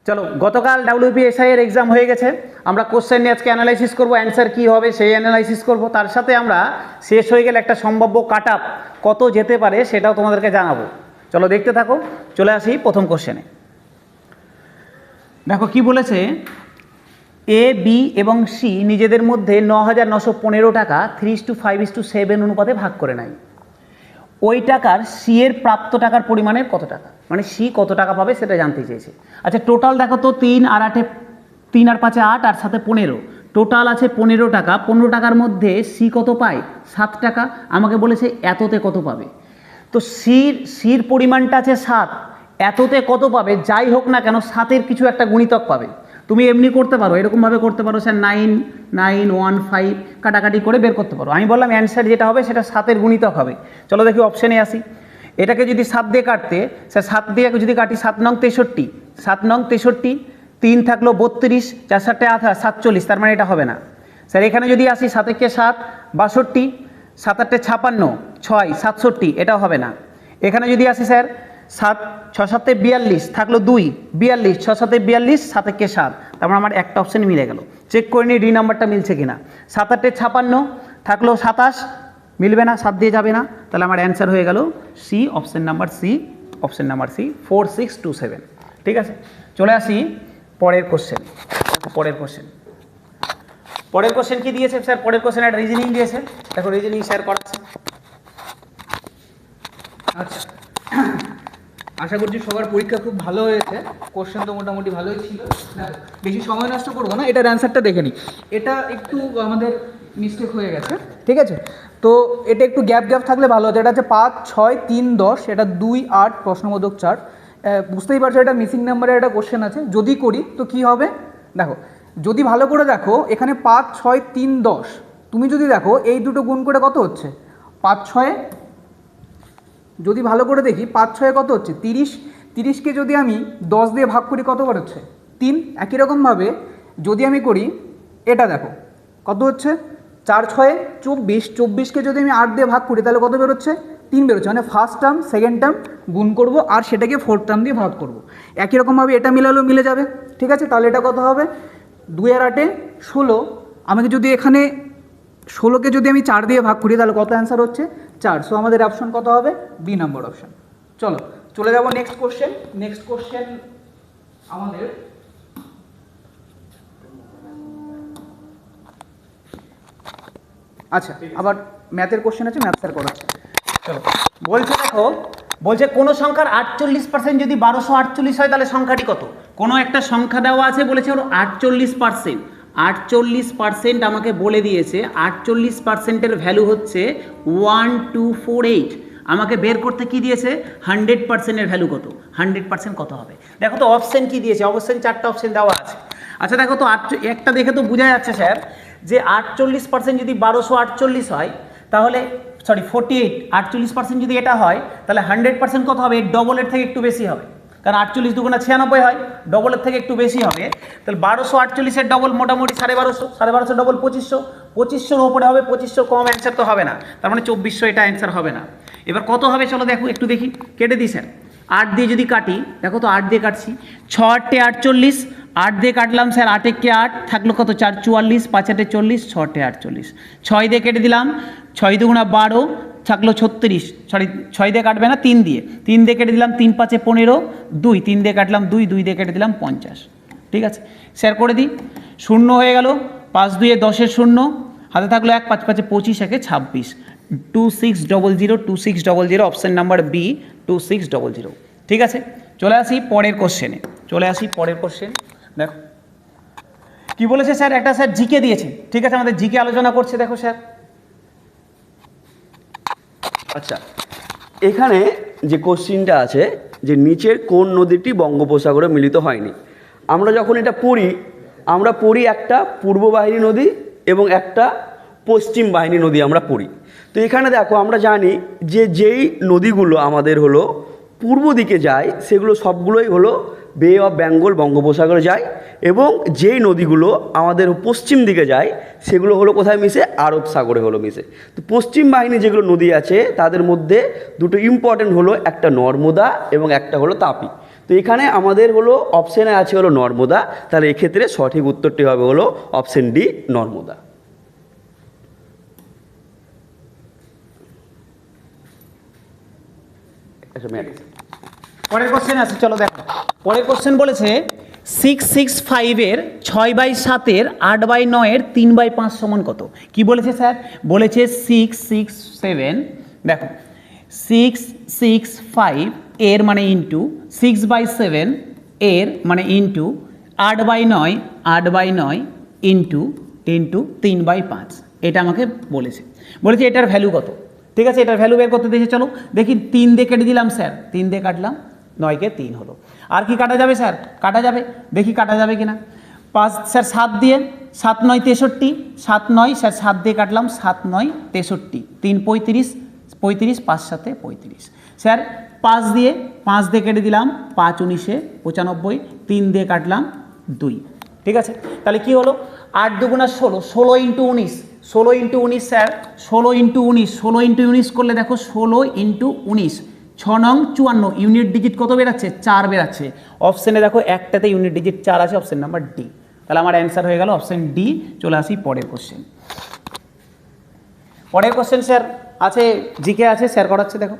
চলো, গতকাল WPSI এর এক্সাম হয়ে গেছে। আমরা কোশ্চেন নিয়ে আজকে অ্যানালাইসিস করবো, অ্যান্সার কী হবে সেই অ্যানালাইসিস করব। তার সাথে আমরা শেষ হয়ে গেলে একটা সম্ভাব্য কাট আপ কত যেতে পারে সেটাও তোমাদেরকে জানাবো। চলো দেখতে থাকো। চলে আসি প্রথম কোশ্চেনে। দেখো কি বলেছে, এ বি এবং সি নিজেদের মধ্যে 9,915 টাকা 3:5:7 অনুপাতে ভাগ করে নেয়। ওই টাকার সি এর প্রাপ্ত টাকার পরিমাণের কত টাকা, মানে সি কত টাকা পাবে সেটা জানতে চেয়েছে। আচ্ছা টোটাল দেখো তো 3 আর 5-এ 8 আর 7-এ 15, টোটাল আছে 15 টাকা। 15 টাকার মধ্যে সি কত পায়? 7 টাকা। আমাকে বলেছে এততে কত পাবে। তো সির পরিমাণটা আছে 7, এততে কত পাবে? যাই হোক না কেন 7-এর কিছু একটা গুণিতক পাবে। তুমি এমনি করতে পারো, এরকমভাবে করতে পারো স্যার 9, 9, 1, 5 কাটাকাটি করে বের করতে পারো। আমি বললাম অ্যান্সার যেটা হবে সেটা 7-এর গুণিতক হবে। চলো দেখি অপশানে আসি। এটাকে যদি 7 দিয়ে কাটতে, স্যার 7 দিয়ে যদি কাটি 7 নং 63, 7 নং 63, 3 থাকলো 32, 4 7 28, 47, তার মানে এটা হবে না। স্যার এখানে যদি আসি 7 একে 7 62, 7 8 56, 6 67, এটাও হবে না। এখানে যদি আসি স্যার 7 6 7 42 থাকলো 2 42, 6 7 42, 7 একে 7, তারপর আমার একটা অপশান মিলে গেল। চেক করে নিই ডি নাম্বারটা মিলছে কিনা। 7 8 56 থাকলো 27, মিলবে না, 7 দিয়ে যাবে না, তাহলে আমার অ্যান্সার হয়ে গেল C, option number C, option number C 4627। ঠিক আছে, চলে আসি পরের কোশ্চেন। পরের কোশ্চেন কি দিয়েছে স্যার? পরের কোশ্চেন একটা রিজনিং দিয়েছে। দেখো রিজনিং শেয়ার করাচ্ছে। আচ্ছা, আশা করছি সবার পরীক্ষা খুব ভালো হয়েছে। কোশ্চেন তো মোটামুটি ভালোই ছিল। বেশি সময় নষ্ট করবো না, এটার অ্যান্সারটা দেখে নিই। এটা একটু আমাদের মিস্টেক হয়ে গেছে, ঠিক আছে? তো এটা একটু গ্যাপ থাকলে ভালো হতো। এটা হচ্ছে 5 6 3 10, এটা 2 8 প্রশ্নবোধক 4। বুঝতেই পারছো এটা মিসিং নাম্বারের একটা কোশ্চেন আছে। যদি করি তো কি হবে দেখো, যদি ভালো করে দেখো এখানে 5 6 3 10, তুমি যদি দেখো এই দুটো গুণ করে কত হচ্ছে 5 6, যদি ভালো করে দেখি 5 6 কত হচ্ছে 30, 30কে যদি আমি 10 দিয়ে ভাগ করি কত বার হচ্ছে 3। একই রকমভাবে যদি আমি করি এটা দেখো কত হচ্ছে 4 6 24, 24কে যদি আমি 8 দিয়ে ভাগ করি তাহলে কত বেরোচ্ছে 3 বেরোচ্ছে। মানে ফার্স্ট টার্ম সেকেন্ড টার্ম গুণ করব আর সেটাকে ফোর্থ টার্ম দিয়ে ভাগ করব। একই রকমভাবে এটা মিলালেও মিলে যাবে, ঠিক আছে? তাহলে এটা কত হবে 2 আর 8 16। আমাকে যদি এখানে 16কে যদি আমি 4 দিয়ে ভাগ করি তাহলে কত অ্যান্সার হচ্ছে 4। সো আমাদের অপশন কত হবে? B number option. চলো চলে যাব নেক্সট কোশ্চেন। নেক্সট কোশ্চেন আমাদের আচ্ছা, আবার ম্যাথের কোশ্চেন আছে, ম্যাথ স্যার করাচ্ছে। চলো বলছে, দেখো বলছে কোনো সংখ্যার 48% যদি 1248 হয় তাহলে সংখ্যাটি কত? কোনো একটা সংখ্যা দেওয়া আছে, বলেছে ওর 48%। 48% আমাকে বলে দিয়েছে 48%-এর ভ্যালু হচ্ছে 1248। আমাকে বের করতে কি দিয়েছে? 100%-এর ভ্যালু কত? 100% কত হবে? দেখো তো অপশান কি দিয়েছে, অবশ্যই 4টা অপশান দেওয়া আছে। আচ্ছা দেখো তো একটা দেখে তো বোঝা যাচ্ছে স্যার যে 48% যদি 1248 হয় তাহলে 48, 48% যদি এটা হয় তাহলে 100% কত হবে? ডবলের থেকে একটু বেশি হবে, কারণ 48 দুগুণা 96 হয়, ডবলের থেকে একটু বেশি হবে। তাহলে 1248-এর ডবল মোটামুটি 1250, 1250 ডবল 2500, 2500-র ওপরে হবে, 2500 কম অ্যান্সার তো হবে না, তার মানে 2400 এটা অ্যান্সার হবে না। এবার কত হবে চলো দেখো একটু দেখি, কেটে দিই স্যার। 8 দিয়ে যদি কাটি, দেখো তো 8 দিয়ে কাটছি, 6 8 48, 8 দিয়ে কাটলাম স্যার, 8 একে 8 থাকলো কত 4 44, 5 8 40, 6 8 48, 6 দিয়ে কেটে দিলাম, 6 দুগুণা 12 থাকলো 36, 6 দিয়ে কাটবে না, 3 দিয়ে কেটে দিলাম, 3 5 15, 2 3 দিয়ে কাটলাম 2 দিয়ে কেটে দিলাম 50। ঠিক আছে স্যার করে দিই, শূন্য হয়ে গেল, 5 2 10-এর শূন্য, হাতে থাকলো 1 5 5 25 1 26, 2600, 2600, অপশান নাম্বার বি 2600। ঠিক আছে, চলে আসি পরের কোশ্চেনে। দেখো কি বলেছে স্যার, একটা স্যার জিকে দিয়েছে। ঠিক আছে, আমাদের জিকে আলোচনা করছে। দেখো স্যার, আচ্ছা এখানে যে কোশ্চিনটা আছে যে নিচের কোন নদীটি বঙ্গোপসাগরে মিলিত হয়নি। আমরা যখন এটা পড়ি, আমরা পড়ি একটা পূর্ব বাহিনী নদী এবং একটা পশ্চিম বাহিনী নদী আমরা পড়ি। তো এখানে দেখো আমরা জানি যে যেই নদীগুলো আমাদের হলো পূর্ব দিকে যায় সেগুলো সবগুলোই হলো বে অফ বেঙ্গল বঙ্গোপসাগরে যায়, এবং যেই নদীগুলো আমাদের পশ্চিম দিকে যায় সেগুলো হলো কোথায় মিশে? আরব সাগরে হলো মিশে। তো পশ্চিম বাহিনী যেগুলো নদী আছে তাদের মধ্যে দুটো ইম্পর্টেন্ট হলো, একটা নর্মদা এবং একটা হলো তাপি। তো এখানে আমাদের হলো অপশানে আছে হলো নর্মদা, তাহলে এক্ষেত্রে সঠিক উত্তরটি হবে হলো অপশান ডি নর্মদা। আচ্ছা ম্যাম, পরের কোশ্চেন আছে, চলো দেখো। পরের কোশ্চেন বলেছে 665-এর 6/7-এর 8/9-এর 3/5 সমান কত? কি বলেছে স্যার? বলেছে 667, দেখো 665 এর মানে ইন্টু 6/7 এর মানে ইন্টু 8/9 ইন্টু 3/5, এটা আমাকে বলেছে। এটার ভ্যালু কত? ঠিক আছে, এটার ভ্যালু বের করতে দিয়েছে। চলো দেখি, 3 দিয়ে কেটে দিলাম স্যার, 3 দিয়ে কাটলাম, 9-কে 3 হলো। আর কি কাটা যাবে স্যার? কাটা যাবে, দেখি কাটা যাবে কিনা। 5 স্যার 7 দিয়ে, 7 9 63, 7 9 স্যার 7 দিয়ে কাটলাম, 7 9 63, 3 35, 35 5 7 35 স্যার। 5 দিয়ে কেটে দিলাম, 5 19 95, 3 দিয়ে কাটলাম 2। ঠিক আছে, তাহলে কি হলো? 8 দুগুণা 16, 16 into 19, 16 into 19 sir, 16 into 19, 16 into 19 করলে দেখো 16 ইন্টু 19, 6 নং 54, ইউনিট ডিজিট কত বেরাচ্ছে? 4 বেরাচ্ছে। অপশানে দেখো একটাতে ইউনিট ডিজিট 4 আছে, অপশান নাম্বার ডি। তাহলে আমার অ্যান্সার হয়ে গেল অপশান ডি। চলে আসি পরের কোশ্চেন। পরের কোশ্চেন স্যার আছে, জিকে আছে, স্যার করাচ্ছে, দেখো।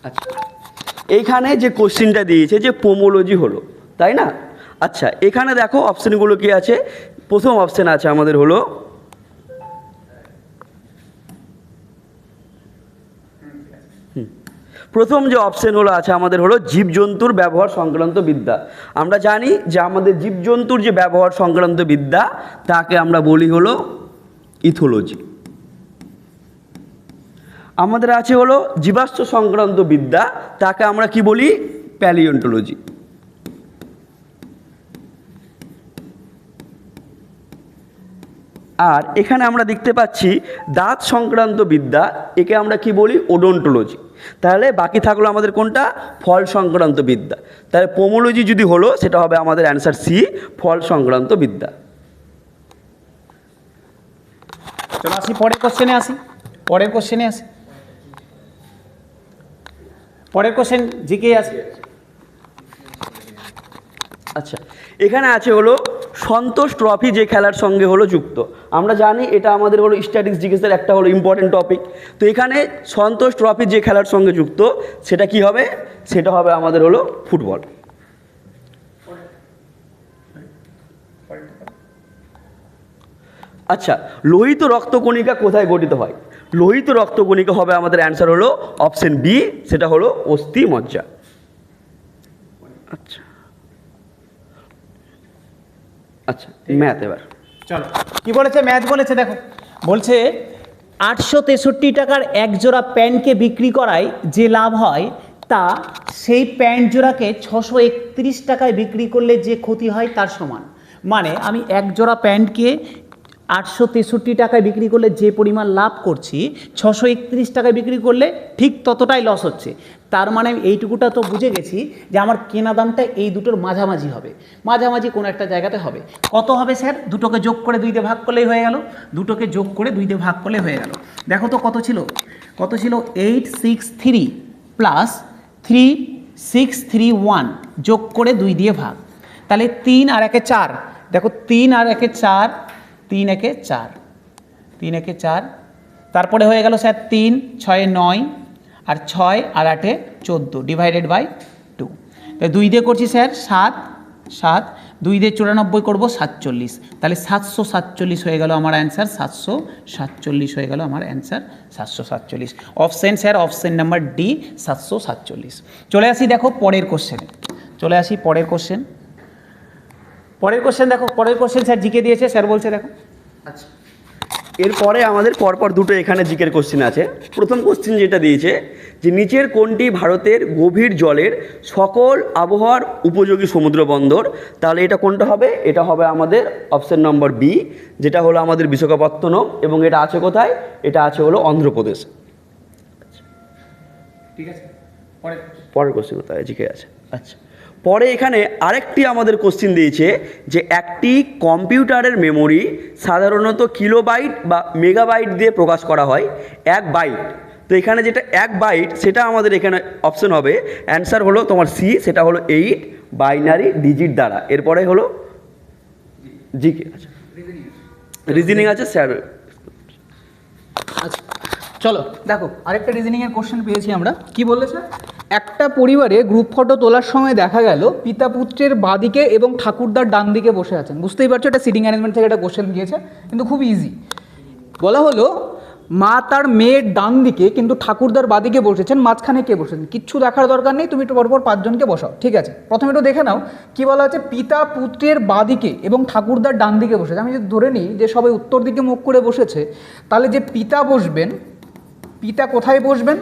আচ্ছা এইখানে যে কোশ্চিনটা দিয়েছে যে পোমোলজি হলো, তাই না? আচ্ছা এখানে দেখো অপশানগুলো কি আছে। প্রথম অপশান আছে আমাদের হলো প্রথম যে অপশন হলো আছে আমাদের হলো জীবজন্তুর ব্যবহার সংক্রান্ত বিদ্যা। আমরা জানি যে আমাদের জীবজন্তুর যে ব্যবহার সংক্রান্ত বিদ্যা তাকে আমরা বলি হলো ইথোলজি। আমাদের আছে হলো জীবাশ্ম সংক্রান্ত বিদ্যা, তাকে আমরা কি বলি? প্যালিওন্টোলজি। আর এখানে আমরা দেখতে পাচ্ছি দাঁত সংক্রান্ত বিদ্যা, একে আমরা কি বলি? ওডোন্টোলজি। তাহলে বাকি থাকলো আমাদের কোনটা? ফল সংক্রান্ত বিদ্যা। তাহলে পোমোলজি যদি হলো সেটা হবে আমাদের অ্যান্সার সি, ফল সংক্রান্ত বিদ্যা। চলো আসি পরের কোশ্চেনে আসি। পরের কোশ্চেন জিকে আছে। আচ্ছা এখানে আছে হলো সন্তোষ ট্রফি যে খেলার সঙ্গে হলো যুক্ত। আমরা জানি এটা আমাদের হলো স্ট্যাটিস্টিক্সের একটা হলো ইম্পর্টেন্ট টপিক। তো এখানে সন্তোষ ট্রফি যে খেলার সঙ্গে যুক্ত সেটা কি হবে? সেটা হবে আমাদের হলো ফুটবল। আচ্ছা লোহিত রক্তকণিকা কোথায় গঠিত হয়? লোহিত রক্তকণিকা হবে আমাদের অ্যান্সার হলো অপশন বি, সেটা হলো অস্থি মজ্জা। আচ্ছা আচ্ছা ম্যাথ এবার চলো কি বলেছে? ম্যাথ বলেছে, দেখো বলছে 863 টাকার এক জোড়া প্যান্টকে বিক্রি করায় যে লাভ হয় তা সেই প্যান্ট জোড়াকে 631 টাকায় বিক্রি করলে যে ক্ষতি হয় তার সমান। মানে আমি এক জোড়া প্যান্টকে 863 টাকায় বিক্রি করলে যে পরিমাণ লাভ করছি, 631 টাকায় বিক্রি করলে ঠিক ততটাই লস হচ্ছে। তার মানে এইটুকুটা তো বুঝে গেছি যে আমার কেনা দামটা এই দুটোর মাঝামাঝি হবে, মাঝামাঝি কোনো একটা জায়গাতে হবে। কত হবে স্যার? দুটোকে যোগ করে 2 দিয়ে ভাগ করলেই হয়ে গেল। দুটোকে যোগ করে 2 দিয়ে ভাগ করলে হয়ে গেল। দেখো তো কত ছিল? 863 প্লাস 3631 যোগ করে 2 দিয়ে ভাগ, তাহলে 3 আর 1 4। দেখো 3 আর 1 4, 3 1 4, 3 1 4, তারপরে হয়ে গেল স্যার 3 6 9 আর 6 আর 8 14 ডিভাইডেড বাই 2। তাহলে 2 দিয়ে করছি স্যার 7 7, 2 দিয়ে 94 করবো 47, তাহলে 747 হয়ে গেল আমার অ্যান্সার। 747 হয়ে গেল আমার answer, 747। Option sir option number D 747। চলে আসি দেখো পরের কোশ্চেনে। পরের কোশ্চেন দেখো, পরের কোশ্চেন স্যার জিকে দিয়েছে, স্যার বলছে দেখো। আচ্ছা এরপরে আমাদের পরপর দুটো এখানে জিকের কোশ্চেন আছে। প্রথম কোশ্চেন যেটা দিয়েছে যে নিচের কোনটি ভারতের গভীর জলের সকল আবহাওয়ার উপযোগী সমুদ্র বন্দর? তাহলে এটা কোনটা হবে? এটা হবে আমাদের অপশন নম্বর বি, যেটা হলো আমাদের বিশাখাপত্তনম, এবং এটা আছে কোথায়? এটা আছে হলো অন্ধ্রপ্রদেশ। ঠিক আছে, পরের কোশ্চেন কোথায় জিকে আছে? আচ্ছা পরে এখানে আরেকটি আমাদের কোশ্চিন দিয়েছে যে একটি কম্পিউটারের মেমোরি সাধারণত কিলোবাইট বা মেগাবাইট দিয়ে প্রকাশ করা হয়। 1 বাইট তো এখানে যেটা 1 বাইট সেটা আমাদের এখানে অপশন হবে, অ্যান্সার হলো তোমার সি, সেটা হলো 8 বাইনারি ডিজিট দ্বারা। এরপরে হলো জিকে, আচ্ছা রিজনিং আছে স্যার। আচ্ছা চলো দেখো আরেকটা রিজনিংয়ের কোশ্চেন পেয়েছি আমরা। কি বলেছে, একটা পরিবারে গ্রুপ ফটো তোলার সময় দেখা গেল পিতা পুত্রের বাঁদিকে এবং ঠাকুরদার ডান দিকে বসে আছেন। বুঝতেই পারছো এটা সিটিং অ্যারেঞ্জমেন্ট থেকে একটা কোশ্চেন দিয়েছে, কিন্তু খুব ইজি। বলা হলো মা তার মেয়ের ডান দিকে কিন্তু ঠাকুরদার বাঁদিকে বসেছেন, মাঝখানে কে বসেছেন? কিচ্ছু দেখার দরকার নেই, তুমি একটু পরপর 5 জনকে বসাও। ঠিক আছে, প্রথমে একটু দেখে নাও কি বলা আছে, পিতা পুত্রের বাঁদিকে এবং ঠাকুরদার ডান দিকে বসেছে। আমি যদি ধরে নিই যে সবাই উত্তর দিকে মুখ করে বসেছে, তাহলে যে পিতা বসবেন, পিতা কোথায় বসবেন?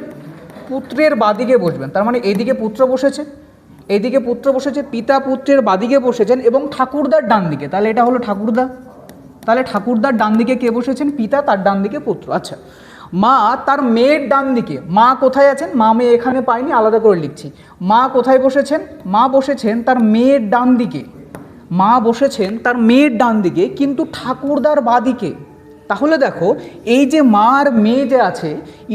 পুত্রের বাঁদিকে বসবেন। তার মানে এইদিকে পুত্র বসেছে, এইদিকে পুত্র বসেছে, পিতা পুত্রের বাঁদিকে বসেছেন এবং ঠাকুরদার ডান দিকে, তাহলে এটা হলো ঠাকুরদা। তাহলে ঠাকুরদার ডান দিকে কে বসেছেন? পিতা, তার ডান দিকে পুত্র। আচ্ছা, মা তার মেয়ের ডান দিকে, মা কোথায় আছেন? মা মেয়ে এখানে পাইনি, আলাদা করে লিখছি। মা কোথায় বসেছেন? মা বসেছেন তার মেয়ের ডান দিকে, মা বসেছেন তার মেয়ের ডান দিকে, কিন্তু ঠাকুরদার বাঁদিকে। তাহলে দেখো এই যে মা আর মেয়ে যে আছে,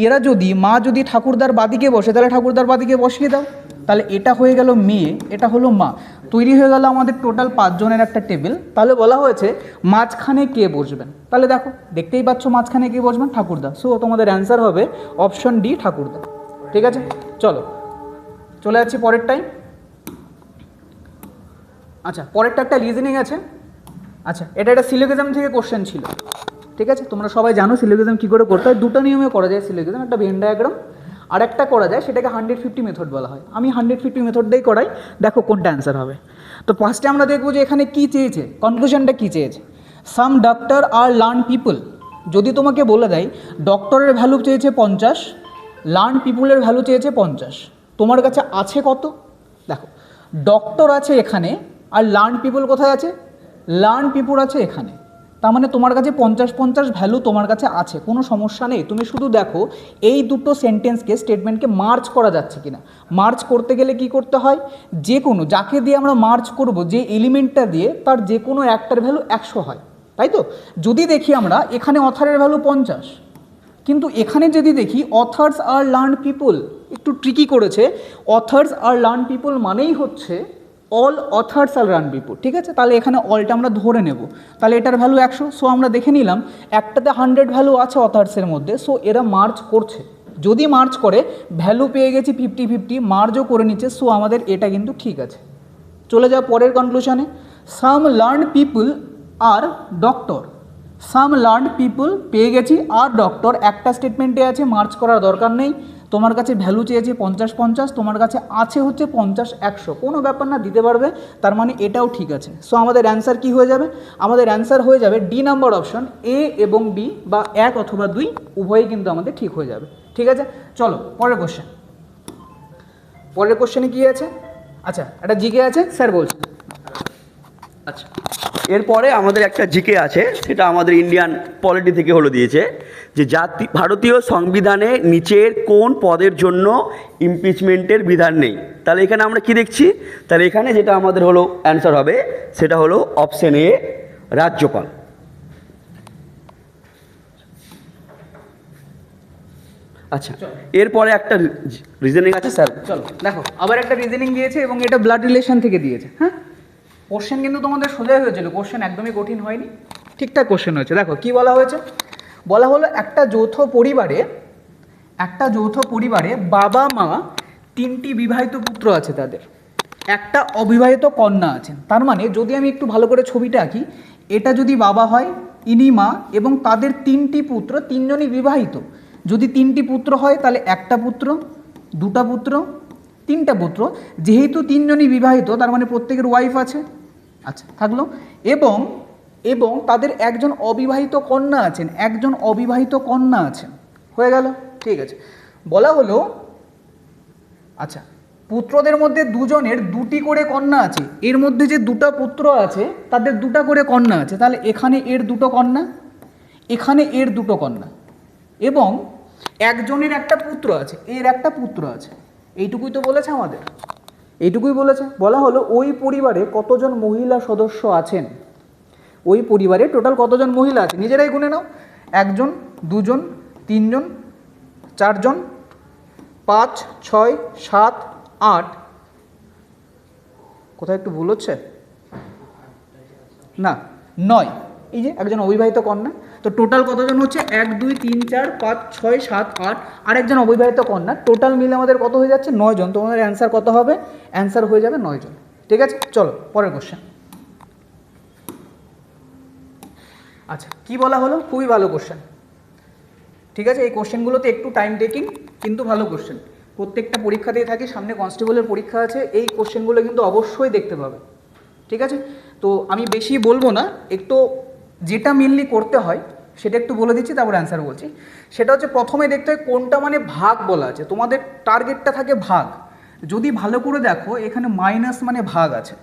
এরা যদি, মা যদি ঠাকুরদার বাঁদিকে বসে তাহলে ঠাকুরদার বাঁদিকে বসিয়ে দাও। তাহলে এটা হয়ে গেল মেয়ে, এটা হলো মা, তৈরি হয়ে গেল আমাদের টোটাল 5 জনের একটা টেবিল। তাহলে বলা হয়েছে মাঝখানে কে বসবেন। তাহলে দেখো দেখতেই পাচ্ছ মাঝখানে কে বসবেন? ঠাকুরদা। সো তোমাদের অ্যান্সার হবে অপশন ডি, ঠাকুরদা। ঠিক আছে, চলো চলে যাচ্ছি পরের টাইম। আচ্ছা, পরেরটা একটা রিজনিং আছে। আচ্ছা, এটা একটা সিলোগিজম থেকে কোশ্চেন ছিল। ঠিক আছে, তোমরা সবাই জানো সিলোগিজম কী করে করতে হয়। দুটো নিয়মে করা যায় সিলোগিজম, একটা ভেন ডায়াগ্রাম আর একটা করা যায় সেটাকে 150 মেথড বলা হয়। আমি 150 মেথড দিয়েই করাই, দেখো কোনটা অ্যান্সার হবে। তো ফার্স্টে আমরা দেখবো যে এখানে কী চেয়েছে, কনক্লুশনটা কী চেয়েছে। সাম ডক্টর আর লার্ন পিপল, যদি তোমাকে বলে দেয় ডক্টরের ভ্যালু চেয়েছে 50, লার্ন পিপুলের ভ্যালু চেয়েছে 50, তোমার কাছে আছে কত? দেখো ডক্টর আছে এখানে আর লার্ন পিপল কোথায় আছে? লার্ন পিপুল আছে এখানে। তার মানে তোমার কাছে 50-50 ভ্যালু তোমার কাছে আছে, কোনো সমস্যা নেই। তুমি শুধু দেখো এই দুটো সেন্টেন্সকে, স্টেটমেন্টকে মার্জ করা যাচ্ছে কিনা। মার্জ করতে গেলে কি করতে হয়, যে কোনো, যাকে দিয়ে আমরা মার্জ করব, যে এলিমেন্টটা দিয়ে, তার যে কোনো একটার ভ্যালু 100 হয়, তাই তো? যদি দেখি আমরা এখানে অথারের ভ্যালু 50, কিন্তু এখানে যদি দেখি অথার্স আর লার্ন পিপল, একটু ট্রিকি করেছে। অথার্স আর লার্ন পিপল মানেই হচ্ছে অল অথার্স আর লার্ন পিপল। ঠিক আছে, তাহলে এখানে অলটা আমরা ধরে নেব, তাহলে এটার ভ্যালু 100। সো আমরা দেখে নিলাম একটাতে 100 ভ্যালু আছে অথার্সের মধ্যে, সো এরা মার্জ করছে। যদি মার্জ করে ভ্যালু পেয়ে গেছি 50-50, মার্জও করে নিচ্ছে, সো আমাদের এটা কিন্তু ঠিক আছে। চলে যাও পরের কনক্লুশনে। সাম লার্ন পিপল আর ডক্টর, সাম লার্ন পিপল পেয়ে গেছি আর ডক্টর একটা স্টেটমেন্টে আছে, মার্চ করার দরকার নেই। তোমার কাছে ভ্যালু চেয়েছে 50-50, তোমার কাছে আছে হচ্ছে 50-100, কোনো ব্যাপার না, দিতে পারবে। তার মানে এটাও ঠিক আছে। সো আমাদের অ্যান্সার কি হয়ে যাবে? আমাদের অ্যান্সার হয়ে যাবে ডি নাম্বার অপশন, এ এবং বি, বা 1 অথবা 2 উভয়ই কিন্তু আমাদের ঠিক হয়ে যাবে। ঠিক আছে, চলো পরের কোশ্চেন। পরের কোশ্চেনে কী আছে? আচ্ছা, একটা জিকে আছে, স্যার বলছেন। আচ্ছা, এরপরে আমাদের একটা জিকে আছে, সেটা আমাদের ইন্ডিয়ান পলিটি থেকে হলো দিয়েছে যে ভারতীয় সংবিধানে নিচের কোন পদের জন্য ইমপিচমেন্টের বিধান নেই। তাহলে এখানে আমরা কি দেখছি, তাহলে এখানে যেটা আমাদের হলো অ্যান্সার হবে সেটা হলো অপশন এ, রাজ্যপাল। আচ্ছা, এরপরে একটা রিজনিং আছে স্যার। চলো দেখো আবার একটা রিজনিং দিয়েছে এবং এটা ব্লাড রিলেশন থেকে দিয়েছে। হ্যাঁ, কোশ্চেন কিন্তু তোমাদের সোজাই হয়েছিল, কোশ্চেন একদমই কঠিন হয়নি, ঠিকঠাক কোশ্চেন হয়েছে। দেখো কি বলা হয়েছে, বলা হলো একটা যৌথ পরিবারে বাবা মা 3টি বিবাহিত পুত্র আছে, তাদের একটা অবিবাহিত কন্যা আছেন। তার মানে যদি আমি একটু ভালো করে ছবিটা আঁকি, এটা যদি বাবা হয়, ইনি মা, এবং তাদের 3টি পুত্র, 3 জনই বিবাহিত। যদি 3টি পুত্র হয় তাহলে একটা পুত্র, 2টা পুত্র, 3টা পুত্র। যেহেতু 3 জনই বিবাহিত তার মানে প্রত্যেকের ওয়াইফ আছে। আচ্ছা থাকলো, এবং তাদের একজন অবিবাহিত কন্যা আছেন, হয়ে গেল। ঠিক আছে, বলা হলো আচ্ছা পুত্রদের মধ্যে 2 জনের 2টি করে কন্যা আছে, এর মধ্যে যে 2টা পুত্র আছে তাদের 2টা করে কন্যা আছে। তাহলে এখানে এর 2টো কন্যা, এখানে এর 2টো কন্যা, এবং একজনের একটা পুত্র আছে, এর একটা পুত্র আছে। এইটুকুই তো বলেছে আমাদের, এইটুকুই বলেছে। বলা হলো ওই পরিবারে কতজন মহিলা সদস্য আছেন, ওই পরিবারে টোটাল কতজন মহিলা আছে, নিজেরাই গুনে নাও। 1 জন, 2 জন, 3 জন, 4 জন, 5, 6, 7, 8, কোথায় একটু ভুল হচ্ছে না, 9, এই যে একজন অবিবাহিত কন্যা। তো টোটাল কতজন হচ্ছে? 1, 2, 3, 4, 5, 6, 7, 8 আর একজন অবিবাহিত কন্যা, টোটাল মিলে আমাদের কত হয়ে যাচ্ছে? 9 জন। তোমাদের অ্যান্সার কত হবে? অ্যান্সার হয়ে যাবে 9 জন। ঠিক আছে, চলো পরের কোশ্চেন। আচ্ছা, কি বলা হলো? খুবই ভালো কোশ্চেন। ঠিক আছে, এই কোশ্চেনগুলোতে একটু টাইম টেকিং কিন্তু ভালো কোশ্চেন। প্রত্যেকটা পরীক্ষাতেই থাকে, সামনে কনস্টেবলের পরীক্ষা আছে, এই কোশ্চেনগুলো কিন্তু অবশ্যই দেখতে পাবে। ঠিক আছে, তো আমি বেশি বলবো না, একটু যেটা মেনলি করতে হয় সেটা একটু বলে দিচ্ছি, তারপর অ্যান্সার বলছি। সেটা হচ্ছে প্রথমে দেখতে হয় কোনটা মানে ভাগ বলা আছে। তোমাদের টার্গেটটা থাকে ভাগ। যদি ভালো করে দেখো এখানে মাইনাস মানে ভাগ আছে।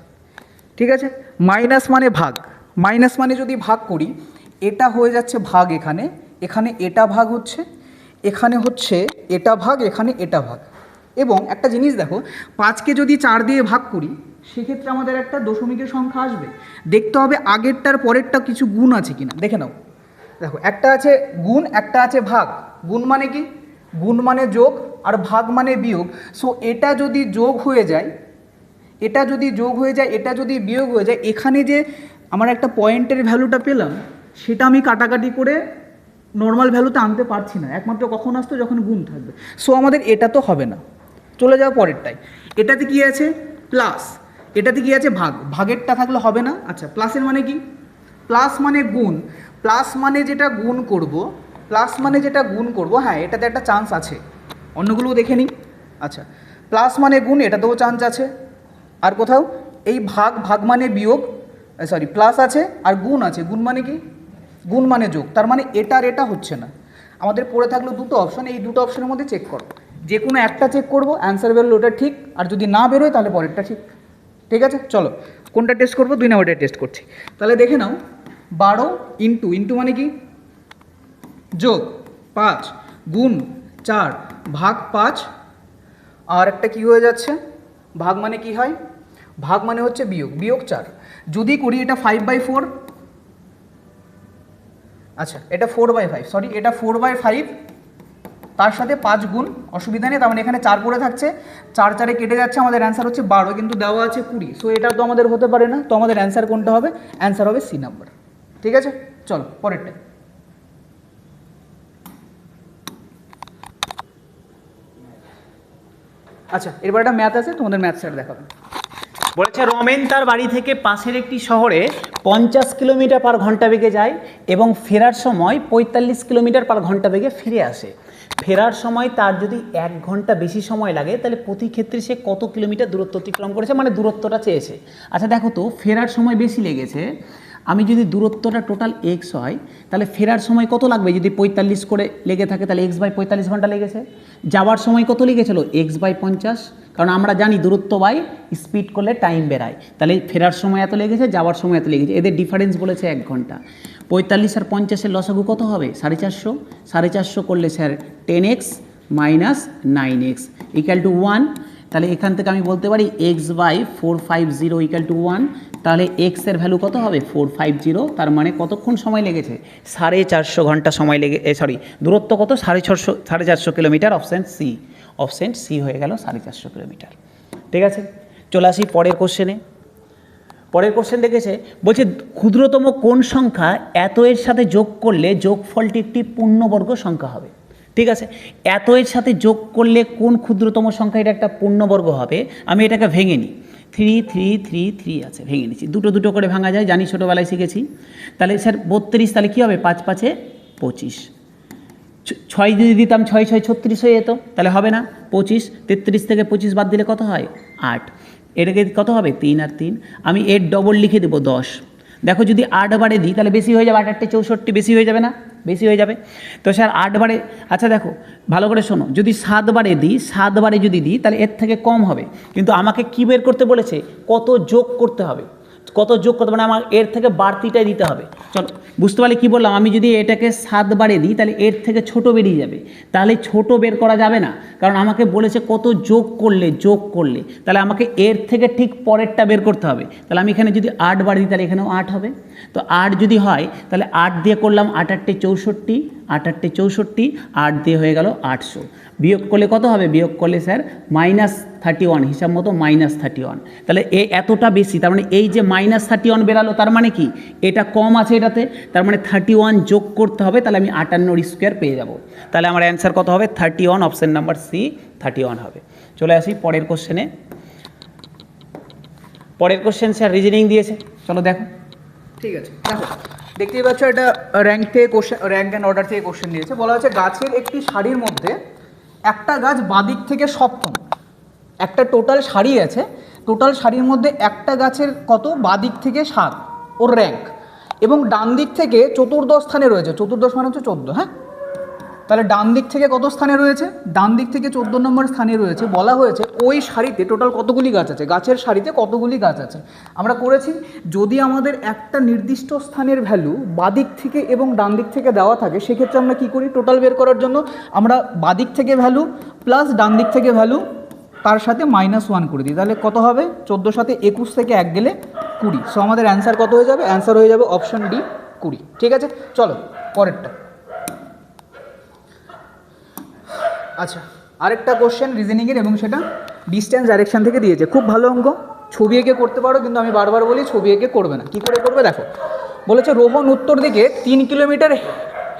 ঠিক আছে, মাইনাস মানে ভাগ, মাইনাস মানে যদি ভাগ করি, এটা হয়ে যাচ্ছে ভাগ, এখানে এখানে এটা ভাগ হচ্ছে, এখানে হচ্ছে এটা ভাগ, এখানে এটা ভাগ। এবং একটা জিনিস দেখো, 5কে যদি 4 দিয়ে ভাগ করি সেক্ষেত্রে আমাদের একটা দশমিকের সংখ্যা আসবে। দেখতে হবে আগেরটার পরেরটা কিছু গুণ আছে কিনা, দেখে নাও। দেখো, একটা আছে গুণ, একটা আছে ভাগ। গুণ মানে কি? গুণ মানে যোগ, আর ভাগ মানে বিয়োগ। সো এটা যদি যোগ হয়ে যায়, এটা যদি যোগ হয়ে যায়, এটা যদি বিয়োগ হয়ে যায়, এখানে যে আমার একটা পয়েন্টের ভ্যালুটা পেলাম সেটা আমি কাটাকাটি করে নর্মাল ভ্যালুতে আনতে পারছি না। একমাত্র কখন আসতো? যখন গুণ থাকবে। সো আমাদের এটা তো হবে না। চলে যাও পরেরটায়। এটাতে কি আছে? প্লাস। এটাতে কি আছে? ভাগ। ভাগেরটা থাকলে হবে না। আচ্ছা, প্লাসের মানে কি? প্লাস মানে গুণ। প্লাস মানে যেটা গুণ করব, প্লাস মানে যেটা গুণ করব, হ্যাঁ এটাতে একটা চান্স আছে। অন্যগুলোও দেখে নিই। আচ্ছা, প্লাস মানে গুণ, এটাতেও চান্স আছে। আর কোথাও এই ভাগ, ভাগ মানে বিয়োগ, সরি প্লাস আছে, আর গুণ আছে। গুণ মানে কি? গুণ মানে যোগ। তার মানে এটার এটা হচ্ছে না। আমাদের পড়ে থাকলো দুটো অপশন, এই দুটো অপশনের মধ্যে চেক করো, যে কোনো একটা চেক করবো, অ্যান্সার বেরোলো ওটা ঠিক, আর যদি না বেরোয় তাহলে পরেরটা ঠিক। ঠিক আছে, চলো কোনটা টেস্ট করবো? 2 নম্বরটা টেস্ট করছি। তাহলে দেখে নাও, 12 ইন্টু, ইন্টু মানে কি? যোগ 5, গুণ 4, ভাগ 5, আর একটা কি হয়ে যাচ্ছে? ভাগ মানে কি হয়? ভাগ মানে হচ্ছে বিয়োগ, বিয়োগ 4। যদি করি এটা 5/4, আচ্ছা এটা 4/5, সরি এটা 4/5, তার সাথে 5 গুণ, অসুবিধা নেই। তার মানে এখানে 4 পড়ে থাকছে, 4 4-এ কেটে যাচ্ছে, আমাদের অ্যান্সার হচ্ছে 12, কিন্তু দেওয়া আছে 20। সো এটা তো আমাদের হতে পারে না। তো আমাদের অ্যান্সার কোনটা হবে? অ্যান্সার হবে সি নাম্বার। ঠিক আছে, চলো পরেরটা। আচ্ছা, এরপর একটা ম্যাথ আছে, তোমাদের ম্যাথ স্যার দেখাবেন। বলেছে রমেন তার বাড়ি থেকে পাশের একটি শহরে 50 কিলোমিটার পার ঘন্টা বেগে যায় এবং ফেরার সময় 45 কিলোমিটার পার ঘন্টা বেগে ফিরে আসে। ফেরার সময় তার যদি 1 ঘন্টা বেশি সময় লাগে তাহলে প্রতি ক্ষেত্রে সে কত কিলোমিটার দূরত্ব অতিক্রম করেছে, মানে দূরত্বটা চেয়েছে। আচ্ছা দেখো তো, ফেরার সময় বেশি লেগেছে, আমি যদি দূরত্বটা টোটাল এক্স হয় তাহলে ফেরার সময় কত লাগবে? যদি 45 করে লেগে থাকে তাহলে x/45 ঘন্টা লেগেছে। যাওয়ার সময় কত লেগেছিল? x/50, কারণ আমরা জানি দূরত্ব বাই স্পিড করলে টাইম বেরায়। তাহলে ফেরার সময় এত লেগেছে, যাওয়ার সময় এত লেগেছে, এদের ডিফারেন্স বলেছে 1 ঘন্টা। 45 আর 50-এর লসাগু কত হবে? 450। 450 করলে sir 10x minus 9x equal to 1। তাহলে এখান থেকে আমি বলতে পারি x/450 ইকুয়াল টু 1। তাহলে এক্সের ভ্যালু কত হবে? 450। তার মানে কতক্ষণ সময় লেগেছে? 450 ঘন্টা সময় লেগে, সরি দূরত্ব কত? 450 kilometre. Option C, option C হয়ে গেল 450 কিলোমিটার। ঠিক আছে, চলে আসি পরের কোশ্চেনে। পরের কোশ্চেন দেখেছে, বলছে ক্ষুদ্রতম কোন সংখ্যা এত এর সাথে যোগ করলে যোগফলটি একটি পূর্ণবর্গ সংখ্যা হবে। ঠিক আছে, এত এর সাথে যোগ করলে কোন ক্ষুদ্রতম সংখ্যা এটা একটা পূর্ণবর্গ হবে? আমি এটাকে ভেঙে নিই। 3 3 3 3 আছে, ভেঙে নিচ্ছি। দুটো দুটো করে ভাঙা যায়, জানি ছোটোবেলায় শিখেছি। তাহলে স্যার 32, তাহলে কী হবে? 5 5-এ 25। 6 যদি দিতাম 6 6 36 হয়ে যেত, তাহলে হবে না। 25, 33 থেকে 25 বাদ দিলে কত হয়? 8। এটাকে কত হবে? 3 আর 3। আমি এর ডবল লিখে দেবো 10। দেখো যদি 8 বারে দিই তাহলে বেশি হয়ে যাবে, 8 8 64, বেশি হয়ে যাবে না? বেশি হয়ে যাবে। তো স্যার 8 বারে, আচ্ছা দেখো ভালো করে শোনো, যদি 7 বারে দিই, 7 বারে যদি দিই তাহলে এর থেকে কম হবে, কিন্তু আমাকে কী বের করতে বলেছে? কত যোগ করতে হবে, কত যোগ করতে, মানে আমার এর থেকে বাড়তিটাই দিতে হবে। চলো বুঝতে পারলে কী বললাম? আমি যদি এটাকে 7 বারে দিই তাহলে এর থেকে ছোট বেরিয়ে যাবে, তাহলে ছোট বের করা যাবে না, কারণ আমাকে বলেছে কত যোগ করলে, যোগ করলে তাহলে আমাকে এর থেকে ঠিক পরেরটা বের করতে হবে। তাহলে আমি এখানে যদি 8 বারে দিই তাহলে এখানেও 8 হবে। তো 8 যদি হয় তাহলে 8 দিয়ে করলাম 8 8 64, 8 8 64, 8 দিয়ে হয়ে গেল 800, বিয়োগ করলে কত হবে? বিয়োগ করলে স্যার -31, হিসাব মতো -31। তাহলে এতটা বেশি, তার মানে এই যে -31 বেরালো, তার মানে কি এটা কম আছে এটাতে, তার মানে 31 যোগ করতে হবে, তাহলে আমি 58 পেয়ে যাব। তাহলে আমার অ্যান্সার কত হবে? 31, অপশন নাম্বার সি 31 হবে। চলে আসি পরের কোশ্চেনে। পরের কোশ্চেন স্যার রিজনিং দিয়েছে, চলো দেখো। ঠিক আছে, দেখো দেখতেই পাচ্ছ এটা র্যাঙ্ক থেকে কোশ্চেন, র্যাঙ্ক অ্যান্ড অর্ডার থেকে কোশ্চেন দিয়েছে। বলা হচ্ছে গাছের একটি সারির মধ্যে একটা গাছ বাদিক থেকে সপ্তম, একটা টোটাল সারি আছে, টোটাল সারির মধ্যে একটা গাছের কত? বাদিক থেকে 7, ওর র্যাঙ্ক, এবং ডান দিক থেকে চতুর্দশ স্থানে রয়েছে। চতুর্দশ মানে হচ্ছে 14, হ্যাঁ? তাহলে ডান দিক থেকে কত স্থানে রয়েছে? ডান দিক থেকে 14 নম্বর স্থানে রয়েছে। বলা হয়েছে ওই সারিতে টোটাল কতগুলি গাছ আছে, গাছের সারিতে কতগুলি গাছ আছে। আমরা করেছি যদি আমাদের একটা নির্দিষ্ট স্থানের ভ্যালু বাদিক থেকে এবং ডান দিক থেকে দেওয়া থাকে, সেক্ষেত্রে আমরা কী করি? টোটাল বের করার জন্য আমরা বাদিক থেকে ভ্যালু প্লাস ডান দিক থেকে ভ্যালু তার সাথে -1 করে দিই। তাহলে কত হবে? 14 সাথে 21 থেকে 1 গেলে 20। সো আমাদের অ্যান্সার কত হয়ে যাবে? অ্যান্সার হয়ে যাবে অপশন ডি 20। ঠিক আছে, চলো পরেরটা। আচ্ছা, আরেকটা কোশ্চেন রিজনিংয়ের, এবং সেটা ডিস্টেন্স ডাইরেকশন থেকে দিয়েছে। খুব ভালো অঙ্ক, ছবি এঁকে করতে পারো, কিন্তু আমি বারবার বলি ছবি এঁকে করবে না। কী করে করবে দেখো। বলেছে রোহন উত্তর দিকে 3 কিলোমিটার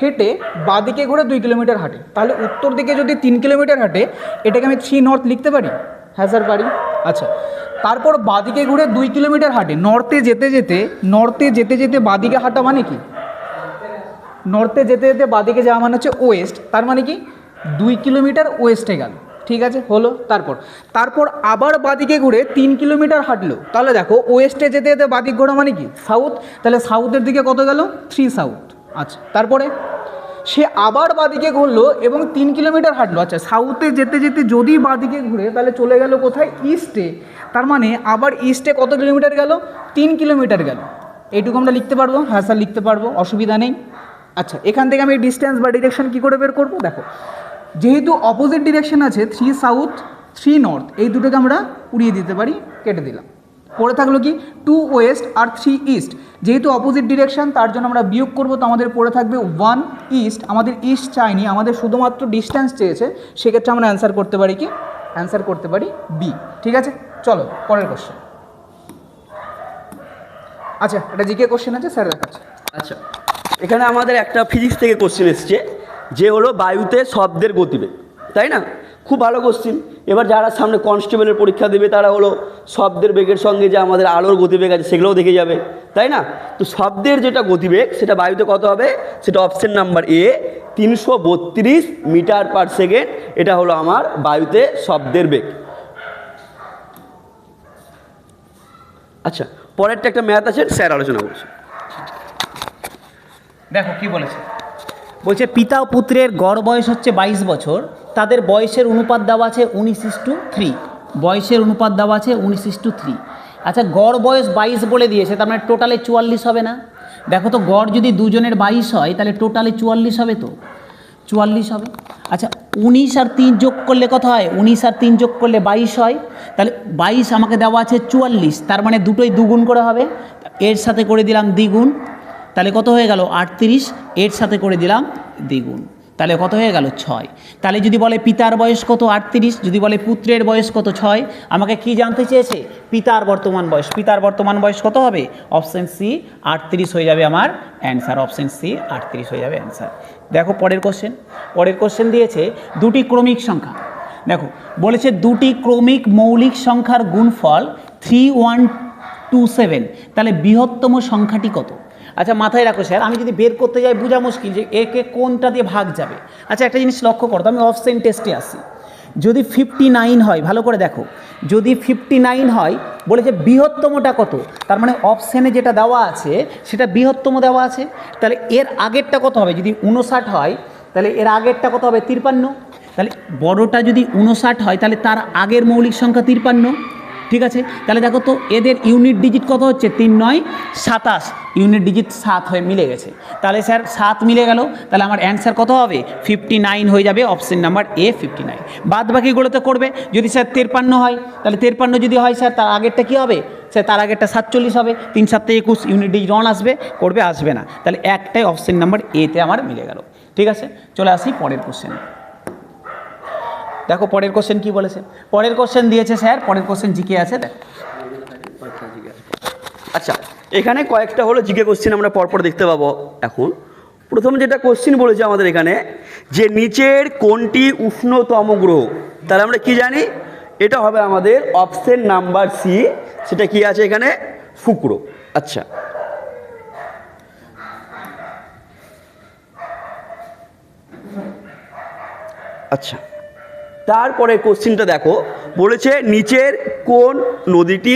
হেঁটে বাঁদিকে ঘুরে 2 কিলোমিটার হাঁটে। তাহলে উত্তর দিকে যদি 3 কিলোমিটার হাঁটে, এটাকে আমি 3 নর্থ লিখতে পারি? হ্যাঁ স্যার পারি। আচ্ছা, তারপর বাঁদিকে ঘুরে 2 কিলোমিটার হাঁটে, নর্থে যেতে যেতে বাঁদিকে হাঁটা মানে কি? নর্থে যেতে যেতে বাঁদিকে যাওয়া মানে হচ্ছে ওয়েস্ট, তার মানে কি 2 কিলোমিটার ওয়েস্টে গেল। ঠিক আছে, হলো। তারপর আবার বাঁদিকে ঘুরে 3 কিলোমিটার হাঁটলো। তাহলে দেখো ওয়েস্টে যেতে যেতে বাঁদিক ঘোরা মানে কি? সাউথ। তাহলে সাউথের দিকে কত গেল? 3 সাউথ। আচ্ছা, তারপরে সে আবার বাঁদিকে ঘুরলো এবং 3 কিলোমিটার হাঁটলো। আচ্ছা, সাউথে যেতে যেতে যদি বাঁদিকে ঘুরে, তাহলে চলে গেল কোথায়? ইস্টে। তার মানে আবার ইস্টে কত কিলোমিটার গেল? 3 কিলোমিটার গেল। এইটুকু আমরা লিখতে পারবো? হ্যাঁ স্যার লিখতে পারবো, অসুবিধা নেই। আচ্ছা, এখান থেকে আমি ডিস্টেন্স বা ডিরেকশন কী করে বের করবো? দেখো, যেহেতু অপোজিট ডিরেকশন আছে 3 সাউথ 3 নর্থ, এই দুটোকে আমরা উড়িয়ে দিতে পারি, কেটে দিলাম। পড়ে থাকলো কি? 2 ওয়েস্ট আর 3 ইস্ট। যেহেতু অপোজিট ডিরেকশন, তার জন্য আমরা বিয়োগ করবো, তো আমাদের পড়ে থাকবে 1 ইস্ট। আমাদের ইস্ট চাইনি, আমাদের শুধুমাত্র ডিস্টেন্স চেয়েছে, সেক্ষেত্রে আমরা অ্যান্সার করতে পারি কি? অ্যান্সার করতে পারি বি। ঠিক আছে, চলো পরের কোশ্চেন। আচ্ছা, এটা জিকে কোশ্চেন আছে, স্যার দেখাচ্ছে। আচ্ছা, এখানে আমাদের একটা ফিজিক্স থেকে কোশ্চেন এসছে, যে হলো বায়ুতে শব্দের গতিবেগ, তাই না? খুব ভালো কোশ্চেন। এবার যারা সামনে কনস্টেবলের পরীক্ষা দেবে, তারা হলো শব্দের বেগের সঙ্গে যে আমাদের আলোর গতিবেগ আছে সেগুলোও দেখে যাবে, তাই না? তো শব্দের যেটা গতিবেগ সেটা বায়ুতে কত হবে? সেটা option number A 332 metre per second. এটা হলো আমার বায়ুতে শব্দের বেগ। আচ্ছা, পরেরটা একটা ম্যাথ আছে, স্যার আলোচনা করছে। দেখো কি বলেছে। বলছে পিতা ও পুত্রের গড় বয়স হচ্ছে 22 বছর, তাদের বয়সের অনুপাত দেওয়া আছে 19:3। বয়সের অনুপাত দেওয়া আছে 19:3। আচ্ছা, গড় বয়স 22 বলে দিয়েছে, তার মানে টোটালে 44 হবে না? দেখো তো, গড় যদি দুজনের 22 হয়, তাহলে টোটালে 44 হবে, তো 44 হবে। আচ্ছা, 19 আর 3 যোগ করলে কত হয়? 19 আর 3 যোগ করলে 22 হয়। তাহলে 22 আমাকে দেওয়া আছে 44, তার মানে দুটোই দুগুণ করে হবে। এর সাথে করে দিলাম দ্বিগুণ, তাহলে কত হয়ে গেল? 38। এর সাথে করে দিলাম দ্বিগুণ, তাহলে কত হয়ে গেল? 6। তাহলে যদি বলে পিতার বয়স কত? 38। যদি বলে পুত্রের বয়স কত? 6। আমাকে কি জানতে চেয়েছে? পিতার বর্তমান বয়স। পিতার বর্তমান বয়স কত হবে? অপশন সি 38 হয়ে যাবে আমার অ্যান্সার। অপশন সি 38 হয়ে যাবে অ্যান্সার। দেখো পরের কোশ্চেন। পরের কোশ্চেন দিয়েছে দুটি ক্রমিক সংখ্যা। দেখো বলেছে দুটি ক্রমিক মৌলিক সংখ্যার গুণফল 3127, তাহলে বৃহত্তম সংখ্যাটি কত? আচ্ছা, মাথায় রাখো স্যার, আমি যদি বের করতে যাই বোঝা মুশকিল যে একে কোনটা দিয়ে ভাগ যাবে। আচ্ছা, একটা জিনিস লক্ষ্য করো তো, আমি অপশন টেস্টে আসি। যদি 59 হয়, ভালো করে দেখো, যদি 59 হয়, বলেছে বৃহত্তমটা কত, তার মানে অপশানে যেটা দেওয়া আছে সেটা বৃহত্তম দেওয়া আছে। তাহলে এর আগেরটা কত হবে? যদি 59 হয়, তাহলে এর আগেরটা কত হবে? 53। তাহলে বড়টা যদি 59 হয়, তাহলে তার আগের মৌলিক সংখ্যা 53। ঠিক আছে, তাহলে দেখো তো এদের ইউনিট ডিজিট কত হচ্ছে? 3 9 27, ইউনিট ডিজিট 7 হয়ে মিলে গেছে। তাহলে স্যার 7 মিলে গেল, তাহলে আমার অ্যান্সার কত হবে? 59 হয়ে যাবে, অপশন নাম্বার এ 59। বাদ বাকিগুলো তো করবে। যদি স্যার 53 হয়, তাহলে 53 যদি হয় স্যার, তার আগেরটা কী হবে? সে তার আগেরটা 47 হবে, 3 7 21 ইউনিট রন আসবে, করবে আসবে না, তাহলে একটাই অপশন নাম্বার এতে আমার মিলে গেল। ঠিক আছে, চলে আসি পরের কোশ্চেনে। দেখো পরের কোশ্চেন কি বলেছে, পরের কোশ্চেন দিয়েছে স্যার, পরের কোশ্চেন জিকে আছে দেখো। আচ্ছা, এখানে কয়েকটা হলো জিকে কোশ্চেন আমরা পরপর দেখতে পাবো। এখন প্রথম যেটা কোশ্চেন বলেছে আমাদের এখানে, যে নিচের কোনটি উষ্ণতম গ্রহ, তাহলে আমরা কি জানি, এটা হবে আমাদের অপশন নাম্বার সি। সেটা কি আছে এখানে, শুক্র। আচ্ছা, আচ্ছা, তারপরে কোশ্চিনটা দেখো, বলেছে নিচের কোন নদীটি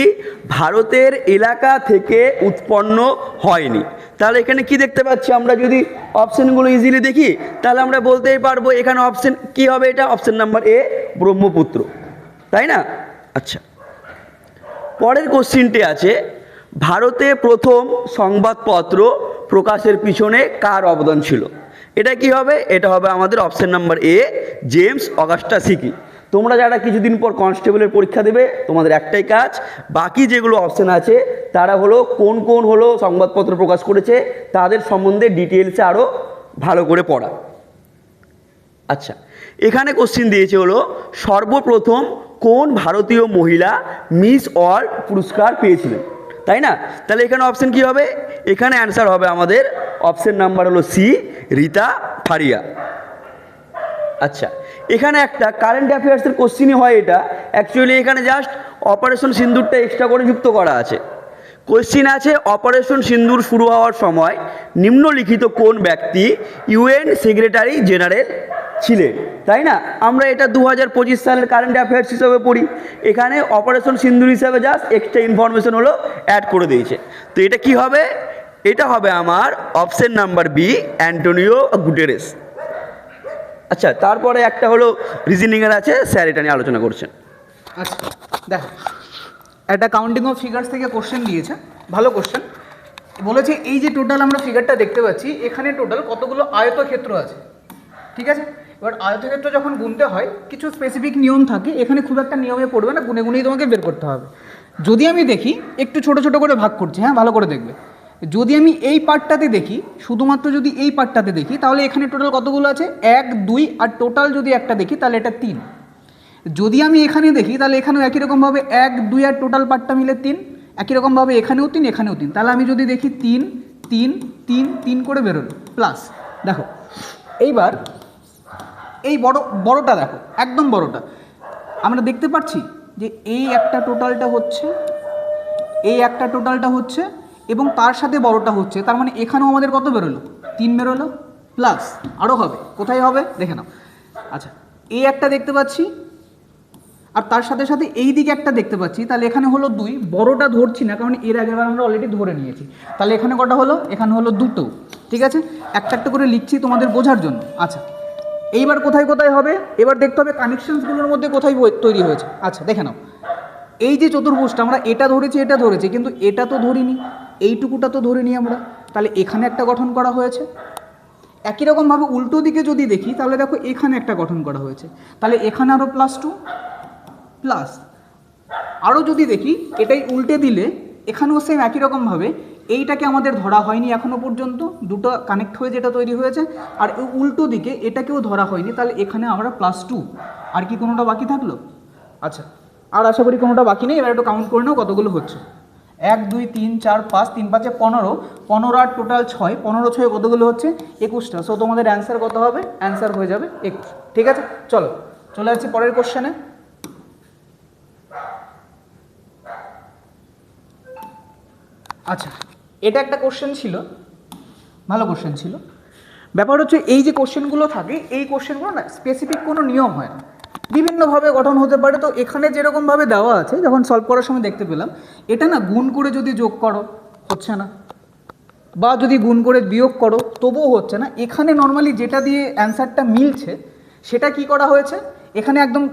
ভারতের এলাকা থেকে উৎপন্ন হয়নি। তাহলে এখানে কি দেখতে পাচ্ছি, আমরা যদি অপশনগুলো ইজিলি দেখি তাহলে আমরা বলতেই পারবো এখানে অপশন কি হবে, এটা অপশন নাম্বার এ, ব্রহ্মপুত্র, তাই না? আচ্ছা, পরের কোশ্চিনটি আছে, ভারতে প্রথম সংবাদপত্র প্রকাশের পিছনে কার অবদান ছিল। এটা কি হবে, এটা হবে আমাদের অপশন নাম্বার এ, জেমস অগাস্টাস হিকি। তোমরা যারা কিছুদিন পর কনস্টেবলের পরীক্ষা দেবে, তোমাদের একটাই কাজ, বাকি যেগুলো অপশন আছে তারা হলো কোন কোন হলো সংবাদপত্র প্রকাশ করেছে তাদের সম্বন্ধে ডিটেলসে আরও ভালো করে পড়া। আচ্ছা, এখানে কোশ্চিন দিয়েছে হলো সর্বপ্রথম কোন ভারতীয় মহিলা মিস ওয়ার্ল্ড পুরস্কার পেয়েছিলেন, তাই না? তাহলে এখানে অপশন কি হবে, এখানে অ্যান্সার হবে আমাদের অপশন নাম্বার হলো সি, রীতা ফারিয়া। আচ্ছা, এখানে একটা কারেন্ট অ্যাফেয়ার্সের কোশ্চিনই হয় এটা, অ্যাকচুয়ালি এখানে জাস্ট অপারেশন সিন্দুরটা এক্সট্রা করে যুক্ত করা আছে। কোশ্চিন আছে, অপারেশন সিন্দুর শুরু হওয়ার সময় নিম্নলিখিত কোন ব্যক্তি ইউএন সেক্রেটারি জেনারেল ছিলেন, তাই না? আমরা এটা 2025 সালের কারেন্ট অ্যাফেয়ার্স হিসাবে পড়ি, এখানে অপারেশন সিন্দুর হিসাবে জাস্ট এক্সট্রা ইনফরমেশন হলো অ্যাড করে দিয়েছে। তো এটা কি হবে, এটা হবে আমার option number B, Antonio Guterres. আচ্ছা, তারপরে একটা হলো রিজনিংয়ের আছে, স্যার এটা নিয়ে আলোচনা করছেন। আচ্ছা দেখো, একটা কাউন্টিং অফ ফিগার্স থেকে কোশ্চেন দিয়েছে, ভালো কোশ্চেন। বলেছে এই যে টোটাল আমরা ফিগারটা দেখতে পাচ্ছি, এখানে টোটাল কতগুলো আয়তক্ষেত্র আছে, ঠিক আছে? এবার আয়তক্ষেত্র যখন গুনতে হয় কিছু স্পেসিফিক নিয়ম থাকে, এখানে খুব একটা নিয়মে পড়বে না, গুনে গুনেই তোমাকে বের করতে হবে। যদি আমি দেখি, একটু ছোট ছোট করে ভাগ করছি, হ্যাঁ ভালো করে দেখবে। যদি আমি এই পার্টটাতে দেখি, শুধুমাত্র যদি এই পার্টটাতে দেখি, তাহলে এখানে টোটাল কতগুলো আছে, 1 2, আর টোটাল যদি একটা দেখি তাহলে এটা 3। যদি আমি এখানে দেখি তাহলে এখানেও একই রকমভাবে 1 2 আর টোটাল পার্টটা মিলে 3, একই রকমভাবে এখানেও 3 এখানেও 3। তাহলে আমি যদি দেখি 3 3 3 3 করে বেরোলো প্লাস। দেখো এইবার এই বড়টা দেখো, একদম বড়টা আমরা দেখতে পাচ্ছি যে এই একটা টোটালটা হচ্ছে, এই একটা টোটালটা হচ্ছে, এবং তার সাথে বড়টা হচ্ছে, তার মানে এখানেও আমাদের কত বেরোলো, 3 বেরোলো প্লাস আরও হবে, কোথায় হবে দেখে নাও। আচ্ছা, এই একটা দেখতে পাচ্ছি, আর তার সাথে সাথে এই দিকে একটা দেখতে পাচ্ছি, তাহলে এখানে হলো 2, বড়টা ধরছি না কারণ এর আগেবার আমরা অলরেডি ধরে নিয়েছি। তাহলে এখানে কটা হলো, এখানে হলো 2, ঠিক আছে? একটা একটা করে লিখছি তোমাদের বোঝার জন্য। আচ্ছা, এইবার কোথায় কোথায় হবে, এবার দেখতে হবে কানেকশনসগুলোর মধ্যে কোথায় তৈরি হয়েছে। আচ্ছা দেখে নাও, এই যে চতুর্ভুজটা আমরা এটা ধরেছি, কিন্তু এটা তো ধরিনি, এইটুকুটা তো ধরিনি আমরা, তাহলে এখানে একটা গঠন করা হয়েছে। একই রকমভাবে উল্টো দিকে যদি দেখি তাহলে দেখো এখানে একটা গঠন করা হয়েছে, তাহলে এখানে আরও +2 প্লাস, আরও যদি দেখি এটাই উল্টে দিলে এখানেও সেম একই রকমভাবে, এইটাকে আমাদের ধরা হয়নি এখনও পর্যন্ত, দুটো কানেক্ট হয়ে যেটা তৈরি হয়েছে, আর উল্টো দিকে এটাকেও ধরা হয়নি, তাহলে এখানে আমরা +2। আর কি কোনোটা বাকি থাকলো? আচ্ছা, আর আশা করি কোনোটা বাকি নেই। এবার একটু কাউন্ট করে নাও কতগুলো হচ্ছে, 1 2 3 4 5 3 5 15, 15 আর টোটাল 6, 15 6 কতগুলো হচ্ছে, 21টা। সো তোমাদের অ্যান্সার কত হবে, অ্যান্সার হয়ে যাবে 21। ঠিক আছে, চলো চলে যাচ্ছি পরের কোশ্চেনে। আচ্ছা, এটা একটা কোশ্চেন ছিল, ভালো কোশ্চেন ছিল। ব্যাপার হচ্ছে এই যে কোশ্চেনগুলো থাকে, এই কোশ্চেনগুলো না স্পেসিফিক কোনো নিয়ম হয় না, বিভিন্নভাবে গঠন হতে পারে। তো এখানে যেরকমভাবে দেওয়া আছে, যখন সলভ করার সময় দেখতে পেলাম, এটা না গুণ করে যদি যোগ করো হচ্ছে না, বা যদি গুণ করে বিয়োগ করো তবুও হচ্ছে না। এখানে নর্মালি যেটা দিয়ে অ্যান্সারটা মিলছে সেটা কি করা হয়েছে, এখানে একদম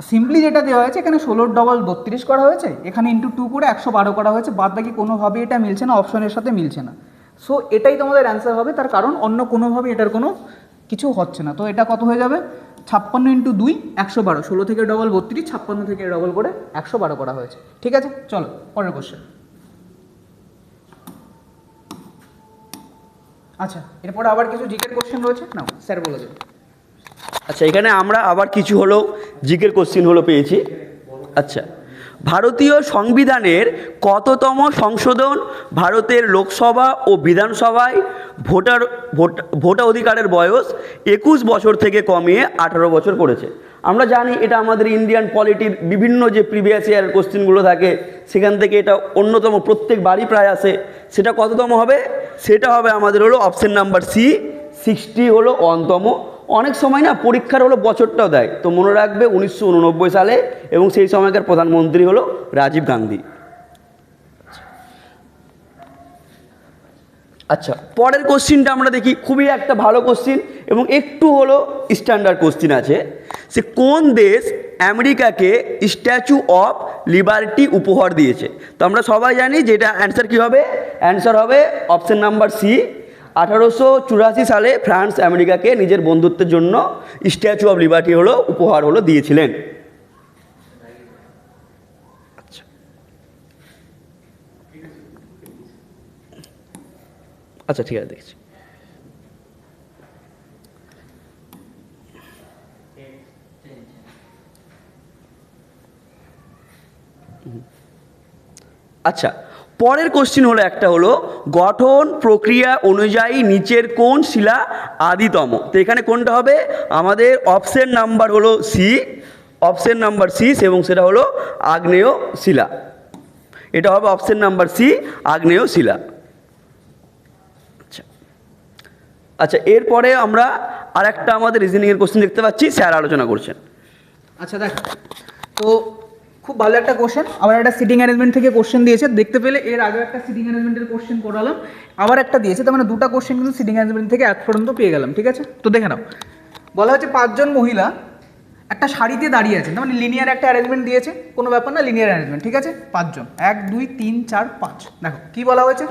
সিম্পলি যেটা দেওয়া হয়েছে, এখানে 16 ডবল 32 করা হয়েছে, এখানে × 2 করে 112 করা হয়েছে, বাদ বাকি কোনোভাবে এটা মিলছে না, অপশনের সাথে মিলছে না। সো এটাই তোমাদের অ্যান্সার হবে, তার কারণ অন্য কোনোভাবে এটার কোনো কিছু হচ্ছে না। তো এটা কত হয়ে যাবে, 56 × 2 112, 16 থেকে ডবল 32, 56 থেকে ডবল করে 112 করা হয়েছে। ঠিক আছে, চলো পরের কোশ্চেন। আচ্ছা, এরপরে আবার কিছু জিকের কোশ্চেন রয়েছে, না স্যার বলে দেবেন। আচ্ছা, এখানে আমরা আবার কিছু হলো জিকের কোশ্চিন হলো পেয়েছি। আচ্ছা, ভারতীয় সংবিধানের কততম সংশোধন ভারতের লোকসভা ও বিধানসভায় ভোটার অধিকারের বয়স 21 বছর থেকে কমিয়ে 18 বছর করেছে? আমরা জানি এটা আমাদের ইন্ডিয়ান পলিটির বিভিন্ন যে প্রিভিয়াস ইয়ারের কোশ্চেনগুলো থাকে সেখান থেকে এটা অন্যতম, প্রত্যেক বাড়ি প্রায় আসে। সেটা কততম হবে? সেটা হবে আমাদের হলো অপশন নাম্বার সি, 60 হলো 1তম। অনেক সময় না পরীক্ষার হলো বছরটাও দেয়, তো মনে রাখবে 1989 সালে, এবং সেই সময়কার প্রধানমন্ত্রী হলো রাজীব গান্ধী। আচ্ছা, পরের কোশ্চিনটা আমরা দেখি, খুবই একটা ভালো কোশ্চিন এবং একটু হলো স্ট্যান্ডার্ড কোশ্চিন আছে। সে কোন দেশ আমেরিকাকে স্ট্যাচু অফ লিবার্টি উপহার দিয়েছে? তো আমরা সবাই জানি যে এটা অ্যান্সার কী হবে? অ্যান্সার হবে অপশন নাম্বার সি, 1884 সালে ফ্রান্স আমেরিকাকে নিজের বন্ধুত্বের জন্য স্ট্যাচু অফ লিবার্টি হলো উপহার হলো দিয়েছিলেন। আচ্ছা, আচ্ছা ঠিক আছে, দেখছি। আচ্ছা, পরের কোশ্চিন হলো একটা হলো গঠন প্রক্রিয়া অনুযায়ী নিচের কোন শিলা আদিতম? তো এখানে কোনটা হবে? আমাদের অপশন নাম্বার হলো সি, অপশন নাম্বার সি, এবং সেটা হলো আগ্নেয় শিলা। এটা হবে অপশন নাম্বার সি, আগ্নেয় শিলা। আচ্ছা, আচ্ছা, এরপরে আমরা আর একটা আমাদের রিজনিংয়ের কোশ্চেন দেখতে পাচ্ছি, স্যার আলোচনা করছেন। আচ্ছা দেখ, তো খুব ভালো একটা কোশ্চেন, আবার একটা সিটিং অ্যারেঞ্জমেন্ট থেকে কোশ্চেন দিয়েছে, দেখতে পেলে এর আগে একটা সিটিং অ্যারেঞ্জমেন্টের কোশ্চেন করালাম, আবার একটা দিয়েছে, তার মানে দুটো কোশ্চেন কিন্তু সিটিং অ্যারেঞ্জমেন্ট থেকে এক পর্যন্ত পেয়ে গেলাম। ঠিক আছে, তো দেখে নাও, বলা হচ্ছে 5 জন মহিলা একটা শাড়িতে দাঁড়িয়ে আছেন, তার মানে লিনিয়ার একটা অ্যারেঞ্জমেন্ট দিয়েছে, কোনো ব্যাপার না, লিনিয়ার অ্যারেঞ্জমেন্ট। ঠিক আছে, 5 জন, 1 2 3 4 5। দেখো কি বলা হয়েছে,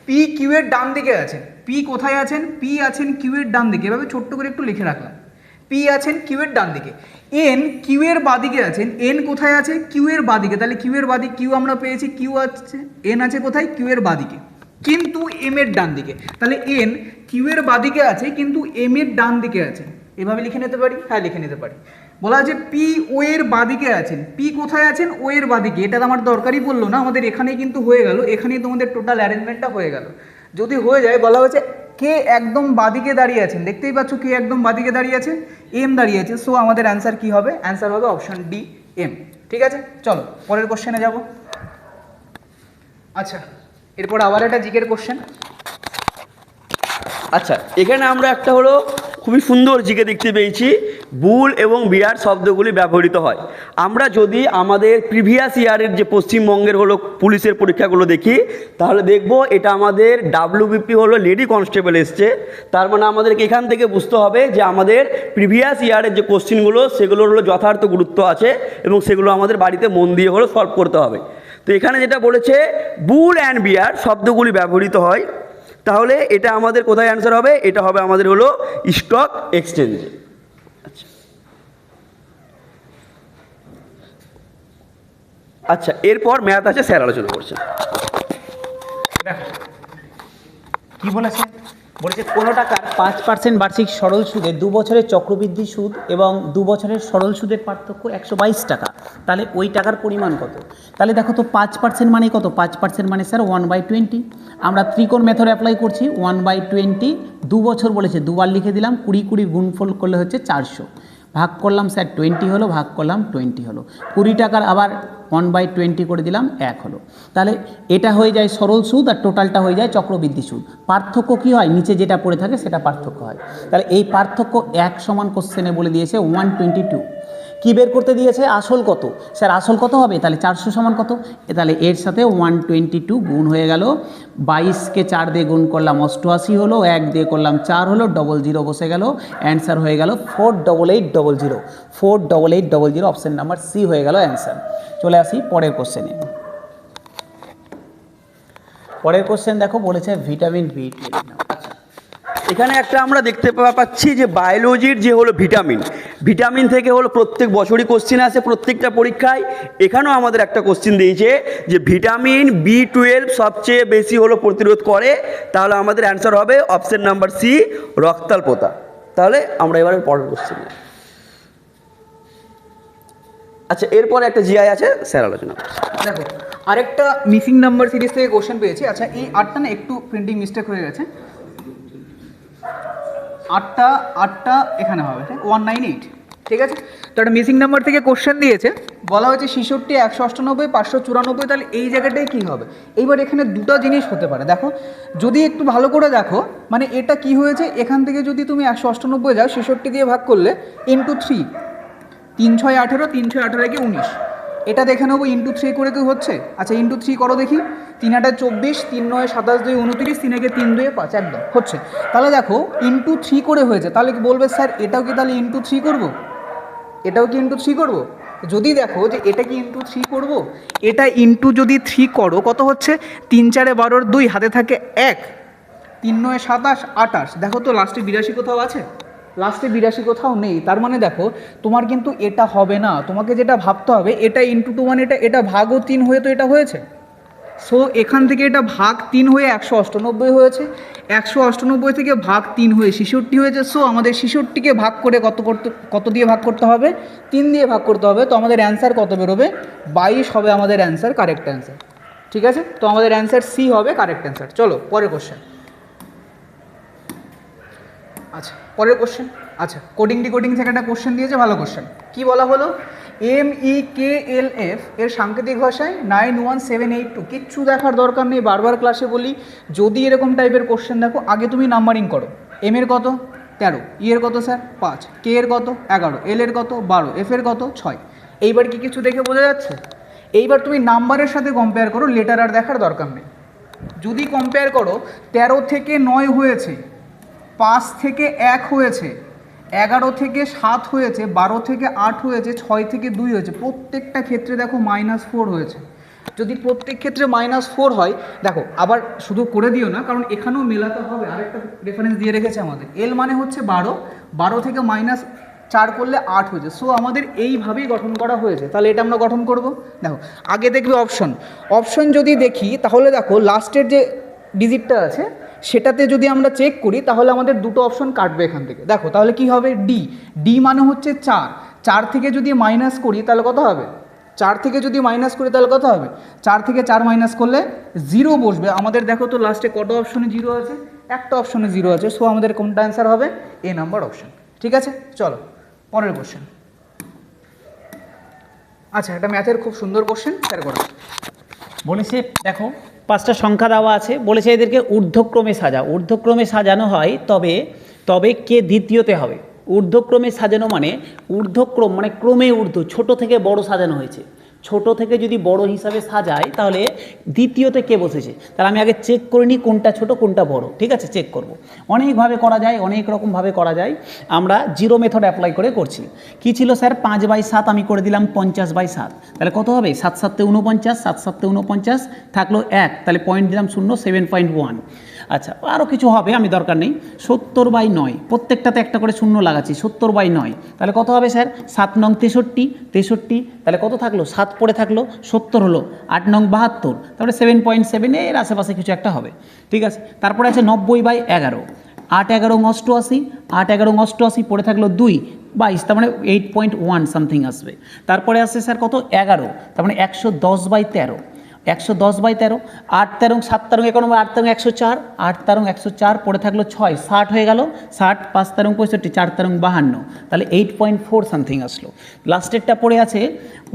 পি কিউ এর ডান দিকে আছেন। পি কোথায় আছেন? পি আছেন কিউ এর ডান দিকে, এভাবে ছোট্ট করে একটু লিখে রাখলাম, পি আছেন কিউ এর ডান দিকে। এন কিউ এর বাদিকে আছেন। এন কোথায় আছে? কিউ এর বাদিকে, তাহলে কিউ এর বাদিকে, কিউ আমরা পেয়েছি, কিউ আছে, এন আছে কোথায়? কিউ এর বাদিকে, কিন্তু এম এর ডান দিকে। তাহলে এন কিউ এর বাদিকে আছে কিন্তু এম এর ডান দিকে আছে, এভাবে লিখে নিতে পারি? হ্যাঁ, লিখে নিতে পারি। বলা আছে পি ও এর বাদিকে আছেন। পি কোথায় আছেন? ও এর বাদিকে। এটা তো আমার দরকারই পড়লো না, আমাদের এখানেই কিন্তু হয়ে গেল, এখানেই তোমাদের টোটাল অ্যারেঞ্জমেন্টটা হয়ে গেল। যদি হয়ে যায়, বলা হয়েছে কে একদম বাদিকে দাঁড়িয়ে আছেন, দেখতেই পাচ্ছ কে একদম বাদিকে দাঁড়িয়ে আছে, এম দাঁড়িয়ে আছে। সো আমাদের অ্যান্সার কি হবে? অ্যান্সার হবে অপশন ডি, এম। ঠিক আছে, চলো পরের কোশ্চেনে যাব। আচ্ছা, এরপর আবার একটা জিকের কোশ্চেন। আচ্ছা, এখানে আমরা একটা হলো খুবই সুন্দর জিকে দেখতে পেয়েছি, বুল এবং বিয়ার শব্দগুলি ব্যবহৃত হয়। আমরা যদি আমাদের প্রিভিয়াস ইয়ারের যে পশ্চিমবঙ্গের হলো পুলিশের পরীক্ষাগুলো দেখি, তাহলে দেখব এটা আমাদের ডাব্লিউবিপি হলো লেডি কনস্টেবল এসছে। তার মানে আমাদেরকে এখান থেকে বুঝতে হবে যে আমাদের প্রিভিয়াস ইয়ারের যে কোশ্চিনগুলো সেগুলোর হলো যথার্থ গুরুত্ব আছে, এবং সেগুলো আমাদের বাড়িতে মন দিয়ে হলো সলভ করতে হবে। তো এখানে যেটা বলেছে বুল অ্যান্ড বিয়ার শব্দগুলি ব্যবহৃত হয়, তাহলে এটা আমাদের কোথায় অ্যান্সার হবে? এটা হবে আমাদের হলো স্টক এক্সচেঞ্জে। আচ্ছা, আচ্ছা, এরপর ম্যাথ আছে, স্যার আলোচনা করছেন। কি বলেছে? বলেছে কোনো টাকার 5% বার্ষিক সরল সুদে 2 বছরের চক্রবৃদ্ধি সুদ এবং 2 বছরের সরল সুদের পার্থক্য 122 টাকা। তাহলে ওই টাকার পরিমাণ কত? তাহলে দেখো তো 5% মানে কত? 5% মানে স্যার 1/20। আমরা ত্রিকোণ মেথড অ্যাপ্লাই করছি, 1/20, 2 বছর বলেছে, দুবার লিখে দিলাম, 20 20 গুণফল করলে হচ্ছে 400, ভাগ করলাম স্যার 20 হলো, ভাগ করলাম 20 হলো, 20 টাকার আবার 1/20 করে দিলাম, 1 হলো। তাহলে এটা হয়ে যায় সরল সুদ আর টোটালটা হয়ে যায় চক্রবৃদ্ধি সুদ। পার্থক্য কি হয়? নিচে যেটা পড়ে থাকে সেটা পার্থক্য হয়। তাহলে এই পার্থক্য 1 সমান কোশ্চেনে বলে দিয়েছে 122। কী বের করতে দিয়েছে? আসল কত? স্যার আসল কত হবে? তাহলে 400 সমান কত? তাহলে এর সাথে 122 গুণ হয়ে গেল, 22কে 4 দিয়ে গুণ করলাম 88 হলো, 1 দিয়ে করলাম 4 হলো, 00 বসে গেল, অ্যান্সার হয়ে গেল 48800। 48800 অপশান নাম্বার সি হয়ে গেল অ্যান্সার। চলে আসি পরের কোশ্চেনে। পরের কোশ্চেন দেখো, বলেছে ভিটামিন বি। এখানে একটা আমরা দেখতে পাচ্ছি যে বায়োলজির যে হলো ভিটামিন, ভিটামিন থেকে হলো প্রত্যেক বছরই কোশ্চেন আসে প্রত্যেকটা পরীক্ষায়। এখানেও আমাদের একটা কোশ্চেন দিয়েছে যে ভিটামিন B12 সবচেয়ে বেশি হলো প্রতিরোধ করে, তাহলে আমাদের অ্যান্সার হবে অপশন নাম্বার সি, রক্তাল্পতা। তাহলে আমরা এবারে পরের কোশ্চেন। আচ্ছা, এরপরে একটা জিআই আছে, স্যার আলোচনা করছি। দেখো আরেকটা মিসিং নাম্বার সিরিজ থেকে কোশ্চেন পেয়েছি। আচ্ছা এই 8টা না একটু প্রিন্টিং মিস্টেক হয়ে গেছে, 8টা এখানে হবে 198, ঠিক আছে। তো একটা মিসিং নাম্বার থেকে কোশ্চেন দিয়েছে, বলা হয়েছে 66, 198, 594, তাহলে এই জায়গাটায় কী হবে? এইবার এখানে দুটো জিনিস হতে পারে। দেখো যদি একটু ভালো করে দেখো, মানে এটা কি হয়েছে, এখান থেকে যদি তুমি 198 যাও 66 দিয়ে ভাগ করলে ইন্টু 3, 3 6 18, 3 6 18 কে 19, এটা দেখে নেবো ইন্টু 3 করে কি হচ্ছে। আচ্ছা ইন্টু 3 করো দেখি, 3 8 24, 3 9 27, 2 29, 3 1 3 2 5, একদম হচ্ছে। তাহলে দেখো ইন্টু 3 করে হয়েছে, তাহলে কি বলবে স্যার এটাও কি তাহলে ইন্টু 3 করবো, এটাও কি ইন্টু 3 করবো? যদি দেখো যে এটা কি ইন্টু 3 করবো, এটা ইন্টু যদি 3 করো কত হচ্ছে, 3 4 12, 2 হাতে থাকে 1, 3 9 27, 28, দেখো তো লাস্টে 82 কোথাও আছে? লাস্টে 82 কোথাও নেই। তার মানে দেখো তোমার কিন্তু এটা হবে না, তোমাকে যেটা ভাবতে হবে এটা ইন্টু 2 মানে এটা ভাগও 3 হয়ে তো এটা হয়েছে। সো এখান থেকে এটা ভাগ 3 হয়ে 198 হয়েছে, 198 থেকে ভাগ 3 হয়ে 66 হয়েছে। সো আমাদের 66কে ভাগ করে কত দিয়ে ভাগ করতে হবে, 3 দিয়ে ভাগ করতে হবে। তো আমাদের অ্যান্সার কত বেরোবে, 22 হবে আমাদের অ্যান্সার, কারেক্ট অ্যান্সার, ঠিক আছে। তো আমাদের অ্যান্সার সি হবে কারেক্ট অ্যান্সার। চলো পরের কোশ্চেন। আচ্ছা পরের কোশ্চেন, আচ্ছা কোডিং ডিকোডিং থেকে একটা কোশ্চেন দিয়েছে, ভালো কোশ্চেন। কি বলা হলো, MEKLF এর সাংকেতিক ভাষায় 91782, কিচ্ছু দেখার দরকার নেই, বারবার ক্লাসে বলি যদি এরকম টাইপের কোশ্চেন দেখো আগে তুমি নাম্বারিং করো। এম এর কত 13, ই এর কত স্যার 5, কে এর কত 11, এল এর কত 12, এফ এর কত 6। এইবার কি কিছু দেখে বোঝা যাচ্ছে? এইবার তুমি নাম্বারের সাথে কম্পেয়ার করো, লেটার আর দেখার দরকার নেই। যদি কম্পেয়ার করো 13 থেকে 9 হয়েছে, 5 থেকে 1 হয়েছে, 11 থেকে 7 হয়েছে, 12 থেকে 8 হয়েছে, 6 থেকে 2 হয়েছে, প্রত্যেকটা ক্ষেত্রে দেখো -4 হয়েছে। যদি প্রত্যেক ক্ষেত্রে -4 হয়, দেখো আবার শুধু করে দিও না, কারণ এখানেও মেলাতে হবে। আরেকটা রেফারেন্স দিয়ে রেখেছে আমাদের, এল মানে হচ্ছে 12, 12 থেকে -4 করলে 8 হয়েছে। সো আমাদের এইভাবেই গঠন করা হয়েছে। তাহলে এটা আমরা গঠন করব। দেখো আগে দেখবে অপশন যদি দেখি তাহলে দেখো লাস্টের যে ডিজিটটা আছে সেটাতে যদি আমরা চেক করি তাহলে আমাদের দুটো অপশন কাটবে এখান থেকে। দেখো তাহলে কি হবে, ডি মানে হচ্ছে 4 থেকে যদি মাইনাস করি তাহলে কত হবে, 4 থেকে যদি মাইনাস করি তাহলে কত হবে, 4 থেকে 4 মাইনাস করলে 0 বসবে আমাদের। দেখো তো লাস্টে কত অপশনে 0 আছে, একটা অপশনে 0 আছে। সো আমাদের কোনটা অ্যান্সার হবে, এ নাম্বার অপশন, ঠিক আছে। চলো পরের কোশ্চেন। আচ্ছা এটা ম্যাথের খুব সুন্দর কোশ্চেন, স্যার করো। বলেছে দেখো 5টা সংখ্যা দেওয়া আছে, বলেছে এদেরকে ঊর্ধ্বক্রমে সাজা। ঊর্ধ্বক্রমে সাজানো হয় তবে কে দ্বিতীয়তে হবে। ঊর্ধ্বক্রমে সাজানো মানে ঊর্ধ্বক্রম মানে ক্রমে ঊর্ধ্ব, ছোট থেকে বড় সাজানো হয়েছে। ছোট থেকে যদি বড় হিসাবে সাজায় তাহলে দ্বিতীয়তে কে বসেছে। তাহলে আমি আগে চেক করে নিই কোনটা ছোট কোনটা বড়, ঠিক আছে, চেক করব। অনেকভাবে করা যায়, অনেক রকমভাবে করা যায়। আমরা জিরো মেথড অ্যাপ্লাই করে করছি। কি ছিল স্যার, 5/7 আমি করে দিলাম 50/7, তাহলে কত হবে 7 7 49, 7 7 49 থাকলো 1, তাহলে পয়েন্ট দিলাম 0, 7.1। আচ্ছা আরও কিছু হবে, আমি দরকার নেই। 70/9, প্রত্যেকটাতে একটা করে শূন্য লাগাচ্ছি, 70/9, তাহলে কত হবে স্যার 7 নং 63, তাহলে কত থাকলো 7 পড়ে থাকলো 70 হলো, 8 নং 72, তারপরে 7.7 এর আশেপাশে কিছু একটা হবে, ঠিক আছে। তারপরে আছে 90/11, 8 11 88, 8 11 88 পড়ে থাকলো 2, 22, তার মানে 8.1 সামথিং আসবে। তারপরে আসছে স্যার কত 11, তার মানে 110/13, 110/13, 8 13 7 13 91, 8 13 104, 8 13 104 পড়ে থাকলো 6, 60 হয়ে গেল, 60, 5 13 65, 4 13 52, তাহলে 8.4 সামথিং আসলো। লাস্টেরটা পড়ে আছে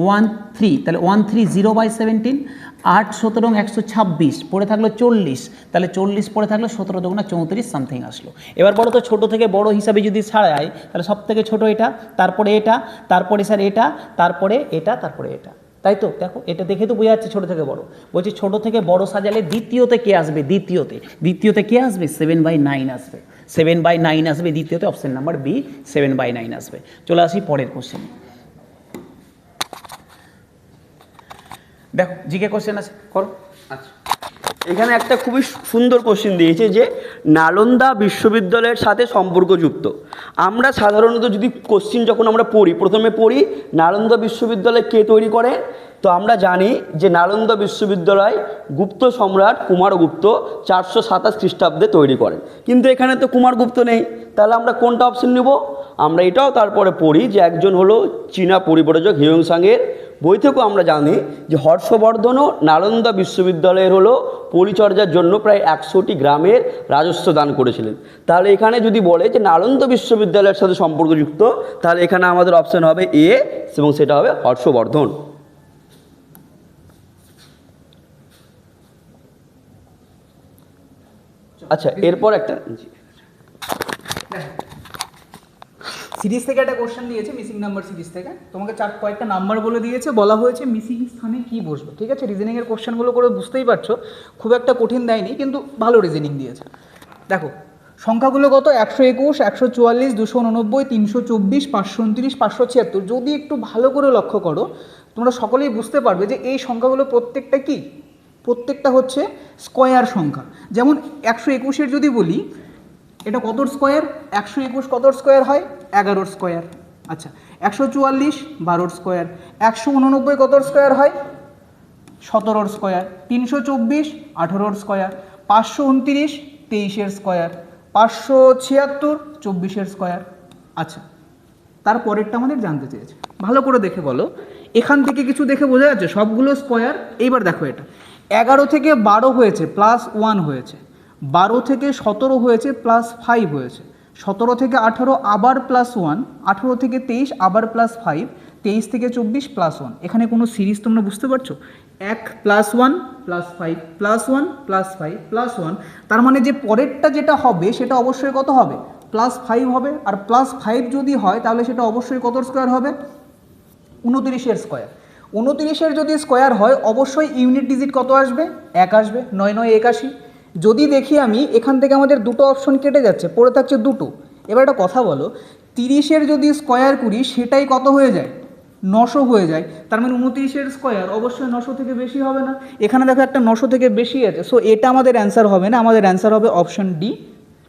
13, তাহলে 130/17, 8 17 126 পড়ে থাকলো 40, তাহলে 40 পড়ে থাকলো 17 দুগুণা 34 সামথিং আসলো। এবার বলো তো ছোট থেকে বড় হিসাবে যদি ছাড়াই তাহলে সব থেকে ছোট এটা, তারপরে এটা, তারপরে স্যার এটা, তারপরে এটা, তারপরে এটা, তাই তো। দেখো এটা দেখে তো বোঝা যাচ্ছে ছোটো থেকে বড়। বলছি ছোটো থেকে বড় সাজালে দ্বিতীয়তে কে আসবে, দ্বিতীয়তে কে আসবে 7/9 আসবে, 7/9 আসবে দ্বিতীয়তে, অপশন নাম্বার বি 7/9 আসবে। চলে আসি পরের কোশ্চেন। দেখো জিকে কোশ্চেন আছে, করো। আচ্ছা এখানে একটা খুবই সুন্দর কোশ্চেন দিয়েছে যে নালন্দা বিশ্ববিদ্যালয়ের সাথে সম্পর্কযুক্ত। আমরা সাধারণত যদি কোশ্চেন যখন আমরা পড়ি, প্রথমে পড়ি নালন্দা বিশ্ববিদ্যালয় কে তৈরি করে, তো আমরা জানি যে নালন্দা বিশ্ববিদ্যালয় গুপ্ত সম্রাট কুমারগুপ্ত 427 খ্রিস্টাব্দে তৈরি করেন। কিন্তু এখানে তো কুমারগুপ্ত নেই, তাহলে আমরা কোনটা অপশন নেব? আমরা এটাও তারপরে পড়ি যে একজন হলো চীনা পরিব্রাজক হিউয়েনসাংয়ের বই থেকেও আমরা জানি যে হর্ষবর্ধনও নালন্দা বিশ্ববিদ্যালয়ের হলো পরিচর্যার জন্য প্রায় 100টি গ্রামের রাজস্ব দান করেছিলেন। তাহলে এখানে যদি বলে যে নালন্দা বিশ্ববিদ্যালয়ের সাথে সম্পর্কযুক্ত, তাহলে এখানে আমাদের অপশন হবে এ এবং সেটা হবে হর্ষবর্ধন। আচ্ছা, এরপর একটা সিরিজ থেকে একটা কোশ্চেন দিয়েছে, মিসিং নাম্বার সিরিজ থেকে। তোমাকে কয়েকটা নাম্বার বলে দিয়েছে, বলা হয়েছে মিসিং স্থানে কি বসবে। ঠিক আছে, রিজনিংয়ের কোশ্চেনগুলো করে বুঝতেই পারছো খুব একটা কঠিন দেয়নি, কিন্তু ভালো রিজনিং দিয়েছে। দেখো সংখ্যাগুলো কত, 121, 144, 289, 324, 529, 576। যদি একটু ভালো করে লক্ষ্য করো তোমরা সকলেই বুঝতে পারবে যে এই সংখ্যাগুলো প্রত্যেকটা কি, প্রত্যেকটা হচ্ছে স্কোয়ার সংখ্যা। যেমন 121-এর যদি বলি এটা কতর স্কোয়ার, 121 কতর স্কোয়ার হয়, 11-র স্কোয়ার। আচ্ছা, 144 12-র স্কোয়ার, 189 কতর স্কোয়ার হয়, 17-র স্কোয়ার, 324 18-র স্কোয়ার, 529 23-এর স্কোয়ার, 576 24-এর স্কোয়ার। আচ্ছা, তারপরেরটা আমাদের জানতে চেয়েছে, ভালো করে দেখে বলো। এখান থেকে কিছু দেখে বোঝা যাচ্ছে সবগুলো স্কোয়ার। এইবার দেখো এটা 11 থেকে 12 হয়েছে +1 হয়েছে, 12 থেকে 17 হয়েছে +5 হয়েছে, 17 থেকে 18 আবার +1, 18 থেকে 23 আবার +5, 23 থেকে 24 +1। এখানে কোনো সিরিজ তোমরা বুঝতে পারছো? 1 +1 +5 +1 +5 +1। তার মানে যে পরেরটা যেটা হবে সেটা অবশ্যই কত হবে, +5 হবে। আর +5 যদি হয় তাহলে সেটা অবশ্যই কতর স্কোয়ার হবে, 29-এর স্কোয়ার। 29-এর যদি স্কোয়ার হয় অবশ্যই ইউনিট ডিজিট কত আসবে, 1 আসবে। 9 9 81। যদি দেখি আমি এখান থেকে আমাদের দুটো অপশন কেটে যাচ্ছে, পড়ে থাকছে দুটো। এবার একটা কথা বলো, 30-এর যদি স্কোয়ার করি সেটাই কত হয়ে যায়, 900 হয়ে যায়। তার মানে 29-এর স্কোয়ার অবশ্যই 900 থেকে বেশি হবে না। এখানে দেখো একটা 900 থেকে বেশি আছে, সো এটা আমাদের অ্যান্সার হবে না, আমাদের অ্যান্সার হবে অপশন ডি।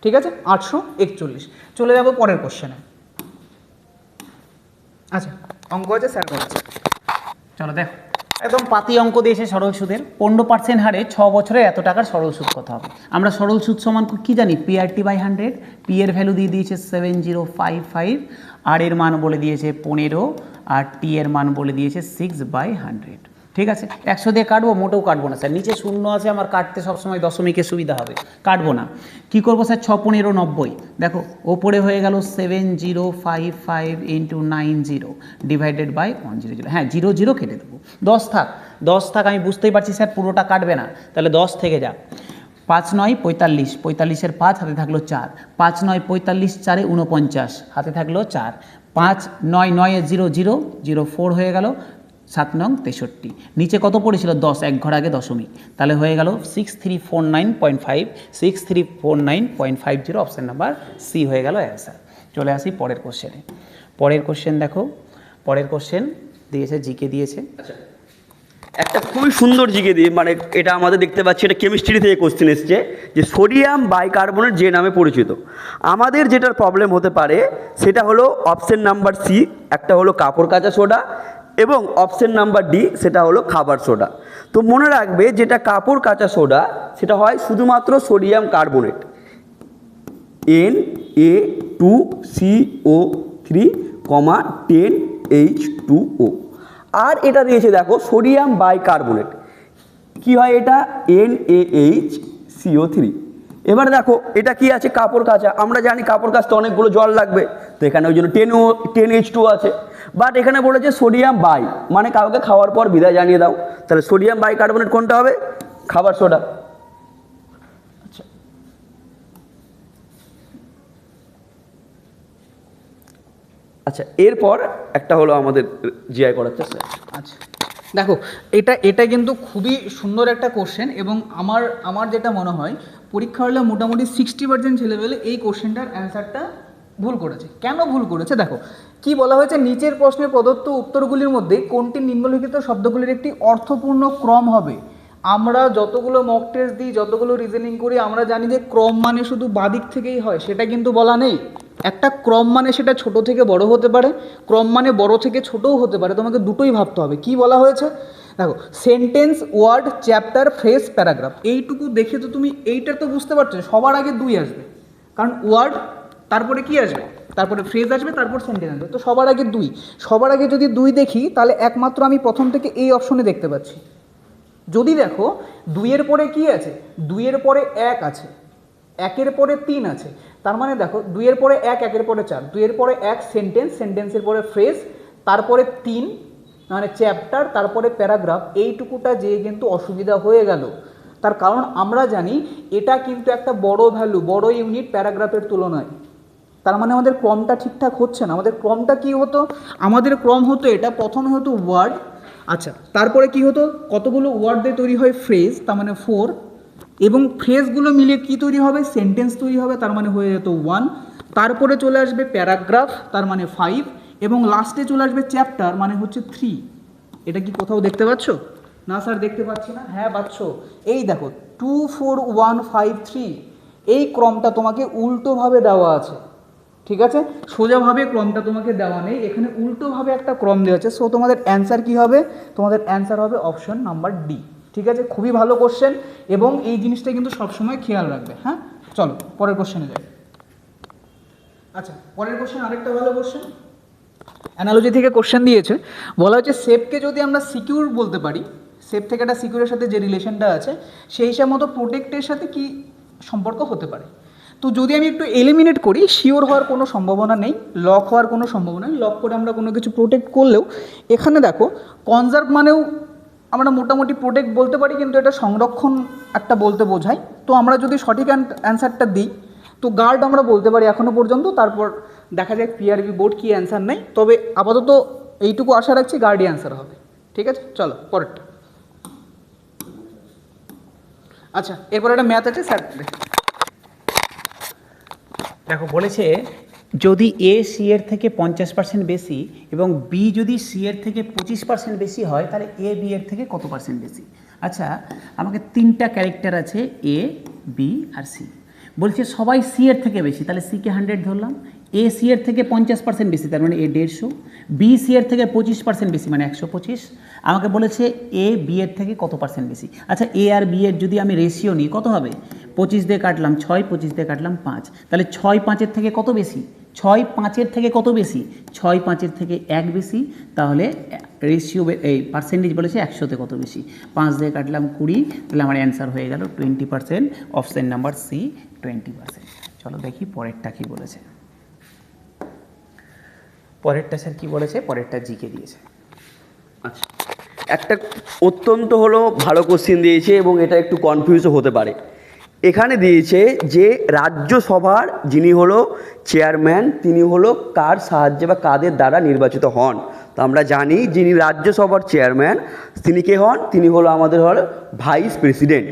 ঠিক আছে, 841। চলে যাবো পরের কোশ্চেনে। আচ্ছা, অঙ্ক আছে, স্যার করছে। চলো দেখো, একদম পাতি অঙ্ক দিয়েছে সরল সুদের। 15% হারে 6 বছরে এত টাকার সরল সুদ কত হবে? আমরা সরল সুদ সমান কি জানি, PRT/100। পি এর ভ্যালু দিয়ে দিয়েছে 7055, আর এর মান বলে দিয়েছে 15, আর টি এর মান বলে দিয়েছে 6/100। ঠিক আছে, 100 দিয়ে কাটবো, মোটেও কাটবো না স্যার, নিচে শূন্য আছে, আমার কাটতে সবসময় দশমিকের সুবিধা হবে, কাটবো না। কি করবো স্যার, 6 15 90। দেখো ওপরে হয়ে গেল 7055 × 90 ডিভাইডেড বাই 100। হ্যাঁ, 0 0 কেটে দেবো, 10 থাক, 10 থাক। আমি বুঝতেই পারছি স্যার পুরোটা কাটবে না, তাহলে 10 থেকে যাক। 5 9 45, 45-এর 5 হাতে থাকলো 4, 5 9 45, 4 49 হাতে থাকলো 4, 5 9 9 0 0 0 4 হয়ে গেল, 7 নং 63। নিচে কত পড়েছিল, 10, এক ঘর আগে দশমিক, তাহলে হয়ে গেল 6349.5, 6349.50। অপশান নাম্বার সি হয়ে গেল অ্যান্সার। চলে আসি পরের কোশ্চেনে। পরের কোশ্চেন দেখো, পরের কোশ্চেন দিয়েছে, জিকে দিয়েছে। আচ্ছা, একটা খুবই সুন্দর জিকে দিয়ে, মানে এটা আমাদের দেখতে পাচ্ছি, এটা কেমিস্ট্রি থেকে কোশ্চেন এসছে যে সোডিয়াম বাইকার্বনেট যে নামে পরিচিত। আমাদের যেটার প্রবলেম হতে পারে সেটা হলো অপশন নাম্বার সি, একটা হলো কাপড় কাচা সোডা, এবং অপশন নাম্বার ডি সেটা হলো খাবার সোডা। তো মনে রাখবে যেটা কাপড় কাচা সোডা সেটা হয় শুধুমাত্র সোডিয়াম কার্বনেট, Na2CO3, 10H2O। আর এটা দিয়েছে দেখো সোডিয়াম বাইকার্বনেট, কি হয় এটা, NaHCO3। এবার দেখো এটা কি আছে, কাপড় কাচা। আমরা জানি কাপড় কাচতে অনেকগুলো জল লাগবে, তো এখানে ওই জন্য 10H2O আছে। বাট এখানে বলেছে সোডিয়াম বাই, মানে কাউকে খাওয়ার পর বিদায় জানিয়ে দাও, তাহলে সোডিয়াম বাইকার্বনেট কোনটা হবে, খাবার সোডা। আচ্ছা, আচ্ছা এরপর একটা হলো আমাদের জিআই করাচ্ছে স্যার। আচ্ছা দেখো, এটা কিন্তু খুবই সুন্দর একটা কোশ্চেন, এবং আমার যেটা মনে হয় পরীক্ষা হলে মোটামুটি 60% ছেলেবেলে এই কোশ্চেনটার অ্যান্সারটা ভুল করেছে। কেন ভুল করেছে দেখো, কি বলা হয়েছে, নিচের প্রশ্নে প্রদত্ত উত্তরগুলির মধ্যে কোনটি নিম্নলিখিত শব্দগুলির একটি অর্থপূর্ণ ক্রম হবে। আমরা যতগুলো মক টেস্ট দিই, যতগুলো রিজনিং করি, আমরা জানি যে ক্রম মানে শুধু বাদিক থেকেই হয়, সেটা কিন্তু বলা নেই। একটা ক্রম মানে সেটা ছোট থেকে বড় হতে পারে, ক্রম মানে বড় থেকে ছোটও হতে পারে, তোমাকে দুটোই ভাবতে হবে। কি বলা হয়েছে দেখো, sentence, word, chapter, phrase, paragraph, এইটুকু দেখে তো তুমি এইটা তো বুঝতে পারছো সবার আগে 2 আসবে, কারণ ওয়ার্ড, তারপরে কি আসবে, তারপরে ফ্রেজ আসবে, তারপর সেন্টেন্স আসবে, তো সবার আগে 2। সবার আগে যদি 2 দেখি তাহলে একমাত্র আমি প্রথম থেকে এই অপশনে দেখতে পাচ্ছি। যদি দেখো 2-এর পরে কি আছে, 2-এর পরে 1 আছে, 1-এর পরে 3 আছে, তার মানে দেখো 2-এর পরে 1, 1-এর পরে 4, 2-এর পরে 1 সেন্টেন্স, সেন্টেন্সের পরে ফ্রেজ, তারপরে 3 মানে চ্যাপ্টার, তারপরে প্যারাগ্রাফ, এইটুকুটা যেয়ে কিন্তু অসুবিধা হয়ে গেল। তার কারণ আমরা জানি এটা কিন্তু একটা বড় ভ্যালু, বড় ইউনিট প্যারাগ্রাফের তুলনায়। তার মানে আমাদের ক্রমটা ঠিকঠাক হচ্ছে না। আমাদের ক্রমটা কি হতো, আমাদের ক্রম হতো এটা, প্রথমে হতো ওয়ার্ড, আচ্ছা তারপরে কি হতো, কতগুলো ওয়ার্ড দিয়ে তৈরি হয় ফ্রেজ, তার মানে 4, এবং ফ্রেজগুলো মিলে কি তৈরি হবে, সেন্টেন্স তৈরি হবে, তার মানে হয়ে যেত 1, তারপরে চলে আসবে প্যারাগ্রাফ, তার মানে 5, এবং লাস্টে চলে আসবে চ্যাপ্টার, মানে হচ্ছে 3। এটা কি কোথাও দেখতে পাচ্ছ? না স্যার দেখতে পাচ্ছি না। হ্যাঁ পাচ্ছ, এই দেখো 2 4 1 5 3, এই ক্রমটা তোমাকে উল্টোভাবে দেওয়া আছে, ঠিক আছে? সোজাভাবে ক্রমটা তোমাকে দেওয়া নেই, এখানে উল্টোভাবে একটা ক্রম দেওয়া আছে। সো তোমাদের অ্যান্সার কি হবে, তোমাদের অ্যান্সার হবে অপশন নাম্বার ডি, ঠিক আছে? খুবই ভালো কোশ্চেন, এবং এই জিনিসটা কিন্তু সবসময় খেয়াল রাখবে। হ্যাঁ, চলো পরের কোশ্চেনে যাই। আচ্ছা, পরের কোশ্চেন আরেকটা ভালো কোশ্চেন, অ্যানালজি থেকে কোশ্চেন দিয়েছে, বলা হচ্ছে সেফকে যদি আমরা সিকিউর বলতে পারি, সেফ থেকে একটা সিকিউরের সাথে যে রিলেশনটা আছে সেই হিসাব মতো প্রোটেক্টের সাথে কি সম্পর্ক হতে পারে। তো যদি আমি একটু এলিমিনেট করি, শিওর হওয়ার কোনো সম্ভাবনা নেই, লক হওয়ার কোনো সম্ভাবনা নেই। লক করে আমরা কোনো কিছু প্রোটেক্ট করলেও, এখানে দেখো কনজার্ভ মানেও আমরা মোটামুটি প্রোটেক্ট বলতে পারি, কিন্তু এটা সংরক্ষণ একটা বলতে বোঝায়। তো আমরা যদি সঠিক অ্যান্সারটা দিই, তো গার্ড আমরা বলতে পারি এখনও পর্যন্ত, তারপর দেখা যাক পিআরবি বোর্ড কি অ্যান্সার নেই। তবে আপাতত এইটুকু আশা রাখছি গার্ডই অ্যান্সার হবে, ঠিক আছে? চলো পরেরটা। আচ্ছা, এরপর একটা ম্যাথ আছে স্যার। দেখো বলেছে যদি এ সি এর থেকে 50% বেশি এবং বি যদি সি এর থেকে 25% বেশি হয়, তাহলে এ বি এর থেকে কত পার্সেন্ট বেশি। আচ্ছা, আমাকে 3টা ক্যারেক্টার আছে, এ বি আর সি। বলছে সবাই সি এর থেকে বেশি, তাহলে সিকে 100 ধরলাম। এ সি এর থেকে 50% বেশি, তার মানে এ 150। বি সি এর থেকে 25% বেশি, মানে 125। আমাকে বলেছে এ বি এর থেকে কত পার্সেন্ট বেশি। আচ্ছা, এ আর বি এর যদি আমি রেশিও নিই, কত হবে? 25 দিয়ে কাটলাম 6, 25 দিয়ে কাটলাম 5, তাহলে 6 5-এর থেকে কত বেশি? 6 5-এর থেকে কত বেশি? 6 5-এর থেকে 1 বেশি। তাহলে রেশিও, এই পার্সেন্টেজ বলেছে 100-তে কত বেশি। 5 দিয়ে কাটলাম 20, তাহলে আমার অ্যান্সার হয়ে গেল 20%। Option number C 20%। চলো দেখি পরেরটা কি বলেছে। পরেরটা স্যার কি বলেছে? পরেরটা জিকে দিয়েছে। আচ্ছা, একটা অত্যন্ত হলো ভালো কোশ্চেন দিয়েছে এবং এটা একটু কনফিউজও হতে পারে। এখানে দিয়েছে যে রাজ্যসভার যিনি হলো চেয়ারম্যান, তিনি হলো কার সাহায্যে বা কাদের দ্বারা নির্বাচিত হন। তো আমরা জানি যিনি রাজ্যসভার চেয়ারম্যান তিনি কে হন, তিনি হলো আমাদের হল ভাইস প্রেসিডেন্ট।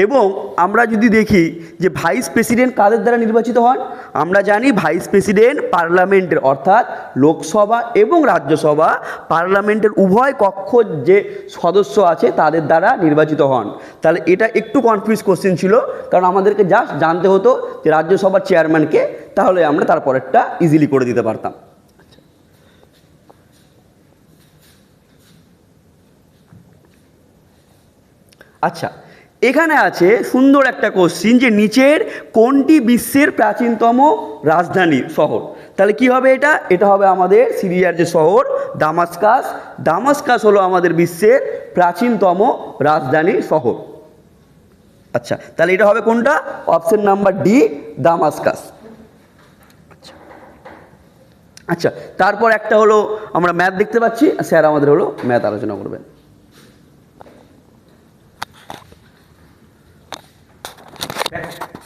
এবং আমরা যদি দেখি যে ভাইস প্রেসিডেন্ট কাদের দ্বারা নির্বাচিত হন, আমরা জানি ভাইস প্রেসিডেন্ট পার্লামেন্টের, অর্থাৎ লোকসভা এবং রাজ্যসভা পার্লামেন্টের উভয় কক্ষ যে সদস্য আছে তাদের দ্বারা নির্বাচিত হন। তাহলে এটা একটু কনফিউজ কোশ্চেন ছিল, কারণ আমাদেরকে জাস্ট জানতে হতো যে রাজ্যসভার চেয়ারম্যানকে, তাহলে আমরা তারপরেরটা ইজিলি করে দিতে পারতাম। আচ্ছা, এখানে আছে সুন্দর একটা কোশ্চিন যে নিচের কোনটি বিশ্বের প্রাচীনতম রাজধানী শহর। তাহলে কি হবে এটা? এটা হবে আমাদের সিরিয়ার যে শহর দামাস্কাস। দামাস্কাস হলো আমাদের বিশ্বের প্রাচীনতম রাজধানী শহর। আচ্ছা, তাহলে এটা হবে কোনটা? Option number D, Damascus. আচ্ছা, তারপর একটা হলো আমরা ম্যাথ দেখতে পাচ্ছি, স্যার আমাদের হলো ম্যাথ আলোচনা করবেন।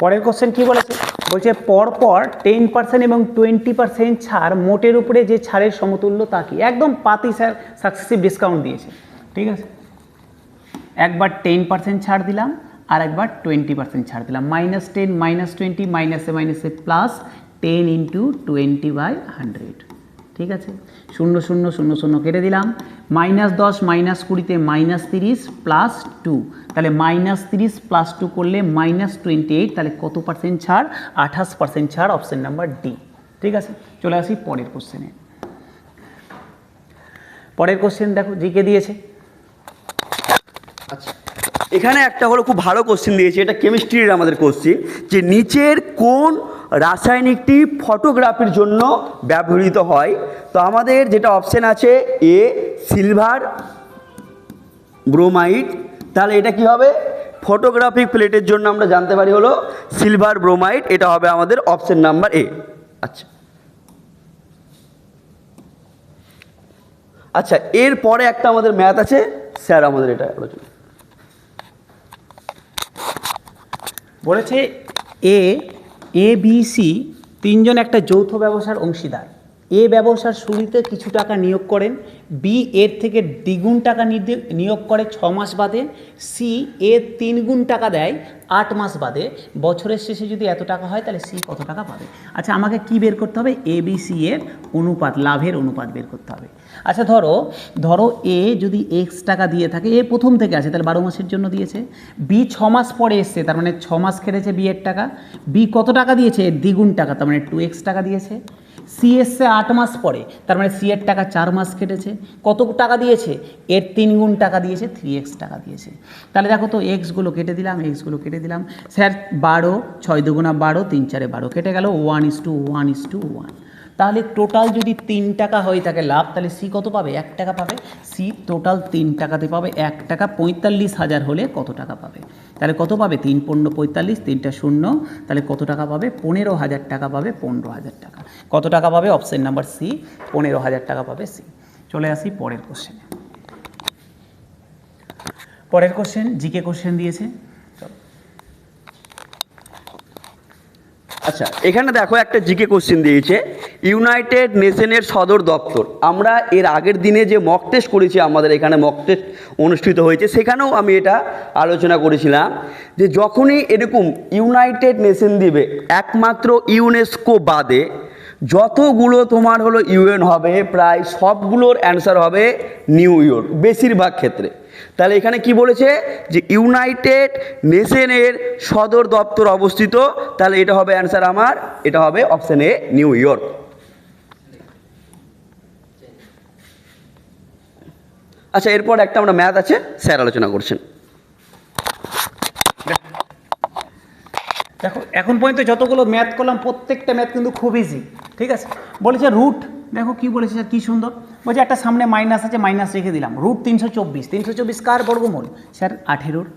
পরের কোশ্চেন কি বলেছে? বলছে পরপর 10% এবং 20% ছাড় মোটের উপরে যে ছাড়ের সমতুল্য তা কি। একদম পাতি স্যার সাকসেসিভ ডিসকাউন্ট দিয়েছে, ঠিক আছে? একবার 10% ছাড় দিলাম, আর একবার 20% ছাড় দিলাম। -10 -20 -a -a +10 × 20/100, ঠিক আছে, 0 0 0 0 কেটে দিলাম, -10 -20 -30 +2, তাহলে -30 +2 করলে -28, তাহলে কত পার্সেন্ট ছাড়? 28% ছাড়, অপশন নাম্বার ডি। ঠিক আছে, চলে আসি পরের কোশ্চেনে। পরের কোশ্চেন দেখো জিকে দিয়েছে। আচ্ছা, এখানে একটা হলো খুব ভালো কোশ্চেন দিয়েছে, এটা কেমিস্ট্রির আমাদের কোশ্চেন, যে নিচের কোন রাসায়নিকটি ফটোগ্রাফির জন্য ব্যবহৃত হয়? তো আমাদের যেটা অপশন আছে এ সিলভার ব্রোমাইড, তাহলে এটা কি হবে? ফটোগ্রাফিক প্লেটের জন্য আমরা জানতে পারি হলো সিলভার ব্রোমাইড, এটা হবে আমাদের অপশন নাম্বার এ। আচ্ছা আচ্ছা, এরপরে একটা আমাদের ম্যাথ আছে, স্যার আমাদের এটা আলোচনা বলেছে এ বি সি তিনজন একটা যৌথ ব্যবসার অংশীদার। এ ব্যবসার শুরুতে কিছু টাকা নিয়োগ করেন, বি এর থেকে দ্বিগুণ টাকা নিয়োগ করে 6 মাস বাদে, সি এর 3 গুণ টাকা দেয় 8 মাস বাদে। বছরের শেষে যদি এত টাকা হয় তাহলে সি কত টাকা পাবে? আচ্ছা, আমাকে কি বের করতে হবে? এ বি সি এর অনুপাত, লাভের অনুপাত বের করতে হবে। আচ্ছা, ধরো এ যদি এক্স টাকা দিয়ে থাকে, এ প্রথম থেকে আছে তাহলে 12 মাসের জন্য দিয়েছে, বি 6 মাস পরে এসছে তার মানে 6 মাস কেটেছে বি এর টাকা, বি কত টাকা দিয়েছে? এর দ্বিগুণ টাকা তার মানে 2x টাকা দিয়েছে, সি এসছে 8 মাস পরে তার মানে সি এর টাকা 4 মাস কেটেছে, কত টাকা দিয়েছে? এর 3 গুণ টাকা দিয়েছে, 3x টাকা দিয়েছে। তাহলে দেখো তো এক্সগুলো কেটে দিলাম, এক্সগুলো কেটে দিলাম, স্যার 12, 6 দুগুণা 12, 3 4 12 কেটে গেল, 1:1:1। তাহলে টোটাল যদি 3 টাকা হয়ে থাকে লাভ, তাহলে সি কত পাবে? 1 টাকা পাবে। সি টোটাল 3 টাকাতে পাবে 1 টাকা। 45,000 হলে কত টাকা পাবে? তাহলে কত পাবে? 3 15 45, 3টা 0, তাহলে কত টাকা পাবে? 15,000 টাকা পাবে। 15,000 টাকা কত টাকা পাবে? অপশন নাম্বার সি, 15,000 টাকা পাবে সি। চলে আসি পরের কোশ্চেনে। পরের কোশ্চেন জিকে কোশ্চেন দিয়েছে। আচ্ছা, এখানে দেখো একটা জিকে কোশ্চেন দিয়েছে, ইউনাইটেড নেশনের সদর দপ্তর। আমরা এর আগের দিনে যে মক টেস্ট করেছি, আমাদের এখানে মক টেস্ট অনুষ্ঠিত হয়েছে, সেখানেও আমি এটা আলোচনা করেছিলাম যে যখনই এরকম ইউনাইটেড নেশন দিবে, একমাত্র ইউনেস্কো বাদে যতগুলো তোমার হলো ইউএন হবে, প্রায় সবগুলোর অ্যান্সার হবে নিউ ইয়র্ক বেশিরভাগ ক্ষেত্রে। তাহলে এখানে কি বলেছে? যে ইউনাইটেড নেশনের সদর দপ্তর অবস্থিত, তাহলে এটা হবে অ্যান্সার আমার, এটা হবে অপশন এ নিউ ইয়র্ক। আচ্ছা, এরপর একটা আমরা ম্যাথ আছে, স্যার আলোচনা করছেন। দেখো এখন পর্যন্ত যতগুলো ম্যাথ করলাম প্রত্যেকটা ম্যাথ কিন্তু খুব ইজি। ঠিক আছে, বলেছে রুট, দেখো কি বলেছে স্যার, কী সুন্দর বলছে, একটা সামনে মাইনাস আছে, মাইনাস রেখে দিলাম, রুট 324, 324 কার বর্গমূল? স্যার 18-র।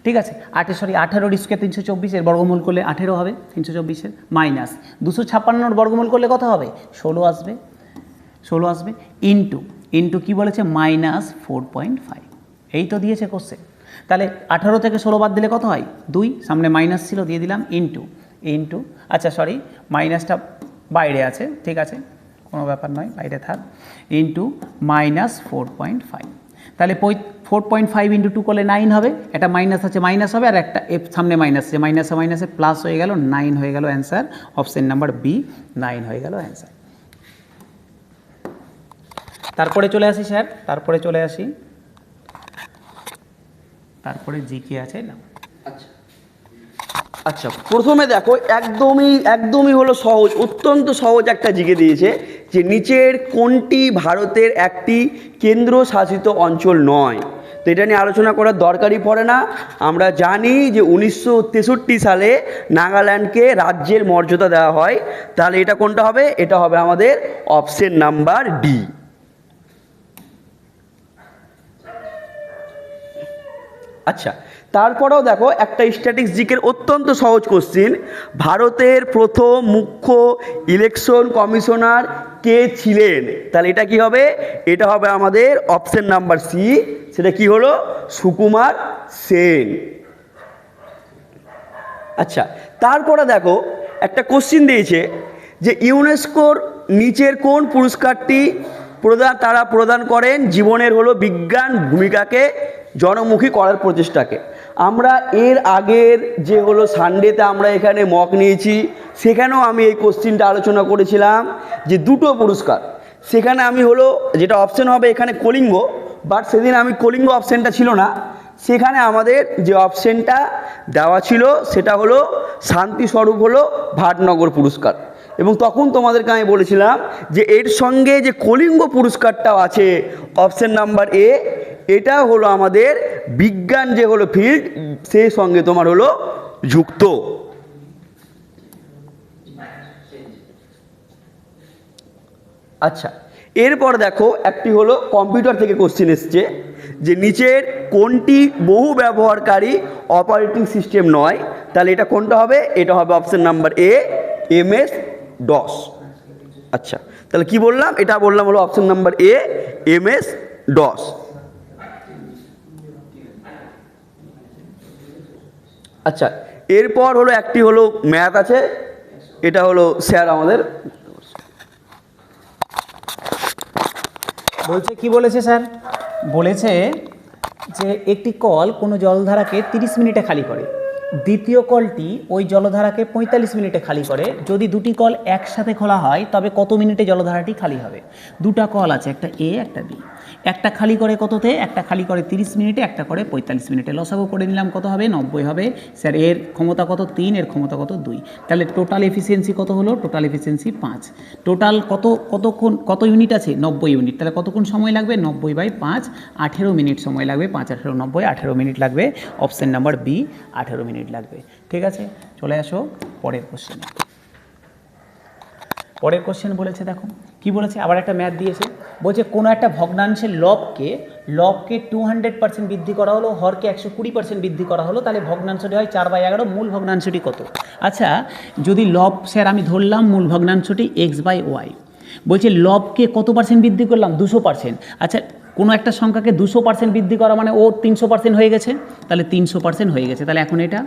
ঠিক আছে, 18 স্কোয়ার 324, এর বর্গমূল করলে 18 হবে 324-এর, মাইনাস 256-র বর্গমূল করলে কত হবে? 16 আসবে, 16 আসবে, ইন্টু কী বলেছে? -4.5। এই তো দিয়েছে কোশ্চেন। তাহলে 18 থেকে 16 বাদ দিলে কত হয়? 2, সামনে মাইনাস ছিল দিয়ে দিলাম, ইন্টু আচ্ছা সরি মাইনাসটা বাইরে আছে, ঠিক আছে কোনো ব্যাপার নয়, বাইরে থাক, ইন্টু -4.5। তাহলে 4.5 × 2 করলে 9 হবে, একটা মাইনাস আছে মাইনাস হবে, আর একটা সামনে মাইনাস আছে, মাইনাসে প্লাস হয়ে গেল, 9 হয়ে গেল অ্যান্সার। অপশন নাম্বার বি, 9 হয়ে গেল অ্যান্সার। তারপরে চলে আসি স্যার, তারপরে জিকে আছে না। আচ্ছা, প্রথমে দেখো একদমই হলো সহজ, অত্যন্ত সহজ একটা জিকে দিয়েছে, যে নিচের কোনটি ভারতের একটি কেন্দ্রশাসিত অঞ্চল নয়? তো এটা নিয়ে আলোচনা করার দরকারই পড়ে না। আমরা জানি যে 1963 সালে নাগাল্যান্ডকে রাজ্যের মর্যাদা দেওয়া হয়, তাহলে এটা কোনটা হবে? এটা হবে আমাদের অপশন নাম্বার ডি। আচ্ছা, তারপরেও দেখো একটা স্ট্যাটিক্স জিকের অত্যন্ত সহজ কোশ্চিন, ভারতের প্রথম মুখ্য ইলেকশন কমিশনার কে ছিলেন? তাহলে এটা কি হবে? এটা হবে আমাদের অপশন নাম্বার সি, সেটা কি হলো? সুকুমার সেন। আচ্ছা, তারপরে দেখো একটা কোশ্চিন দিয়েছে যে ইউনেস্কোর নিচের কোন পুরস্কারটি তারা প্রদান করেন জীবনের হলো বিজ্ঞান ভূমিকাকে জনমুখী করার প্রচেষ্টাকে? আমরা এর আগের যে হলো সানডেতে আমরা এখানে মক নিয়েছি, সেখানেও আমি এই কোশ্চিনটা আলোচনা করেছিলাম যে দুটো পুরস্কার, সেখানে আমি হলো যেটা অপশন হবে এখানে কলিঙ্গ, বাট সেদিন আমি কলিঙ্গ অপশানটা ছিল না, সেখানে আমাদের যে অপশানটা দেওয়া ছিল সেটা হলো শান্তিস্বরূপ হলো ভাটনগর পুরস্কার। এবং তখন তোমাদেরকে আমি বলেছিলাম যে এর সঙ্গে যে কলিঙ্গ পুরস্কারটাও আছে অপশান নাম্বার এ, এটা হলো আমাদের বিজ্ঞান যে হলো ফিল্ড সেই সঙ্গে তোমার হলো যুক্ত। আচ্ছা, এরপর দেখো একটি হলো কম্পিউটার থেকে কোশ্চেন এসছে যে নিচের কোনটি বহু ব্যবহারকারী অপারেটিং সিস্টেম নয়, তাহলে এটা কোনটা হবে? এটা হবে অপশন নাম্বার এ, MS DOS। আচ্ছা, তাহলে কি বললাম? এটা বললাম হলো অপশন নাম্বার এ, MS DOS। আচ্ছা, এরপর হলো একটি হলো ম্যাথ আছে, এটা হলো স্যার আমাদের বলছে কি বলেছে স্যার? বলেছে যে একটি কল কোনো জলধারাকে 30 মিনিটে খালি করে, দ্বিতীয় কলটি ওই জলধারাকে 45 মিনিটে খালি করে। যদি দুটি কল একসাথে খোলা হয় তবে কত মিনিটে জলধারাটি খালি হবে? দুটা কল আছে, একটা এ একটা বি, একটা খালি করে কততে? একটা খালি করে 30 মিনিটে, একটা করে 45 মিনিটে। লসাগু করে নিলাম, কত হবে? 90 হবে। স্যার এর ক্ষমতা কত? 3, এর ক্ষমতা কত? 2। তাহলে টোটাল এফিসিয়েন্সি কত হলো? Total efficiency 5। টোটাল কত ইউনিট আছে? 90 ইউনিট। তাহলে কতক্ষণ সময় লাগবে? 90/5, 18 মিনিট সময় লাগবে। 5 18 90, 18 মিনিট লাগবে। অপশন নাম্বার বি, 18 মিনিট লাগবে। ঠিক আছে, চলে আসো পরের কোশ্চেনে। পরের কোশ্চেন বলেছে, দেখো কি বলেছে, আবার একটা ম্যাথ দিয়েছে। বলছে কোনো একটা ভগ্নাংশের লবকে 200% বৃদ্ধি করা হলো, হরকে 120% বৃদ্ধি করা হলো, তাহলে ভগ্নাংশটি হয় 4/11। মূল ভগ্নাংশটি কত? আচ্ছা, যদি লব, স্যার আমি ধরলাম মূল ভগ্নাংশটি x/y। বলছে লবকে কত পার্সেন্ট বৃদ্ধি করলাম? 200%। আচ্ছা, কোনো একটা সংখ্যাকে 200% বৃদ্ধি করা মানে ও 300% হয়ে গেছে, তাহলে 300% হয়ে গেছে। তাহলে এখন এটা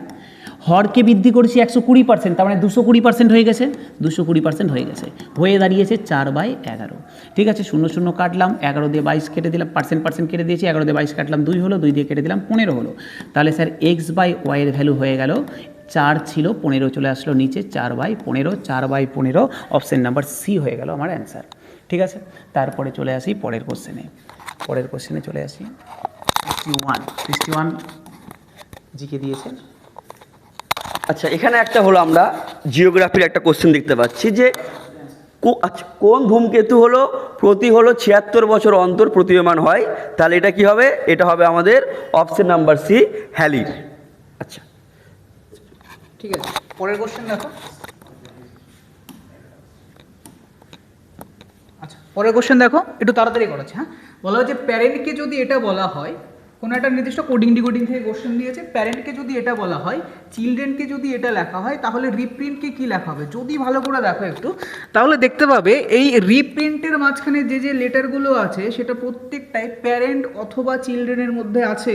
হরকে বৃদ্ধি করেছি 120%, তার মানে 220% হয়ে গেছে, 220% হয়ে গেছে, হয়ে দাঁড়িয়েছে 4/11। ঠিক আছে, 0 0 কাটলাম, 11 দিয়ে 22 কেটে দিলাম, পার্সেন্ট কেটে দিয়েছি, 11 দিয়ে 22 কাটলাম 2 হলো, 2 দিয়ে কেটে দিলাম 15 হলো। তাহলে স্যার x/y এর ভ্যালু হয়ে গেল 4 ছিল, 15 চলে আসলো নিচে, 4/15, 4/15 অপশন নাম্বার সি হয়ে গেল আমার অ্যান্সার। ঠিক আছে, তারপরে চলে আসি পরের কোশ্চেনে চলে আসি। 61 জিকে দিয়েছেন। আচ্ছা, এখানে একটা হলো আমরা জিওগ্রাফির একটা কোশ্চেন দেখতে পাচ্ছি যে কোন ধূমকেতু হলো প্রতি হলো 76 বছর অন্তর প্রতীয়মান হয়, তাহলে এটা কি হবে? এটা হবে আমাদের অপশন নাম্বার সি, হ্যালির। আচ্ছা, ঠিক আছে, পরের কোশ্চেন দেখো। আচ্ছা, পরের কোশ্চেন দেখো, একটু তাড়াতাড়ি করাচ্ছে। হ্যাঁ, বলা হয় যে প্যারেন্টকে যদি এটা বলা হয়, কোনো একটা নির্দিষ্ট কোডিং ডিকোডিং থেকে কোশ্চেন দিয়েছে, প্যারেন্টকে যদি এটা বলা হয়, চিলড্রেনকে যদি এটা লেখা হয়, তাহলে রিপ্রিন্টকে কী লেখা হবে? যদি ভালো করে দেখো একটু, তাহলে দেখতে পাবে এই রিপ্রিন্টের মাঝখানে যে লেটারগুলো আছে সেটা প্রত্যেকটাই প্যারেন্ট অথবা চিলড্রেনের মধ্যে আছে।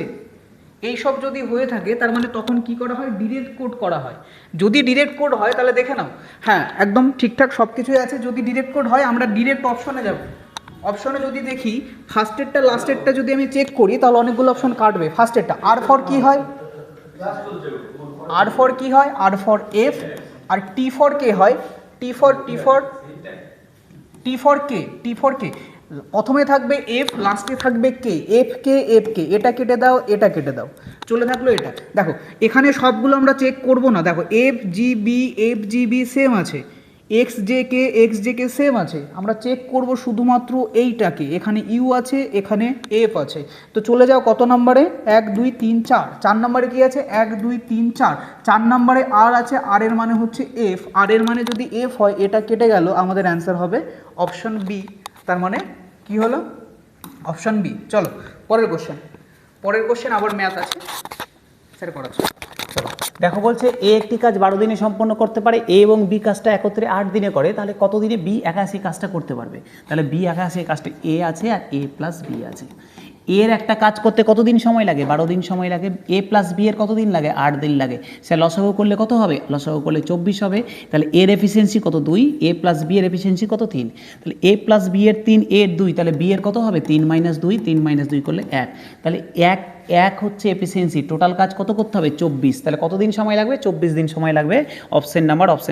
এইসব যদি হয়ে থাকে তার মানে তখন কি করা হয়? ডিরেক্ট কোড করা হয়। যদি ডিরেক্ট কোড হয় তাহলে দেখে নাও, হ্যাঁ একদম ঠিকঠাক সব কিছুই আছে। যদি ডিরেক্ট কোড হয় আমরা ডিরেক্ট অপশনে যাব। অপশনে যদি দেখি ফার্স্টেরটা লাস্টেরটা যদি আমি চেক করি তাহলে অনেকগুলো অপশন কাটবে। ফার্স্টেরটা আর ফর কি হয়? আর ফর কি হয়? R for F. আর টি ফর কে হয়? T for K. প্রথমে থাকবে এফ, লাস্টে থাকবে কে। এফ কে, এটা কেটে দাও, এটা কেটে দাও, চলে থাকলো এটা। দেখো এখানে সবগুলো আমরা চেক করব না। দেখো এফ জি বি সেম আছে, এক্স জে কে সেম আছে। আমরা চেক করব শুধুমাত্র এইটাকে। এখানে ইউ আছে, এখানে এফ আছে। তো চলে যাও কত নম্বরে? 1 2 3 4। 4 নম্বরে কি আছে? 1 2 3 4। 4 নম্বরে আর আছে, আর এর মানে হচ্ছে এফ। আর এর মানে যদি এফ হয়, এটা কেটে গেল, আমাদের অ্যান্সার হবে অপশন বি। তার মানে কি হলো? Option B. চলো পরের কোশ্চেন আবার ম্যাথ আছে, স্যার করাচ্ছি। চলো দেখো, বলছে এ একটি কাজ 12 দিনে সম্পন্ন করতে পারে, এ এবং বি কাজটা একত্রে 8 দিনে করে, তাহলে কত দিনে বি 81 কাজটা করতে পারবে? তাহলে বি 81 কাজটা এ আছে আর এ প্লাস বি আছে। এর একটা কাজ করতে কত দিন সময় লাগে? 12 দিন সময় লাগে। এ প্লাস বি এর কত দিন লাগে? 8 দিন লাগে। সে লসাগু করলে কত হবে? লসাগু করলে 24 হবে। তাহলে এর এফিসিয়েন্সি কত? 2। এ প্লাস বি এর এফিসিয়েন্সি কত? 3। তাহলে এ প্লাস বি এর 3, এর 2, তাহলে বি এর কত হবে? 3 - 2, 3 - 2 করলে 1। তাহলে 1 হচ্ছে এফিসিয়েন্সি। টোটাল কাজ কত করতে হবে? 24। তাহলে কত দিন সময় লাগবে? 24 দিন সময় লাগবে। অপশন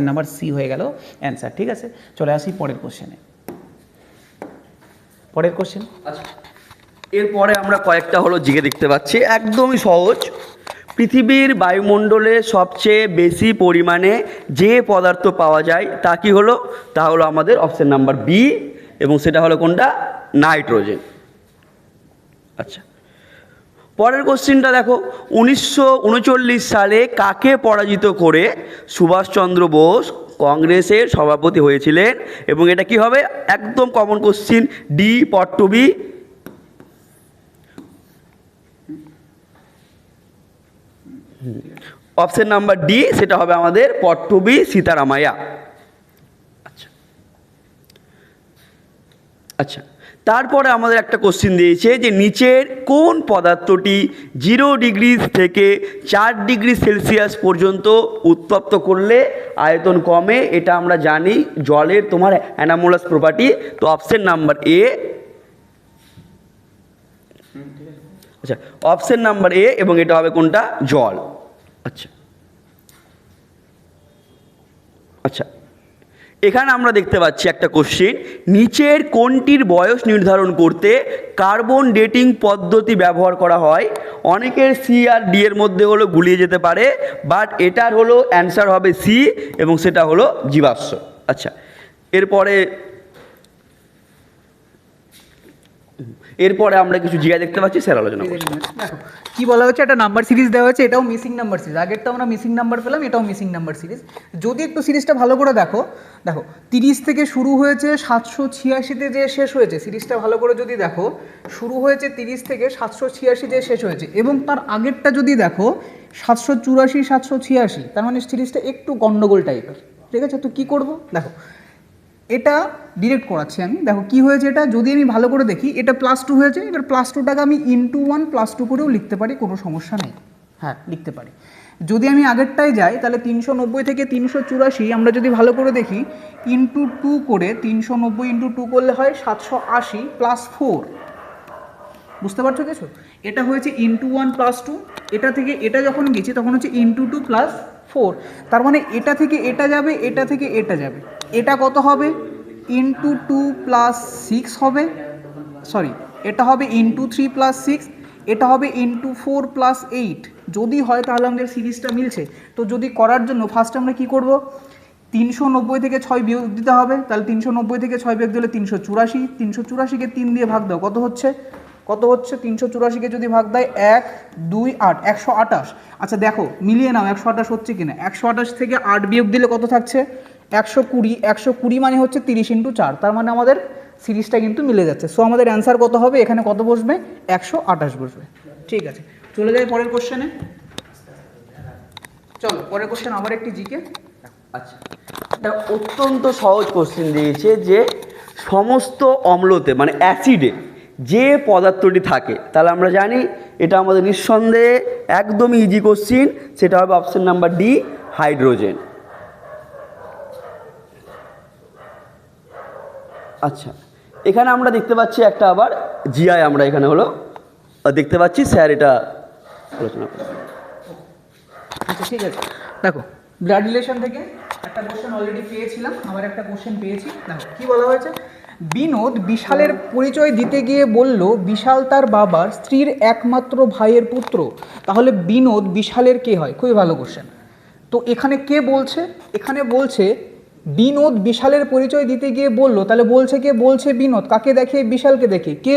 নাম্বার সি হয়ে গেল অ্যান্সার। ঠিক আছে, চলে আসি পরের কোশ্চেনে। পরের কোশ্চেন। আচ্ছা, এরপরে আমরা কয়েকটা হলো জিকে দেখতে পাচ্ছি, একদমই সহজ। পৃথিবীর বায়ুমণ্ডলে সবচেয়ে বেশি পরিমাণে যে পদার্থ পাওয়া যায় তা কি হলো? তা হলো আমাদের অপশন নাম্বার বি, এবং সেটা হলো কোনটা? নাইট্রোজেন। আচ্ছা, পরের কোশ্চেনটা দেখো, 1939 সালে কাকে পরাজিত করে সুভাষচন্দ্র বোস কংগ্রেসের সভাপতি হয়েছিলেন? এবং এটা কি হবে? একদম common question, D Pattabhi. Option number D, সেটা হবে আমাদের পট্টবি সীতারামাইয়া। আচ্ছা আচ্ছা, তারপরে আমাদের একটা কোশ্চিন দিয়েছে যে নিচের কোন পদার্থটি 0 ডিগ্রি থেকে 4 ডিগ্রি সেলসিয়াস পর্যন্ত উত্তপ্ত করলে আয়তন কমে? এটা আমরা জানি জলের তোমার অ্যানামোলাস প্রপার্টি। তো অপশন নাম্বার এ, আচ্ছা অপশন নাম্বার এ, এবং এটা হবে কোনটা? জল। আচ্ছা আচ্ছা, এখানে আমরা দেখতে পাচ্ছি একটা কোশ্চেন, নিচের কোনটির বয়স নির্ধারণ করতে কার্বন ডেটিং পদ্ধতি ব্যবহার করা হয়? অনেকের সি আর ডি এর মধ্যে হলো গুলিয়ে যেতে পারে, বাট এটার হলো অ্যান্সার হবে সি, এবং সেটা হলো জীবাশ্ম। আচ্ছা, এরপরে আমরা কিছু জিয়া দেখতে পাচ্ছি, স্যার আলোচনা করছি। দেখো কি বলা হচ্ছে, একটা নাম্বার সিরিজ দেওয়া হচ্ছে, এটাও মিসিং নাম্বার সিরিজ। আগেরটা আমরা মিসিং নাম্বার পেলাম, এটাও মিসিং নাম্বার সিরিজ। যদি একটু সিরিজটা ভালো করে দেখো, দেখো 30 থেকে শুরু হয়েছে, 786-তে যে শেষ হয়েছে। সিরিজটা ভালো করে যদি দেখো, শুরু হয়েছে 30 থেকে 786 যে শেষ হয়েছে, এবং তার আগেরটা যদি দেখো 784-786, তার মানে সিরিজটা একটু গন্ডগোল টাইপের। ঠিক আছে, তো কী করবো? দেখো এটা ডিরেক্ট করাচ্ছি আমি। দেখো কি হয়েছে, এটা যদি আমি ভালো করে দেখি, এটা +2 হয়েছে। এবার +2টাকে আমি × 1 +2 করেও লিখতে পারি, কোনো সমস্যা নেই। হ্যাঁ, লিখতে পারি। যদি আমি আগেরটায় যাই, তাহলে 390 থেকে 384 আমরা যদি ভালো করে দেখি, × 2 করে 390 × 2 করলে হয় 780 +4। বুঝতে পারছো কিছু? এটা হয়েছে × 1 +2, এটা থেকে এটা যখন গেছি তখন হচ্ছে × 2 +4। তার মানে এটা থেকে এটা যাবে, এটা থেকে এটা যাবে। এটা কত হবে? × 2 + 6 হবে, সরি এটা হবে × 3 + 6, এটা হবে × 4 + 8। যদি হয় তাহলে আমাদের সিরিজটা মিলছে। তো যদি করার জন্য ফার্স্ট আমরা কি করব? 390 থেকে 6 বিয়োগ দিতে হবে। তাহলে 390 থেকে 6 বিয়োগ দিলে 384। 384কে 3 দিয়ে ভাগ দাও, কত হচ্ছে? 384কে যদি ভাগ দেয় 1, 2, 8, 128। আচ্ছা দেখো মিলিয়ে নাও 128 হচ্ছে কিনা। 128 থেকে 8 বিয়োগ দিলে কত থাকছে? 120। 120 মানে হচ্ছে 30 × 4। তার মানে আমাদের সিরিজটা কিন্তু মিলে যাচ্ছে। সো আমাদের অ্যান্সার কত হবে? এখানে কত বসবে? 128 বসবে। ঠিক আছে, চলে যাই পরের কোশ্চেনে। চলো পরের কোশ্চেন আবার একটি জিকে। আচ্ছা, এটা অত্যন্ত সহজ কোশ্চেন দিয়েছে যে সমস্ত অম্লতে মানে অ্যাসিডে যে পদার্থটি থাকে, তাহলে আমরা জানি এটা আমাদের নিঃসন্দেহে একদমই ইজি কোশ্চিন, সেটা হবে অপশন নাম্বার ডি, হাইড্রোজেন। আচ্ছা, এখানে আমরা দেখতে পাচ্ছি একটা আবার জিআই আমরা এখানে হলো দেখতে পাচ্ছি, স্যার এটা আলোচনা করুন। আচ্ছা ঠিক আছে, দেখো ব্লাড রিলেশন থেকে একটা কোশ্চেন অলরেডি পেয়েছিলাম, আবার একটা কোশ্চেন পেয়েছি। দেখো কি বলা হয়েছে, বিনোদ বিশালের পরিচয় দিতে গিয়ে বলল বিশাল তার বাবার স্ত্রীর একমাত্র ভাইয়ের পুত্র। তাহলে বিনোদ বিশালের কে হয়? খুবই ভালো কোশ্চেন। তো এখানে কে বলছে? এখানে বলছে বিনোদ বিশালের পরিচয় দিতে গিয়ে বলল, তাহলে বলছে কে? বলছে বিনোদ। কাকে দেখে? বিশালকে দেখে। কে?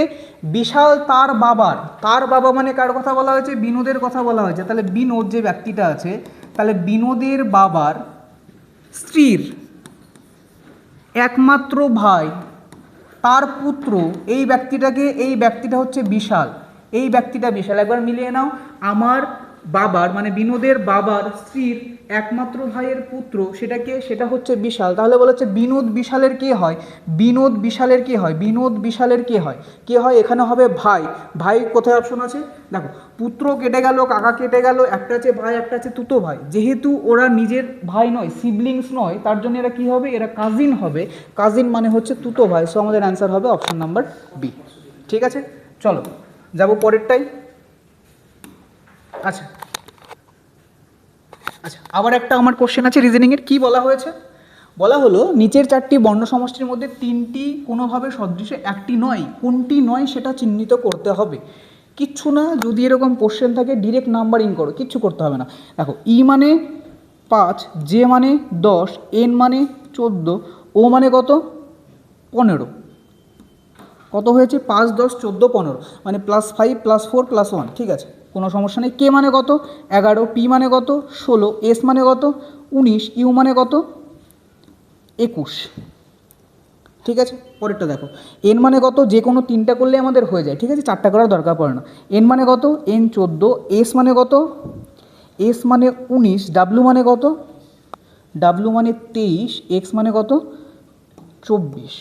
বিশাল তার বাবার। তার বাবা মানে কার কথা বলা হয়েছে? বিনোদের কথা বলা হয়েছে। তাহলে বিনোদ যে ব্যক্তিটা আছে, তাহলে বিনোদের বাবার স্ত্রীর একমাত্র ভাই তার পুত্র, এই ব্যক্তিটা হচ্ছে বিশাল। এই ব্যক্তিটা বিশাল। একবার মিলিয়ে নাও, আমার বাবার মানে বিনোদের বাবার স্ত্রীর একমাত্র ভাইয়ের পুত্র, সেটাকে সেটা হচ্ছে বিশাল। তাহলে বলেছে বিনোদ বিশালের কে হয়? বিনোদ বিশালের কে হয়? বিনোদ বিশালের কে হয়? কে হয়? এখানে হবে ভাই। ভাই কোথায় অপশন আছে? দেখো পুত্র কেটে গেল, কাকা কেটে গেল, একটা আছে ভাই, একটা আছে তুতো ভাই। যেহেতু ওরা নিজের ভাই নয়, সিবলিংস নয়, তার জন্য এরা কি হবে? এরা কাজিন হবে। কাজিন মানে হচ্ছে তুতো ভাই। সো আমাদের অ্যান্সার হবে অপশন নাম্বার বি। ঠিক আছে, চলো যাবো পরেরটাই। আচ্ছা আচ্ছা, আবার একটা আমার কোশ্চেন আছে রিজনিংয়ের। কি বলা হয়েছে? বলা হলো নিচের চারটি বর্ণ সমষ্টির মধ্যে তিনটি কোনোভাবে সদৃশ একটি নয়, কোনটি নয় সেটা চিহ্নিত করতে হবে। কিচ্ছু না, যদি এরকম কোশ্চেন থাকে ডিরেক্ট নাম্বারিং করো, কিচ্ছু করতে হবে না। দেখো ই মানে 5, জে মানে 10, এন মানে 14, ও মানে কত 15, কত হয়েছে 5, 10, 14, 15, মানে +5 +4 +1, ঠিক আছে, কোনো সমস্যা নেই। কে মানে কত 11, পি মানে কত 16, এস মানে কত 19, ইউ মানে কত 21, ঠিক আছে। পরেরটা দেখো এন মানে কত, যে কোনো তিনটা করলে আমাদের হয়ে যায়, ঠিক আছে, চারটা করার দরকার পড়ে না। এন মানে কত, এন 14, এস মানে কত, এস মানে 19, ডাব্লু মানে কত, ডাব্লু মানে 23, এক্স মানে কত 24।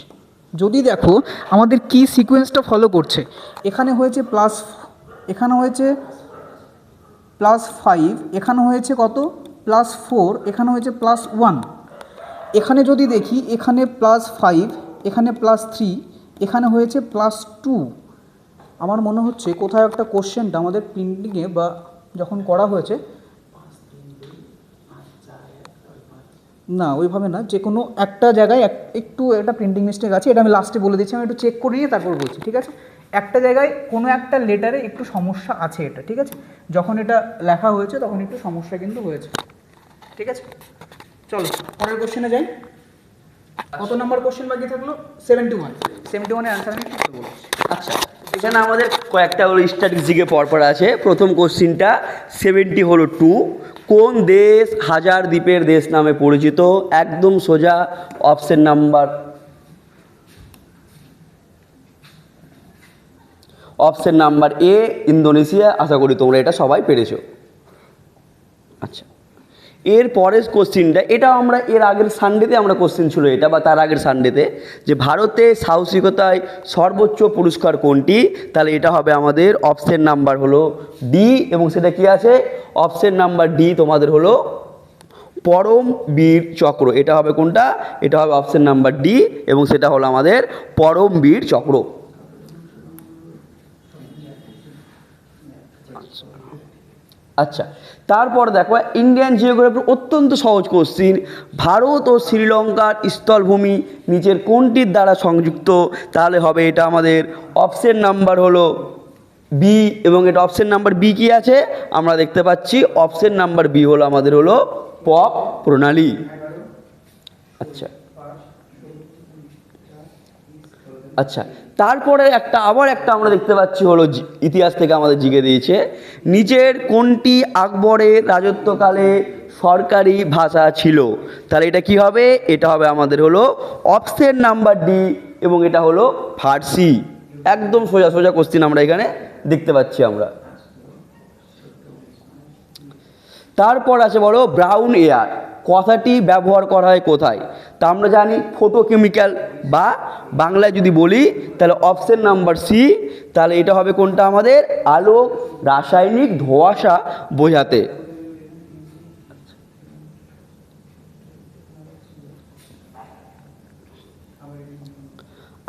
যদি দেখো আমাদের কি সিকোয়েন্সটা ফলো করছে, এখানে হয়েছে প্লাস, এখানে হয়েছে +5, এখানে হয়েছে কত +4, এখানে হয়েছে +1, এখানে যদি দেখি এখানে +5, এখানে +3, এখানে হয়েছে +2। আমার মনে হচ্ছে কোথাও একটা কোশ্চেনটা আমাদের প্রিন্টিংয়ে বা যখন করা হয়েছে, না ওইভাবে না, যে কোনো একটা জায়গায় একটু একটা প্রিন্টিং মিস্টেক আছে, এটা আমি লাস্টে বলে দিচ্ছি, আমি একটু চেক করে নিয়ে তারপর বলছি, ঠিক আছে। একটা জায়গায় কোনো একটা লেটারে একটু সমস্যা আছে এটা, ঠিক আছে, যখন এটা লেখা হয়েছে তখন একটু সমস্যা কিন্তু হয়েছে, ঠিক আছে। চলো পরের কোশ্চেনে যাই। কত নাম্বার কোশ্চেন বাকি থাকলো 71, 71-এর অ্যান্সার আমি একটু বলছি। আচ্ছা, এখানে আমাদের কয়েকটা হলো স্ট্যাটিস্টিকে পরপর আছে। প্রথম কোশ্চিনটা 70 হলো 2, কোন দেশ হাজার দ্বীপের দেশ নামে পরিচিত? একদম সোজা, অপশন নাম্বার এ ইন্দোনেশিয়া। আশা করি তোমরা এটা সবাই পেরেছো। আচ্ছা, এর পরের কোশ্চিনটা, এটা আমরা এর আগের সানডেতে আমরা কোশ্চিন ছিল এটা, বা তার আগের সানডেতে, যে ভারতে সাহসিকতায় সর্বোচ্চ পুরস্কার কোনটি? তাহলে এটা হবে আমাদের অপশন নাম্বার হলো ডি, এবং সেটা কি আছে অপশন নাম্বার ডি তোমাদের হলো পরমবীর চক্র। এটা হবে কোনটা? এটা হবে অপশন নাম্বার ডি, এবং সেটা হলো আমাদের পরমবীর চক্র। আচ্ছা, তারপর দেখো ইন্ডিয়ান জিওগ্রাফির অত্যন্ত সহজ কোশ্চিন, ভারত ও শ্রীলঙ্কার স্থলভূমি নিচের কোনটির দ্বারা সংযুক্ত? তাহলে হবে এটা আমাদের অপশন নাম্বার হলো বি, এবং এটা অপশন নাম্বার বি কি আছে আমরা দেখতে পাচ্ছি, অপশন নাম্বার বি হলো আমাদের হলো পপ প্রণালী। আচ্ছা আচ্ছা, তারপরে আবার একটা আমরা দেখতে পাচ্ছি হলো ইতিহাস থেকে আমাদের জিজ্ঞে দিয়েছে, নিচের কোনটি আকবরের রাজত্বকালে সরকারি ভাষা ছিল? তাহলে এটা কি হবে? এটা হবে আমাদের হলো অপশন নাম্বার ডি, এবং এটা হলো ফার্সি। একদম সোজা সোজা কোশ্চিন আমরা এখানে দেখতে পাচ্ছি আমরা। তারপর আছে বলো ব্রাউন এয়ার কথাটি ব্যবহার করা হয় কোথায়? তা আমরা জানি ফটোকেমিক্যাল, বা বাংলায় যদি বলি তাহলে অপশন নাম্বার সি, তাহলে এটা হবে কোনটা আমাদের আলোক রাসায়নিক ধোঁয়াশা বোঝাতে।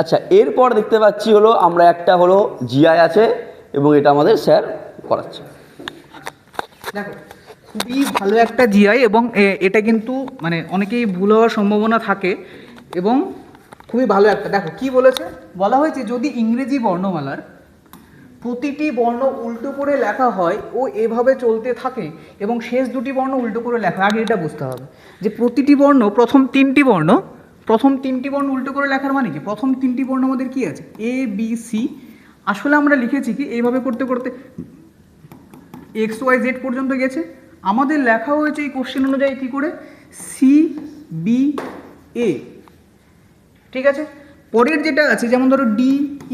আচ্ছা, এরপর দেখতে পাচ্ছি হলো আমরা একটা হলো জিআই আছে, এবং এটা আমাদের স্যার করাচ্ছে। দেখো খুবই ভালো একটা জিআই, এবং এটা কিন্তু মানে অনেকেই ভুল হওয়ার সম্ভাবনা থাকে, এবং খুবই ভালো একটা। দেখো কি বলেছে, বলা হয়েছে যদি ইংরেজি বর্ণমালার প্রতিটি বর্ণ উল্টো করে লেখা হয় ও এভাবে চলতে থাকে, এবং শেষ দুটি বর্ণ উল্টো করে লেখা, আগে এটা বুঝতে হবে যে প্রতিটি বর্ণ প্রথম তিনটি বর্ণ উল্টো করে লেখার মানে কি, প্রথম তিনটি বর্ণ আমাদের কি আছে এ বি সি, আসলে আমরা লিখেছি কি এইভাবে করতে করতে এক্স ওয়াই জেড পর্যন্ত গেছে, আমাদের লেখা হয়েছে এই কোশ্চেন অনুযায়ী কী করে সি বি এ, ঠিক আছে। পরের যেটা আছে যেমন ধরো ডি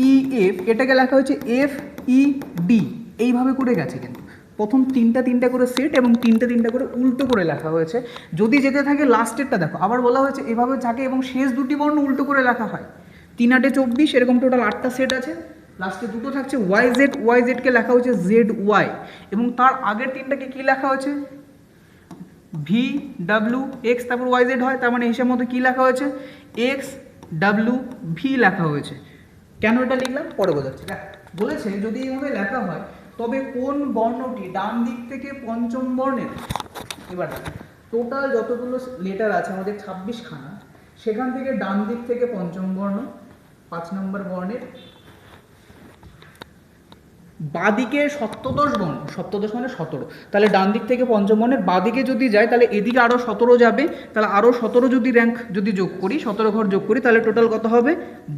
ই এফ, এটাকে লেখা হয়েছে এফ ই ডি, এইভাবে করে গেছে, কিন্তু প্রথম তিনটা করে সেট এবং তিনটা করে উল্টো করে লেখা হয়েছে। যদি যেতে থাকে লাস্টেরটা দেখো, আবার বলা হয়েছে এভাবে থাকে এবং শেষ দুটি বর্ণ উল্টো করে লেখা হয়, 3 8 24, এরকম টোটাল 8টা সেট আছে, লাস্টে দুটো থাকছে ওয়াই জেডকে লেখা হয়েছে জেড ওয়াই, এবং তার আগের তিনটাকে কী লেখা হয়েছে ভি ডাব্লু এক্স, তারপর ওয়াই জেড হয়, তার মানে হিসাব মতো কী লেখা হয়েছে এক্স ডাব্লু ভি লেখা হয়েছে। কেন এটা লিখলাম পরে বোঝাচ্ছি। বলেছে যদি এইভাবে লেখা হয় তবে কোন বর্ণটি ডান দিক থেকে পঞ্চম বর্ণের, এবার টোটাল যতগুলো লেটার আছে আমাদের 26 খানা, সেখান থেকে ডান দিক থেকে পঞ্চম বর্ণ 5 নম্বর বর্ণের বাদিকে সপ্তদশ বর্ণ, সপ্তদশ মানে 17, তাহলে ডান দিক থেকে পঞ্চম বর্ণের বাদিকে যদি যায় তাহলে এদিকে আরও 17 যাবে, তাহলে আরও 17 যদি র্যাঙ্ক যদি যোগ করি, 17 ঘর যোগ করি, তাহলে টোটাল কত হবে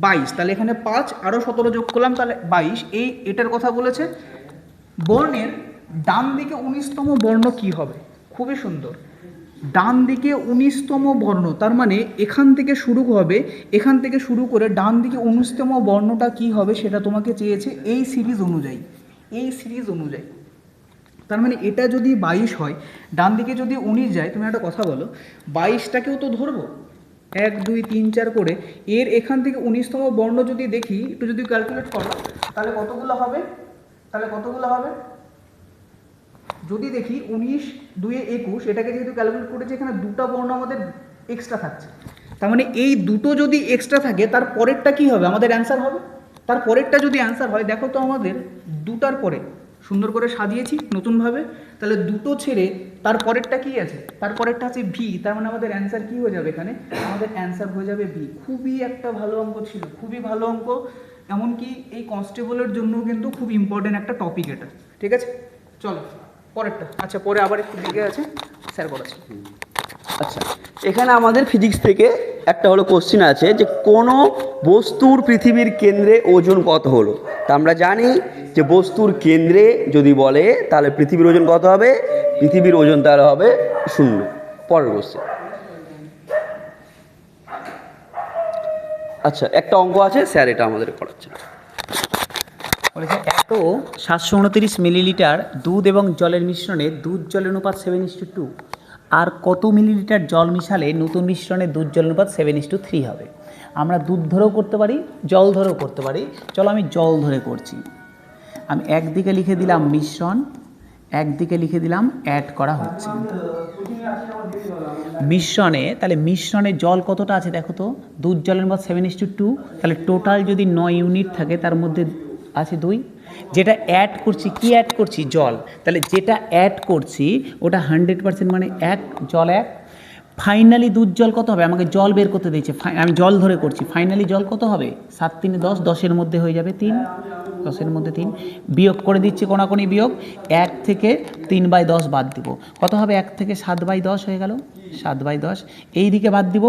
22। তাহলে এখানে 5 আরও 17 যোগ করলাম, তাহলে 22। এটার কথা বলেছে। বর্ণের ডান দিকে 19তম বর্ণ কি হবে? খুবই সুন্দর, ডান দিকে 19তম বর্ণ, তার মানে এখান থেকে শুরু হবে, এখান থেকে শুরু করে ডান দিকে 19তম বর্ণটা কি হবে সেটা তোমাকে চেয়েছে এই সিরিজ অনুযায়ী, এই সিরিজ অনুযায়ী। তার মানে এটা যদি 22 হয়, ডান দিকে যদি 19 যায়, তুমি একটা কথা বলো, 22টাকেও তো ধরবো 1 2 3 4 করে, এর এখান থেকে 19তম বর্ণ যদি দেখি, একটু যদি ক্যালকুলেট করো, তাহলে কতগুলো হবে? তাহলে কতগুলো হবে? যদি দেখি 19 2 21, এটাকে যেহেতু ক্যালকুলেট করেছি, এখানে দুটো বর্ণ আমাদের এক্সট্রা থাকছে, তার মানে এই দুটো যদি এক্সট্রা থাকে, তার পরেরটা কি হবে? আমাদের অ্যান্সার হবে। তার পরেরটা যদি অ্যান্সার হয়, দেখো তো আমাদের দুটার পরে সুন্দর করে সাজিয়েছি নতুনভাবে, তাহলে দুটো ছেড়ে তার পরেরটা কি আছে? তার পরেরটা আছে ভি, তার মানে আমাদের অ্যান্সার কি হয়ে যাবে? এখানে আমাদের অ্যান্সার হয়ে যাবে ভি। খুবই একটা ভালো অঙ্ক ছিল, খুবই ভালো অঙ্ক, এমনকি এই কনস্টেবলের জন্য কিন্তু খুব ইম্পর্টেন্ট একটা টপিক এটা। ঠিক আছে, চলো পরেরটা। আচ্ছা, পরে আবার একটু দিকে আছে, স্যার করাচ্ছে। আচ্ছা, এখানে আমাদের ফিজিক্স থেকে একটা হলো কোশ্চিন আছে যে কোনো বস্তুর পৃথিবীর কেন্দ্রে ওজন কত হলো। তা আমরা জানি যে বস্তুর কেন্দ্রে যদি বলে তাহলে পৃথিবীর ওজন কত হবে? পৃথিবীর ওজন তাহলে হবে 0। পরের কোশ্চিন। আচ্ছা, একটা অঙ্ক আছে, স্যার এটা আমাদের করাচ্ছে। বলেছে এত 729 মিলিলিটার দুধ এবং জলের মিশ্রণে দুধ জলের অনুপাত 7:2, আর কত মিলিলিটার জল মিশালে নতুন মিশ্রণে দুধ জল অনুপাত 7:3 হবে। আমরা দুধ ধরেও করতে পারি, জল ধরেও করতে পারি। চলো আমি জল ধরে করছি। আমি একদিকে লিখে দিলাম মিশ্রণ, একদিকে লিখে দিলাম অ্যাড করা হচ্ছে। মিশ্রণে, তাহলে মিশ্রণে জল কতটা আছে দেখো তো, দুধ জলের অনুপাত 7:2, তাহলে টোটাল যদি 9 ইউনিট থাকে তার মধ্যে আছে 2। যেটা অ্যাড করছি, কি অ্যাড করছি? জল। তাহলে যেটা অ্যাড করছি ওটা 100%, মানে 1 জল 1। ফাইনালি দুধ জল কত হবে? আমাকে জল বের করতে দিয়েছে, আমি জল ধরে করছি। ফাইনালি জল কত হবে? 7 3 10, 10-এর মধ্যে হয়ে যাবে 3, 10-এর মধ্যে 3। বিয়োগ করে দিচ্ছি, কোনাকুনি বিয়োগ, 1 থেকে 3/10 বাদ দিব, কত হবে? 1 থেকে 7/10 হয়ে গেল, 7/10। এই দিকে বাদ দিব,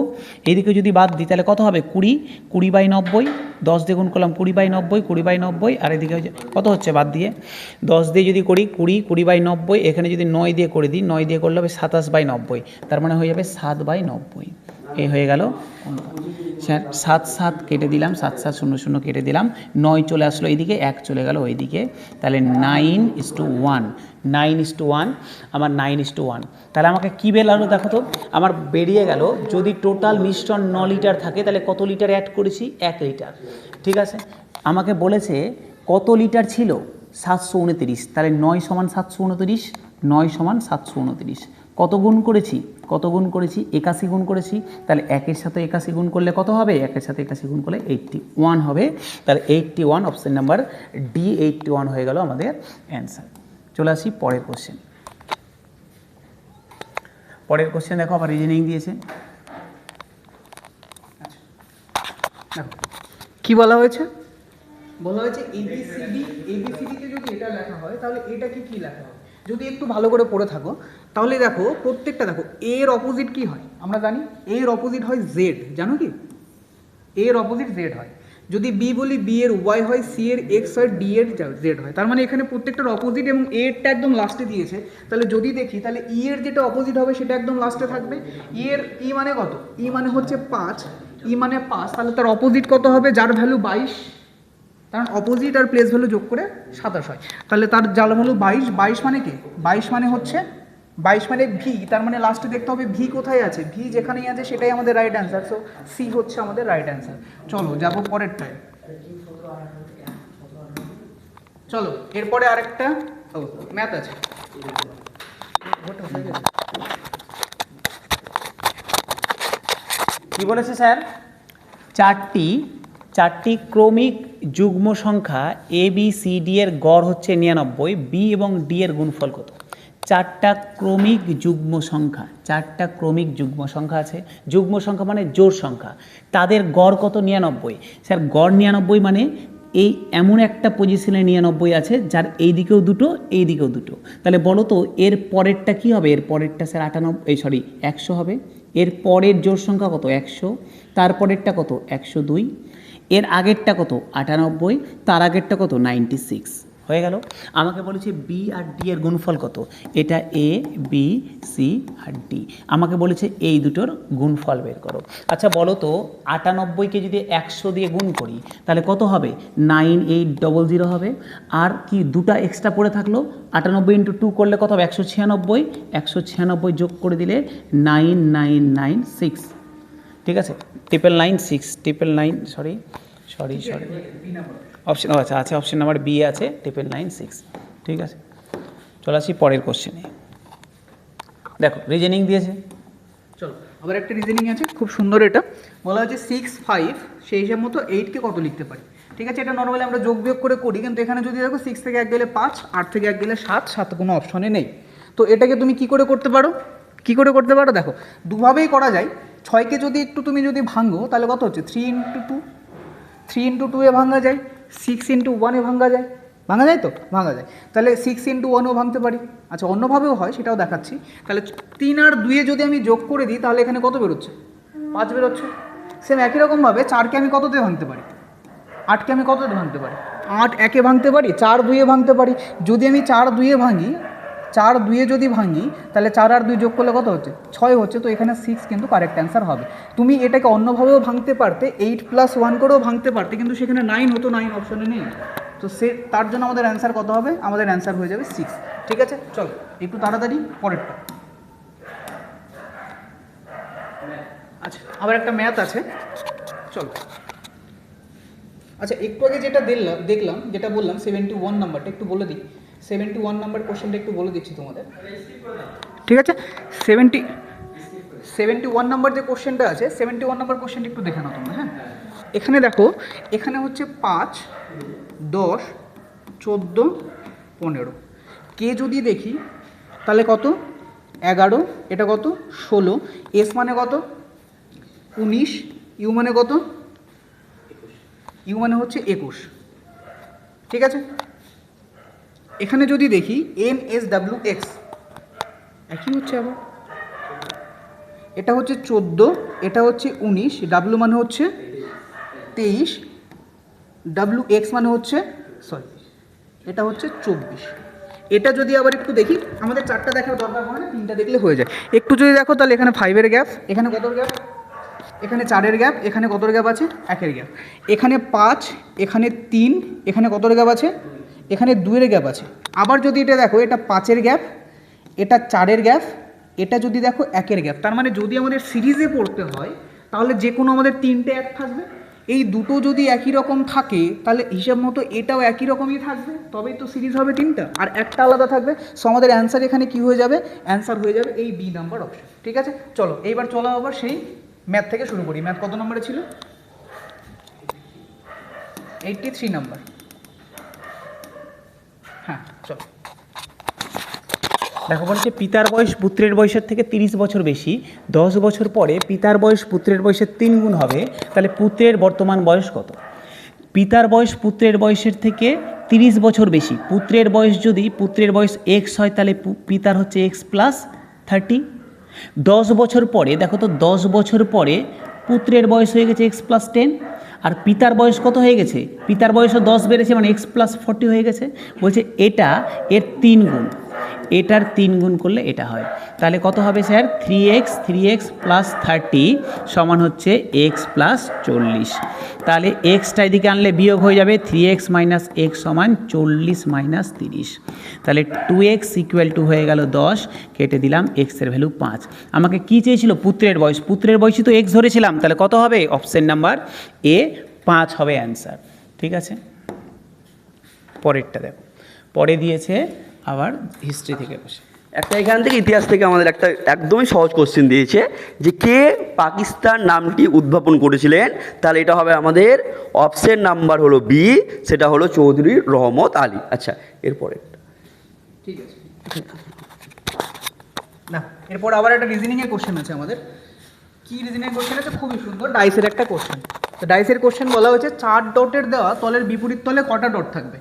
এইদিকে যদি বাদ দিই তাহলে কত হবে? 20, 20/90, 10 দিয়ে গুণ করলাম 20/90, 20/90, আর এদিকে কত হচ্ছে বাদ দিয়ে? 10 দিয়ে যদি করি 20, 20/90, এখানে যদি 9 দিয়ে করে দিই, 9 দিয়ে করলে হবে 27/90, তার মানে হয়ে যাবে 7/90। এই হয়ে গেল। স্যার 7 7 কেটে দিলাম, 7 7 0 0 কেটে দিলাম, 9 চলে আসলো এইদিকে, 1 চলে গেল ওইদিকে, তাহলে 9:1, 9:1, আমার 9:1। তাহলে আমাকে কী বেরোলো দেখো তো, আমার বেরিয়ে গেল যদি টোটাল মিশ্রণ 9 লিটার থাকে তাহলে কত লিটার অ্যাড করেছি? 1 লিটার। ঠিক আছে, আমাকে বলেছে কত লিটার ছিল? 729, তাহলে 9 = 729, 9 = 729। কত গুণ করেছি? কত গুণ করেছি? 81 গুণ করেছি। তাহলে 1-এর সাথে 81 গুণ করলে কত হবে? 1-এর সাথে 81 গুণ করলে 81 হবে। তাহলে 81, অপশন নাম্বার ডি 81 হয়ে গেল আমাদের অ্যান্সার। চলে আসি পরের কোশ্চেন। পরের কোশ্চেন দেখো, আবার রিজনিং দিয়েছে। কি বলা হয়েছে? বলা হয়েছে এবিসিডিতে যদি এটা লেখা হয় তাহলে এটাকে কি লেখা হবে? যদি একটু ভালো করে পড়ে থাকো তাহলে দেখো, প্রত্যেকটা দেখো, এর অপোজিট কি হয় আমরা জানি, এর অপোজিট হয় জেড, জানো কি? এর অপোজিট জেড হয়। যদি বি বলি, বি এর ওয়াই হয়, সি এর এক্স হয়, ডি এর জেড হয়। তার মানে এখানে প্রত্যেকটার অপোজিট, এবং এরটা একদম লাস্টে দিয়েছে। তাহলে যদি দেখি তাহলে ই এর যেটা অপোজিট হবে সেটা একদম লাস্টে থাকবে। ই এর ই মানে কত? ই মানে হচ্ছে 5, ই মানে 5, তাহলে তার অপোজিট কত হবে? যার ভ্যালু 22, কারণ অপোজিট আর প্লেস ভ্যালু যোগ করে 27 হয়। তাহলে তার যার ভ্যালু 22, 22 মানে কি? 22 মানে হচ্ছে 22 মানে ভি, তার মানে লাস্টে দেখতে হবে ভি কোথায় আছে। ভি যেখানেই আছে সেটাই আমাদের রাইট অ্যান্সার, সো সি হচ্ছে আমাদের রাইট অ্যান্সার। চলো যাবো পরেরটায়। চলো এরপরে আরেকটা ম্যাথ আছে। কি বলেছে স্যার? চারটি ক্রমিক যুগ্ম সংখ্যা এ বি সি ডি এর গড় হচ্ছে 99, বি এবং ডি এর গুণফল কত? চারটা ক্রমিক যুগ্ম সংখ্যা, চারটা ক্রমিক যুগ্ম সংখ্যা আছে। যুগ্ম সংখ্যা মানে জোড় সংখ্যা, তাদের গড় কত? 99। স্যার গড় 99 মানে এই এমন একটা পজিশনে 99 আছে যার এই দিকেও দুটো, এই দিকেও দুটো। তাহলে বলো তো এর পরেরটা কি হবে? এর পরেরটা স্যার 100 হবে। এর পরের জোড় সংখ্যা কত? 100। তারপরেরটা কত? 102। এর আগেরটা কত? 98। তার আগেরটা কত? 96। হয়ে গেল। আমাকে বলেছে বি আর ডি এর গুণফল কত? এটা এ, বি, সি আর ডি। আমাকে বলেছে এই দুটোর গুণফল বের করো। আচ্ছা বলো তো 98কে যদি 100 দিয়ে গুণ করি তাহলে কত হবে? 9800 হবে। আর কি দুটা এক্সট্রা পড়ে থাকলো, 98 × 2 করলে কত হবে? 196। 196 যোগ করে দিলে 9996। ঠিক আছে, 999, সরি অপশন আচ্ছা আছে, অপশন নাম্বার বি আছে 999। ঠিক আছে, চলে আসি পরের কোশ্চেনে। দেখো রিজনিং দিয়েছে। চলো আবার একটা রিজনিং আছে, খুব সুন্দর। এটা বলা হচ্ছে 6, 5 সেই হিসাব মতো 8কে কত লিখতে পারি। ঠিক আছে, এটা নর্মালি আমরা যোগ বিয়োগ করে করি, কিন্তু এখানে যদি দেখো 6 থেকে 1 গেলে 5, 8 থেকে 1 গেলে 7, 7 কোনো অপশনে নেই। তো এটাকে তুমি কি করে করতে পারো? দেখো দুভাবেই করা যায়। 6কে যদি একটু তুমি যদি ভাঙো তাহলে কত হচ্ছে? 3 × 2, 3 × 2 এ ভাঙা যায়, 6 × 1 এ ভাঙা যায় তো ভাঙা যায়। তাহলে 6 × 1ও ভাঙতে পারি। আচ্ছা অন্যভাবেও হয়, সেটাও দেখাচ্ছি। তাহলে 3 আর 2 এ যদি আমি যোগ করে দিই তাহলে এখানে কত বেরোচ্ছে? 5 বেরোচ্ছে। সেম একই রকমভাবে 4কে আমি কত দিয়ে ভাঙতে পারি? 8কে আমি কত দিয়ে ভাঙতে পারি? 8 1 এ ভাঙতে পারি, 4 2 এ ভাঙতে পারি। যদি আমি 4 2 এ ভাঙি, 4 2 এ যদি ভাঙি তাহলে 4 আর 2 যোগ করলে কত হচ্ছে? 6 হচ্ছে। তো এখানে 6 কিন্তু কারেক্ট অ্যান্সার হবে। তুমি এটাকে অন্যভাবেও ভাঙতে পারতে, 8 + 1 করেও ভাঙতে পারতে, কিন্তু সেখানে 9 হতো, 9 অপশনে নেই। তো তার জন্য আমাদের অ্যান্সার কত হবে? আমাদের অ্যান্সার হয়ে যাবে 6। ঠিক আছে, চলো একটু তাড়াতাড়ি পরেরটা। আচ্ছা আবার একটা ম্যাথ আছে, চলো। আচ্ছা একটু আগে যেটা দেখলাম, যেটা বললাম 71 নাম্বারটা একটু বলে দিই। 71 নাম্বার কোশ্চেনটা একটু বলে দিচ্ছি তোমাদের। ঠিক আছে, 71 নাম্বার যে কোশ্চেনটা আছে, 71 নাম্বার কোশ্চেনটা একটু দেখে নাও তোমরা। হ্যাঁ, এখানে দেখো, এখানে হচ্ছে 5, 10, 14, 15। কে যদি দেখি তাহলে কত? 11, এটা কত? 16, এস মানে কত? 19, ইউ মানে কত? ইউ মানে হচ্ছে 21। ঠিক আছে, এখানে যদি দেখি এন এস ডাব্লিউ এক্স একই হচ্ছে। আবার এটা হচ্ছে 14, এটা হচ্ছে 19, ডাব্লিউ মানে হচ্ছে 23, ডাব্লিউ এক্স মানে হচ্ছে এটা হচ্ছে 24। এটা যদি আবার একটু দেখি, আমাদের 4টা দেখার দরকার হয় না, 3টা দেখলে হয়ে যায়। একটু যদি দেখো তাহলে এখানে 5-এর গ্যাপ, এখানে কতর গ্যাপ? এখানে 4-এর গ্যাপ, এখানে কতর গ্যাপ আছে? 1-এর গ্যাপ। এখানে 5, এখানে 3, এখানে কতর গ্যাপ আছে? এখানে 2-এর গ্যাপ আছে। আবার যদি এটা দেখো, এটা 5-এর গ্যাপ, এটা 4-এর গ্যাপ, এটা যদি দেখো 1-এর গ্যাপ। তার মানে যদি আমাদের সিরিজে পড়তে হয় তাহলে যে কোনো আমাদের 3টে 1 থাকবে। এই দুটো যদি একই রকম থাকে তাহলে হিসাব মতো এটাও একই রকমই থাকবে, তবেই তো সিরিজ হবে 3টা, আর একটা আলাদা থাকবে। সো আমাদের অ্যান্সার এখানে কি হয়ে যাবে? অ্যান্সার হয়ে যাবে এই বি নাম্বার অপশন। ঠিক আছে, চলো এইবার চলো আবার সেই ম্যাথ থেকে শুরু করি। ম্যাথ কত নম্বরে ছিল? 83 নাম্বার। হ্যাঁ চলো। দেখো বলছে পিতার বয়স পুত্রের বয়সের থেকে 30 বছর বেশি, 10 বছর পরে পিতার বয়স পুত্রের বয়সের 3 গুণ হবে, তাহলে পুত্রের বর্তমান বয়স কত? পিতার বয়স পুত্রের বয়সের থেকে 30 বছর বেশি, পুত্রের বয়স যদি পুত্রের বয়স এক্স হয় তাহলে পিতার হচ্ছে x + 30। 10 বছর পরে দেখো তো, 10 বছর পরে পুত্রের বয়স হয়ে গেছে x + 10, আর পিতার বয়স কত হয়ে গেছে? পিতার বয়সও 10 বেড়েছে, মানে x + 40 হয়ে গেছে। বলছে এটা এর 3 গুণ, এটার 3 গুণ করলে এটা হয়। তাহলে কত হবে স্যার? 3x + 30 সমান হচ্ছে x + 40। তাহলে এক্সটা এদিকে আনলে বিয়োগ হয়ে যাবে, 3x - x সমান 40 - 30। তাহলে 2x = হয়ে গেল 10, কেটে দিলাম, এক্সের ভ্যালু 5। আমাকে কি চেয়েছিল? পুত্রের বয়স, পুত্রের বয়সই তো x ধরেছিলাম, তাহলে কত হবে? অপশন নাম্বার এ 5 হবে অ্যান্সার। ঠিক আছে, পরেরটা দেখো, পরে দিয়েছে আবার হিস্ট্রি থেকে বসে একটা এখান থেকে ইতিহাস থেকে আমাদের একটা একদমই সহজ কোশ্চেন দিয়েছে যে কে পাকিস্তান নামটি উদ্ভাবন করেছিলেন। তাহলে এটা হবে আমাদের অপশন নাম্বার হলো বি, সেটা হলো চৌধুরী রহমত আলী। আচ্ছা এরপরে ঠিক আছে। না, এরপর আবার একটা রিজনিংয়ের কোশ্চেন আছে আমাদের। কি রিজনিংয়ের কোশ্চেন আছে? খুবই সুন্দর, ডাইসের একটা কোশ্চেন। তো ডাইসের কোশ্চেন বলা হয়েছে 4 ডটের দেওয়া তলের বিপরীত তলে কটা ডট থাকবে?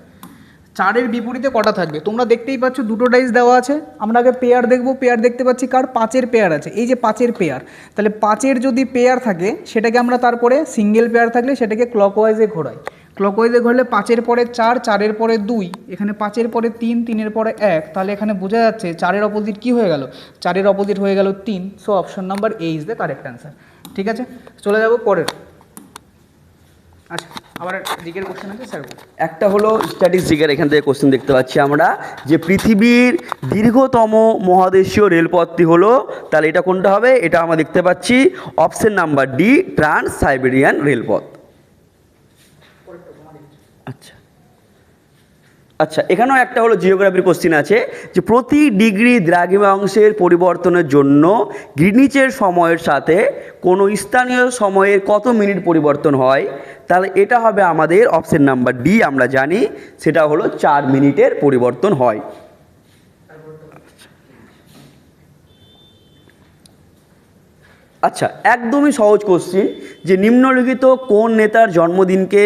4-এর বিপরীতে কটা থাকবে? তোমরা দেখতেই পাচ্ছ দুটো ডাইস দেওয়া আছে। আমরা আগে পেয়ার দেখবো। পেয়ার দেখতে পাচ্ছি কার? 5-এর পেয়ার আছে। এই যে 5-এর পেয়ার, তাহলে 5-এর যদি পেয়ার থাকে সেটাকে আমরা তারপরে সিঙ্গেল পেয়ার থাকলে সেটাকে ক্লকওয়াইজে ঘোরাই। ক্লকওয়াইজে ঘুরলে 5-এর পরে 4, 4-এর পরে 2, এখানে 5-এর পরে 3, 3-এর পরে 1, তাহলে এখানে বোঝা যাচ্ছে 4-এর অপোজিট কী হয়ে গেল? 4-এর অপোজিট হয়ে গেল 3। So option number A is the correct answer. ঠিক আছে, চলে যাব পরের। আচ্ছা, আবার জিকের কোশ্চেন আছে স্যার। একটা হলো স্ট্যাটিস্টিকের, এখান থেকে কোশ্চেন দেখতে পাচ্ছি আমরা যে পৃথিবীর দীর্ঘতম মহাদেশীয় রেলপথটি হলো, তাহলে এটা কোনটা হবে? এটা আমরা দেখতে পাচ্ছি option number D, trans Siberian রেলপথ। আচ্ছা আচ্ছা, এখানেও একটা হলো জিওগ্রাফির কোশ্চেন আছে যে প্রতি ডিগ্রি দ্রাঘিমাংশের পরিবর্তনের জন্য গ্রিনিচের সময়ের সাথে কোনো স্থানীয় সময়ের কত মিনিট পরিবর্তন হয়? তাহলে এটা হবে আমাদের অপশন নাম্বার ডি, আমরা জানি সেটা হলো 4 মিনিটের পরিবর্তন হয়। আচ্ছা, একদমই সহজ কোশ্চিন যে নিম্নলিখিত কোন নেতার জন্মদিনকে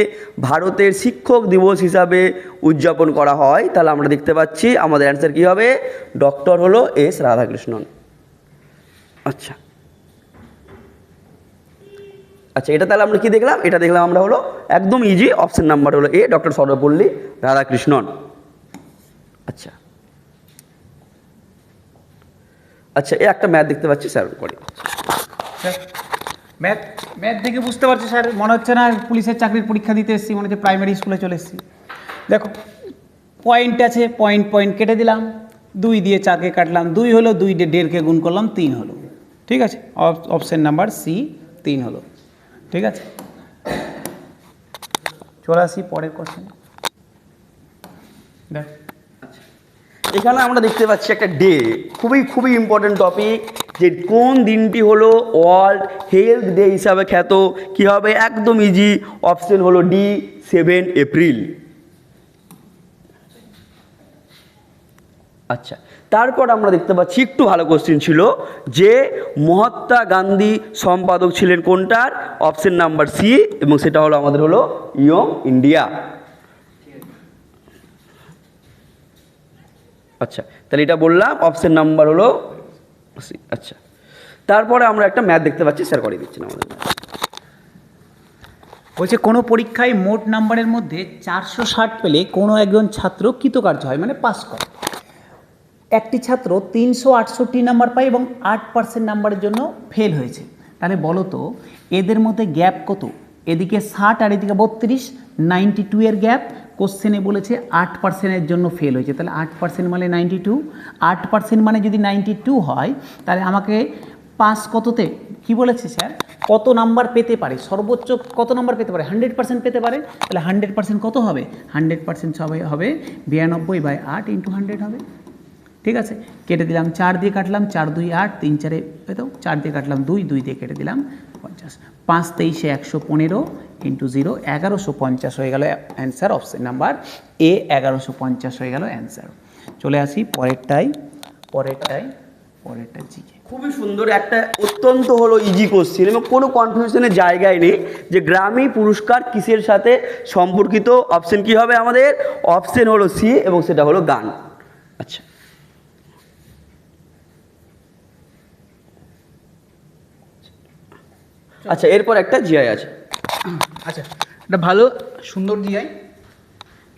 ভারতের শিক্ষক দিবস হিসাবে উদযাপন করা হয়? তাহলে আমরা দেখতে পাচ্ছি আমাদের অ্যান্সার কী হবে? ডক্টর হলো এস রাধাকৃষ্ণন। আচ্ছা আচ্ছা, এটা তাহলে আমরা কি দেখলাম? এটা দেখলাম আমরা হলো একদম ইজি, অপশন নাম্বার হলো এ, ডক্টর সর্বপল্লী রাধাকৃষ্ণন। আচ্ছা আচ্ছা, এ একটা ম্যাথ দেখতে পাচ্ছি স্যার করে। ম্যাথ ম্যাথ দেখে বুঝতে পারছি স্যার, মনে হচ্ছে না পুলিশের চাকরির পরীক্ষা দিতে এসেছি, মনে হচ্ছে প্রাইমারি স্কুলে চলে এসেছি। দেখো পয়েন্ট আছে, পয়েন্ট পয়েন্ট কেটে দিলাম, 2 দিয়ে 4কে কাটলাম, 2 হলো, 2 দিয়ে 1.5কে গুণ করলাম, 3 হলো। ঠিক আছে, অপশন নাম্বার সি 3 হলো। ঠিক আছে, চলে আসি পরের কোশ্চেন। দেখ এখানে আমরা দেখতে পাচ্ছি একটা ডে, খুবই খুবই ইম্পর্টেন্ট টপিক, যে কোন দিনটি হলো ওয়ার্ল্ড হেলথ ডে হিসাবে খ্যাত? কী হবে? একদম ইজি, অপশন হলো ডি, 7 এপ্রিল। আচ্ছা, তারপর আমরা দেখতে পাচ্ছি একটু ভালো কোশ্চেন ছিল যে মহাত্মা গান্ধী সম্পাদক ছিলেন কোনটার? অপশন নাম্বার সি, এবং সেটা হলো আমাদের হলো ইয়ং ইন্ডিয়া। আচ্ছা, তাহলে এটা বললাম অপশন নাম্বার হলো সি। আচ্ছা, তারপরে আমরা একটা ম্যাথ দেখতে পাচ্ছি, স্যার করে দিচ্ছেন আমাদের। বলছে কোনো পরীক্ষায় মোট নাম্বারের মধ্যে 460 পেলে কোনো একজন ছাত্র কৃতকার্য হয়, মানে পাস করে। একটি ছাত্র 368 নাম্বার পায় এবং 8% নাম্বারের জন্য ফেল হয়েছে। তাহলে বলো তো এদের মধ্যে গ্যাপ কত? এদিকে 60 আর এদিকে 32, 92 এর গ্যাপ। কোশ্চেনে বলেছে 8%-এর জন্য ফেল হয়েছে, তাহলে 8% মানে 92, 8% মানে যদি 92 হয় তাহলে আমাকে পাস কততে, কি বলেছে স্যার, কত নাম্বার পেতে পারে, সর্বোচ্চ কত নাম্বার পেতে পারে? 100% পেতে পারে। তাহলে 100% কত হবে? 100% হবে 92/8 × 100 হবে। ঠিক আছে, কেটে দিলাম, 4 দিয়ে কাটলাম, 4 2 8, 3 4 পেতো, 4 দিয়ে কাটলাম 2, 2 দিয়ে কেটে দিলাম 50, 5 23 115 × 0, 1150 হয়ে গেল অ্যান্সার। অপশন নাম্বার এ 1150 হয়ে গেল অ্যান্সার। চলে আসি পরেরটাই জিকে। খুবই সুন্দর একটা অত্যন্ত হলো ইজি কোশ্চেন এবং কোনো কনফিউশনের জায়গায় নেই যে গ্রামী পুরস্কার কিসের সাথে সম্পর্কিত? অপশন কি হবে আমাদের? অপশন হলো সি, এবং সেটা হলো গান। আচ্ছা আচ্ছা, এরপর একটা জিআই আছে। আচ্ছা, এটা ভালো সুন্দর জিআই।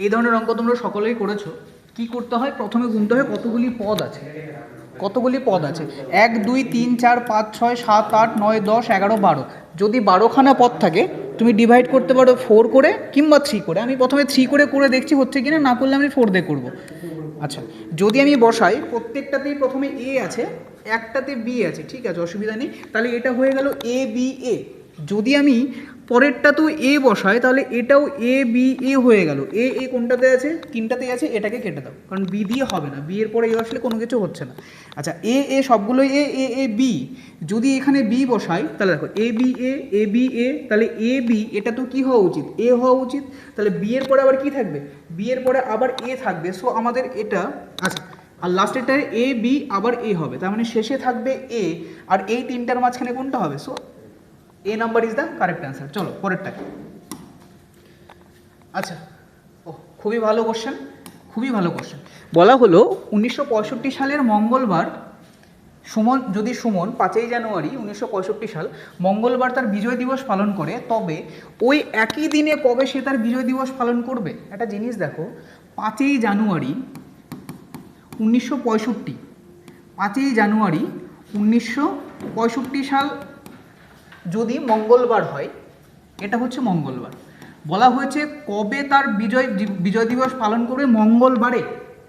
এই ধরনের অঙ্ক তোমরা সকলেই করেছো। কি করতে হয়? প্রথমে গুনতে হয় কতগুলি পদ আছে। 1 2 3 4 5 6 7 8 9 10 11 12। যদি 12খানা পদ থাকে তুমি ডিভাইড করতে পারো 4 করে কিংবা 3 করে। আমি প্রথমে 3 করে দেখছি হচ্ছে কিনা, না করলে আমি 4 দিয়ে করবো। আচ্ছা, যদি আমি বসাই প্রত্যেকটাতেই প্রথমে এ আছে, একটাতে বি আছে, ঠিক আছে, অসুবিধা নেই। তাহলে এটা হয়ে গেল এ বি এ। যদি আমি পরেরটা তো এ বসাই তাহলে এটাও এ বি এ হয়ে গেল। এ কোনটাতে আছে? 3টাতেই আছে, এটাকে কেটে দাও, কারণ বি দিয়ে হবে না, বি এর পরে এ আসলে কোনো কিছু হচ্ছে না। আচ্ছা, এ সবগুলোই এ বি। যদি এখানে বি বসাই তাহলে দেখো এ বি এ, তাহলে এ বি এটা তো কি হওয়া উচিত? এ হওয়া উচিত। তাহলে বি এর পরে আবার কি থাকবে? বি এর পরে আবার এ থাকবে। সো আমাদের এটা, আচ্ছা আর লাস্টেরটায় এ বি আবার এ হবে, তার মানে শেষে থাকবে এ, আর এই তিনটার মাঝখানে কোনটা হবে? So A number is the correct answer. চলো পরেরটা। আচ্ছা, ও খুবই ভালো কোশ্চেন, খুবই ভালো কোশ্চেন। বলা হলো 1965 সালের মঙ্গলবার সুমন, যদি সুমন 5ই জানুয়ারি 1965 সাল মঙ্গলবার তার বিজয় দিবস পালন করে, তবে ওই একই দিনে কবে সে তার বিজয় দিবস পালন করবে? একটা জিনিস দেখো, 5ই জানুয়ারি 1965, 5ই জানুয়ারি 1965 সাল যদি মঙ্গলবার হয়, এটা হচ্ছে মঙ্গলবার, বলা হয়েছে কবে তার বিজয় দিবস পালন করবে? মঙ্গলবারে,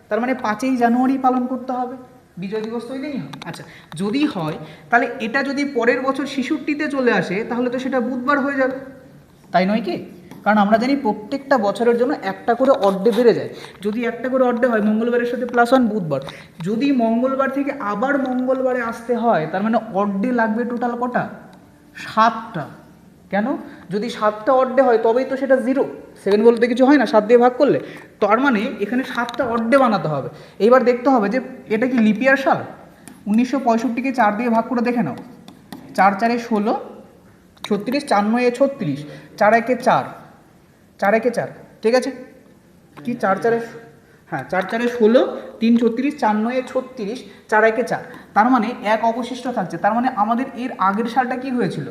তার মানে 5ই জানুয়ারি পালন করতে হবে, বিজয় দিবস তো ওই দিনই হয়। আচ্ছা, যদি হয় তাহলে এটা যদি পরের বছর 66তে চলে আসে তাহলে তো সেটা বুধবার হয়ে যাবে, তাই নয় কি? কারণ আমরা জানি প্রত্যেকটা বছরের জন্য একটা করে অড্ডে বেড়ে যায়, যদি একটা করে অড্ডে হয় মঙ্গলবারের সাথে +1 বুধবার, যদি মঙ্গলবার থেকে আবার মঙ্গলবারে আসতে হয় তার মানে অড্ডে লাগবে টোটাল কটা? 7টা। কেন? যদি 7টা অড্ডে হয় তবেই তো সেটা 0, 7 বলতে কিছু হয় না 7 দিয়ে ভাগ করলে, তার মানে এখানে 7টা অড্ডে বানাতে হবে। এইবার দেখতে হবে যে এটা কি লিপিয়ার সাল? 1965কে 4 দিয়ে ভাগ করে দেখে নাও, 4 4 এ 16, 36, 4 9 এ 36, 4 1 এ 4, 4 1 এ 4, ঠিক আছে কি 4 4 এ, হ্যাঁ 4 4 এ 16, 3 36, 4 9 এ 36, 4 1 এ 4, তার মানে 1 অবশিষ্ট থাকছে। তার মানে আমাদের এর আগের সালটা কি হয়েছিল?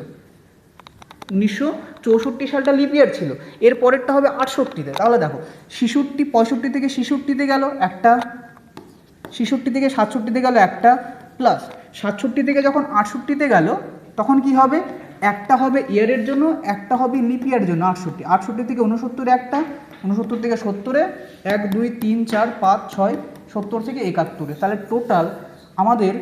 1964 সালটা লিপ ইয়ার ছিল, এর পরেরটা হবে 68-তে। তাহলে দেখো 65 থেকে 66তে গেল একটা, 66 থেকে 67তে গেল একটা, প্লাস 67 থেকে যখন 68তে গেল তখন কি হবে? একটা হবে ইয়ারের জন্য, একটা হবে লিপ ইয়ারের জন্য। 68 থেকে 69 একটা, 69 থেকে 70-এ 1 2 3 4 5 6, 70 থেকে 71-এ। তাহলে টোটাল আমাদের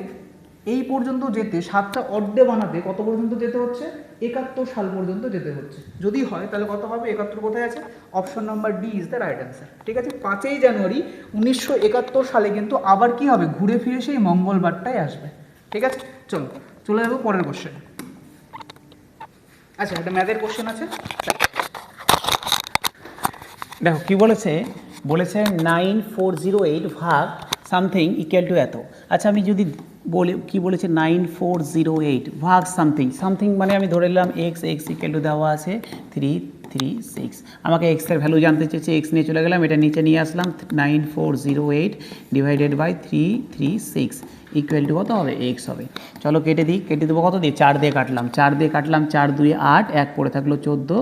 এই পর্যন্ত যেতে 7টা অড্ডে বানাতে কত পর্যন্ত যেতে হচ্ছে? 71 সাল পর্যন্ত যেতে হচ্ছে। যদি হয় তাহলে কত হবে? 71 কোথায় আছে? Option number D is the right answer. ঠিক আছে, 5ই জানুয়ারি 1971 সালে কিন্তু আবার কি হবে? ঘুরে ফিরে সেই মঙ্গলবারটাই আসবে। ঠিক আছে, চলো চলে যাবো পরের কোশ্চেন। আচ্ছা, একটা ম্যাথের কোশ্চেন আছে, দেখো কি বলেছে, বলেছে 9408 ভাগ সামথিং ইকুয়াল টু এত। আচ্ছা আমি যদি বলি, কি বলেছে 9408 ভাগ সামথিং, সামথিং মানে আমি ধরে নিলাম এক্স, এক্স ইকুয়াল টু দেওয়া আছে 336, আমাকে এক্সের ভ্যালু জানতে চেয়েছে, এক্স নিয়ে চলে গেলাম, এটা নিচে নিয়ে আসলাম, 9408 ডিভাইডেড বাই 336 ইকুয়াল টু কত হবে? এক্স হবে। চলো কেটে দিই, কেটে দেবো কত দিয়ে? 4 দিয়ে কাটলাম, 4 দিয়ে কাটলাম, 4 2 8, 1 পড়ে থাকলো 14,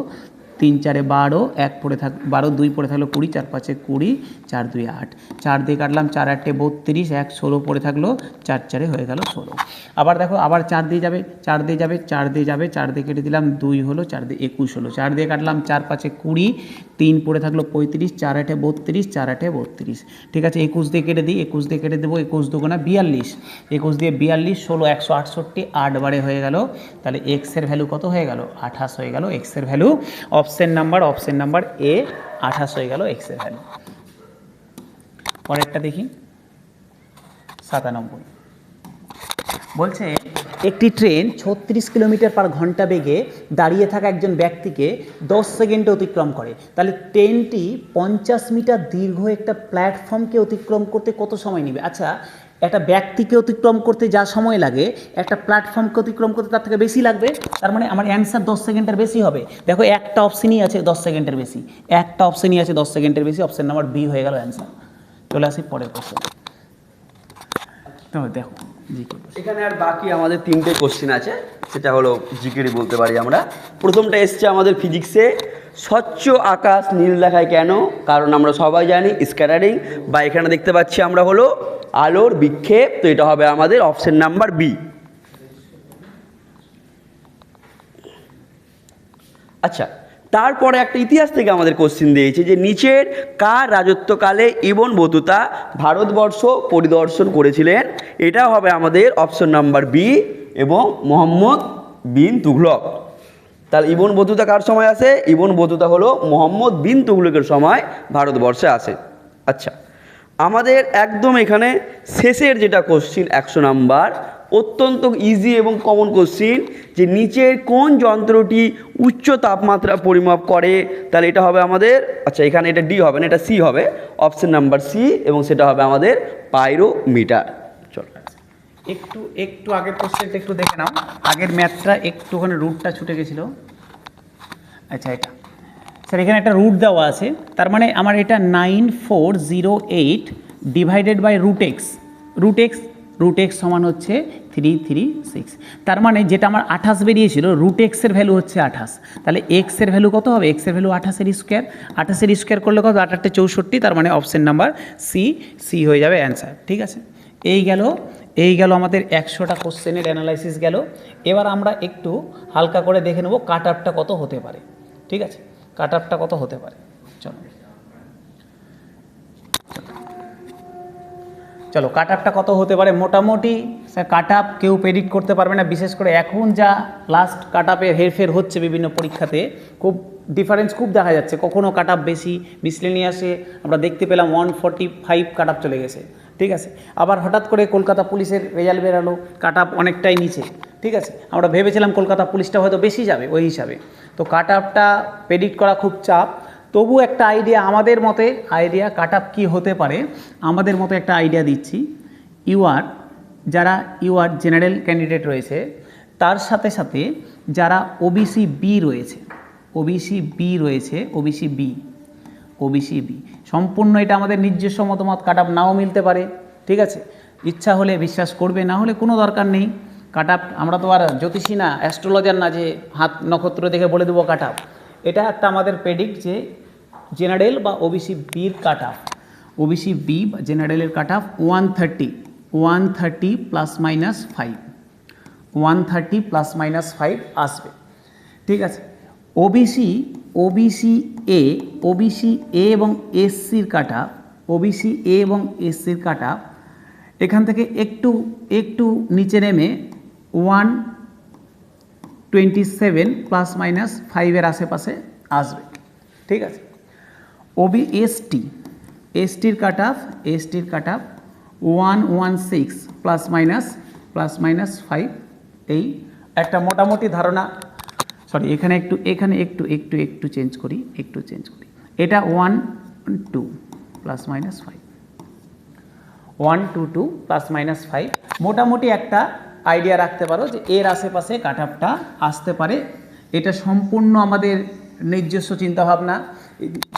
3 4 12, 1 পড়ে থাক 12, 2 পড়ে থাকলো 20, 4 5 20, 4 2 8, 4 দিয়ে কাটলাম, 4 8 32, 1 16 পড়ে থাকলো, 4 4 হয়ে গেল 16। আবার দেখো আবার 4 দিয়ে যাবে, 4 দিয়ে যাবে, 4 দিয়ে যাবে, 4 দিয়ে কেটে দিলাম, 2 হলো, 4 দিয়ে 21 হলো, 4 দিয়ে কাটলাম, 4 5 20, 3 পড়ে থাকলো 35, 4 8 32, 4 8 32। ঠিক আছে, 21 দিয়ে কেটে দিই, 21 দিয়ে কেটে দেবো, 21 দুগুণা 42, 21 দিয়ে 42, 16 168, 8 বারে হয়ে গেল। তাহলে এক্সের ভ্যালু কত হয়ে গেল? 28 হয়ে গেল এক্সের ভ্যালু। অপশন নাম্বার এ 28 হয়ে গেল এক্সের ভ্যালু। পরেরটা দেখি 97, বলছে একটি ট্রেন 36 কিলোমিটার/ঘন্টা বেগে দাঁড়িয়ে থাকা একজন ব্যক্তিকে 10 সেকেন্ডে অতিক্রম করে, তাহলে ট্রেনটি 50 মিটার দীর্ঘ একটা প্ল্যাটফর্মকে অতিক্রম করতে কত সময় নেবে? আচ্ছা, একটা ব্যক্তিকে অতিক্রম করতে যা সময় লাগে একটা প্ল্যাটফর্মকে অতিক্রম করতে তার থেকে বেশি লাগবে, তার মানে আমার অ্যান্সার 10 সেকেন্ডের বেশি হবে। দেখো একটা অপশনই আছে 10 সেকেন্ডের বেশি, একটা অপশনই আছে 10 সেকেন্ডের বেশি, অপশন নাম্বার বি হয়ে গেল অ্যান্সার। চলে আসি পরের কোশ্চেন। তো দেখো এখানে আর বাকি আমাদের 3টে কোশ্চেন আছে, সেটা হলো জিকেরই বলতে পারি আমরা। প্রথমটা এসছে আমাদের ফিজিক্সে, স্বচ্ছ আকাশ নীল দেখায় কেন? কারণ আমরা সবাই জানি স্ক্যাটারিং, বা এখানে দেখতে পাচ্ছি আমরা হলো আলোর বিক্ষেপ, তো এটা হবে আমাদের অপশন নাম্বার বি। আচ্ছা, তারপরে একটা ইতিহাস থেকে আমাদের কোশ্চেন দিয়েছে যে নিচের কার রাজত্বকালে ইবন বতুতা ভারতবর্ষ পরিদর্শন করেছিলেন? এটা হবে আমাদের অপশন নাম্বার বি এবং মোহাম্মদ বিন তুঘলক। তাহলে ইবন বতুতা কার সময় আসে? ইবন বতুতা হলো মোহাম্মদ বিন তুঘলকের সময় ভারতবর্ষে আসে। আচ্ছা, আমাদের একদম এখানে শেষের যেটা কোশ্চিন 100 নাম্বার, অত্যন্ত ইজি এবং কমন কোশ্চিন, যে নিচের কোন যন্ত্রটি উচ্চ তাপমাত্রা পরিমাপ করে, তাহলে এটা হবে আমাদের, আচ্ছা এখানে এটা ডি হবে না, এটা সি হবে, অপশন নাম্বার সি, এবং সেটা হবে আমাদের পাইরোমিটার। চলো একটু একটু আগের কোশ্চেনটা একটু দেখে নাও, আগের ম্যাথটা একটুখানি রুটটা ছুটে গেছিলো। আচ্ছা এটা স্যার এখানে একটা রুট দেওয়া আছে, তার মানে আমার এটা 9408 ডিভাইডেড বাই রুট এক্স সমান হচ্ছে 336। তার মানে যেটা আমার 28 বেরিয়েছিল, রুট এক্সের ভ্যালু হচ্ছে 28, তাহলে এক্সের ভ্যালু কত হবে? এক্সের ভ্যালু 28 স্কোয়ার করলে কত? 8 64, তার মানে অপশন নাম্বার সি হয়ে যাবে অ্যান্সার। ঠিক আছে, এই গেল আমাদের 100টা কোশ্চেনের অ্যানালাইসিস গেল। এবার আমরা একটু হালকা করে দেখে নেব কাট আপটা কত হতে পারে। ঠিক আছে, কাট আপটা কত হতে পারে, চলো কাট আপটা কত হতে পারে। মোটামুটি স্যার কাট আপ কেউ প্রেডিক্ট করতে পারবে না, বিশেষ করে এখন যা লাস্ট কাট আপের হেরফের হচ্ছে বিভিন্ন পরীক্ষাতে, খুব ডিফারেন্স খুব দেখা যাচ্ছে। কখনও কাট আপ বেশি, মিসলেনিয়াসে আমরা দেখতে পেলাম 145 কাট আপ চলে গেছে। ঠিক আছে, আবার হঠাৎ করে কলকাতা পুলিশের রেজাল্ট বেরালো, কাট আপ অনেকটাই নিচে। ঠিক আছে, আমরা ভেবেছিলাম কলকাতা পুলিশটা হয়তো বেশি যাবে ওই হিসাবে, তো কাট আপটা প্রেডিক্ট করা খুব চাপ। তবু একটা আইডিয়া, আমাদের মতে আইডিয়া কাট আপ কী হতে পারে, আমাদের মতো একটা আইডিয়া দিচ্ছি। যারা জেনারেল ক্যান্ডিডেট রয়েছে, তার সাথে সাথে যারা ওবিসি বি রয়েছে, ওবিসি বি সম্পূর্ণ, এটা আমাদের নিজস্ব মতামত, কাট আপ নাও মিলতে পারে। ঠিক আছে, ইচ্ছা হলে বিশ্বাস করবে, না হলে কোনো দরকার নেই। কাট আপ আমরা তো আর জ্যোতিষী না, অ্যাস্ট্রোলজার না যে হাত নক্ষত্র দেখে বলে দেবো কাট আপ। এটা একটা আমাদের প্রেডিক্ট যে জেনারেল বা ওবিসি বির কাট আপ, ওবিসি বি বা জেনারেলের কাট আপ 130 ±5, 130 ±5 আসবে। ঠিক আছে, ওবিসি এ এবং এসসির কাট আপ, এখান থেকে একটু নিচে নেমে 127 ±5 আশেপাশে আসবে। ঠিক আছে, এসটির কাট আপ 116 ±5, এই একটা মোটামুটি ধারণা। সরি, এখানে একটু চেঞ্জ করি, এটা 122 ±5, 122 ±5, মোটামুটি একটা আইডিয়া রাখতে পারো যে এর আশেপাশে কাট আপটা আসতে পারে। এটা সম্পূর্ণ আমাদের নিজস্ব চিন্তাভাবনা।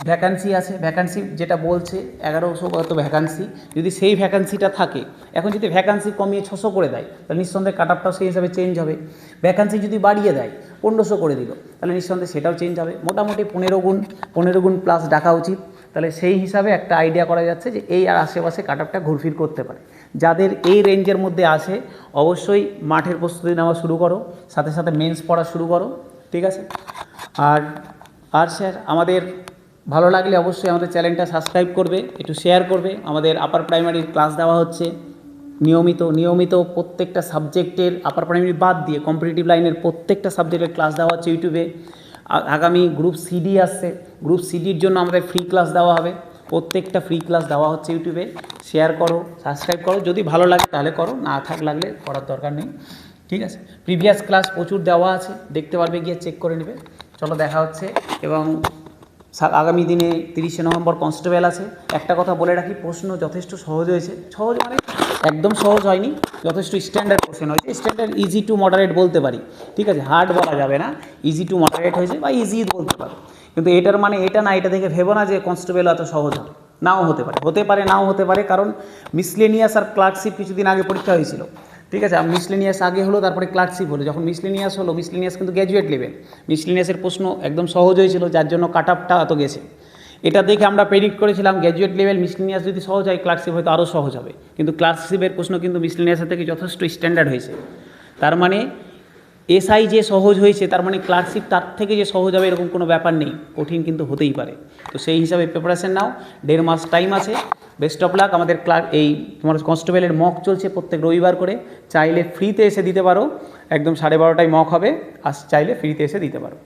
ভ্যাকান্সি আছে, ভ্যাকান্সি যেটা বলছে 1100 কত ভ্যাকান্সি, যদি সেই ভ্যাকান্সিটা থাকে, এখন যদি ভ্যাকান্সি কমিয়ে 600 করে দেয়, তাহলে নিঃসন্দেহে কাট আপটাও সেই হিসাবে চেঞ্জ হবে। ভ্যাকান্সি যদি বাড়িয়ে দেয়, 1500 করে দিল, তাহলে নিঃসন্দেহে সেটাও চেঞ্জ হবে। মোটামুটি 15 গুণ প্লাস ডাকা উচিত। তাহলে সেই হিসাবে একটা আইডিয়া করা যাচ্ছে যে এই আর আশেপাশে কাট আপটা ঘুরফির করতে পারে। যাদের এই রেঞ্জের মধ্যে আসে, অবশ্যই মাঠের প্রস্তুতি নেওয়া শুরু করো, সাথে সাথে মেন্স পড়া শুরু করো। ঠিক আছে, আর স্যার আমাদের ভালো লাগলে অবশ্যই আমাদের চ্যানেলটা সাবস্ক্রাইব করবে, একটু শেয়ার করবে। আমাদের আপার প্রাইমারির ক্লাস দেওয়া হচ্ছে নিয়মিত প্রত্যেকটা সাবজেক্টের, আপার প্রাইমারি বাদ দিয়ে কম্পিটিটিভ লাইনের প্রত্যেকটা সাবজেক্টের ক্লাস দেওয়া হচ্ছে ইউটিউবে। আগামী গ্রুপ সিডি আসছে, গ্রুপ সিডির জন্য আমাদের ফ্রি ক্লাস দেওয়া হবে, প্রত্যেকটা ফ্রি ক্লাস দেওয়া হচ্ছে ইউটিউবে। শেয়ার করো, সাবস্ক্রাইব করো, যদি ভালো লাগে তাহলে করো, না লাগলে করার দরকার নেই। ঠিক আছে, প্রিভিয়াস ক্লাস প্রচুর দেওয়া আছে, দেখতে পারবে, গিয়ে চেক করে নেবে। চলো দেখা হচ্ছে। এবং আগামী দিনে 30শে নভেম্বর কনস্টেবল আছে। একটা কথা বলে রাখি, প্রশ্ন যথেষ্ট সহজ হয়েছে, সহজ মানে একদম সহজ হয়নি, যথেষ্ট স্ট্যান্ডার্ড কোশ্চেন হয়েছে। স্ট্যান্ডার্ড ইজি টু মডারেট বলতে পারি। ঠিক আছে, হার্ড বলা যাবে না, ইজি টু মডারেট হয়েছে বা ইজি বলতে পারো। কিন্তু এটার মানে এটা না, এটা দেখে ভেবো না যে কনস্টেবল এত সহজ হবে, নাও হতে পারে, নাও হতে পারে। কারণ মিসলেনিয়াস আর ক্লার্কশিপ কিছুদিন আগে পরীক্ষা হয়েছিল। ঠিক আছে, মিসলেনিয়াস আগে হলো, তারপরে ক্লার্কশিপ হলো। যখন মিসলেনিয়াস হলো, মিসলেনিয়াস কিন্তু গ্র্যাজুয়েট লেভেল, মিসলেনিয়াসের প্রশ্ন একদম সহজ হয়েছিল, যার জন্য কাট আপটা এত গেছে। এটা দেখে আমরা প্রেডিক্ট করেছিলাম গ্র্যাজুয়েট লেভেল মিসলেনিয়াস যদি সহজ হয়, ক্লার্কশিপ হয়তো আরও সহজ হবে। কিন্তু ক্লার্কশিপের প্রশ্ন কিন্তু মিসলেনিয়াসের থেকে যথেষ্ট স্ট্যান্ডার্ড হয়েছে। তার মানে এসআই যে সহজ হয়েছে, তার মানে ক্লার্কশিপ তার থেকে যে সহজ হবে এরকম কোনো ব্যাপার নেই, কঠিন কিন্তু হতেই পারে। তো সেই হিসাবে প্রিপারেশন নাও, 1.5 মাস টাইম আছে। Best of luck. আমাদের এই তোমার কনস্টেবলের মক চলছে প্রত্যেক রবিবার করে, চাইলে ফ্রিতে এসে দিতে পারো, একদম 12:30টায় মক হবে, আর চাইলে ফ্রিতে এসে দিতে পারো।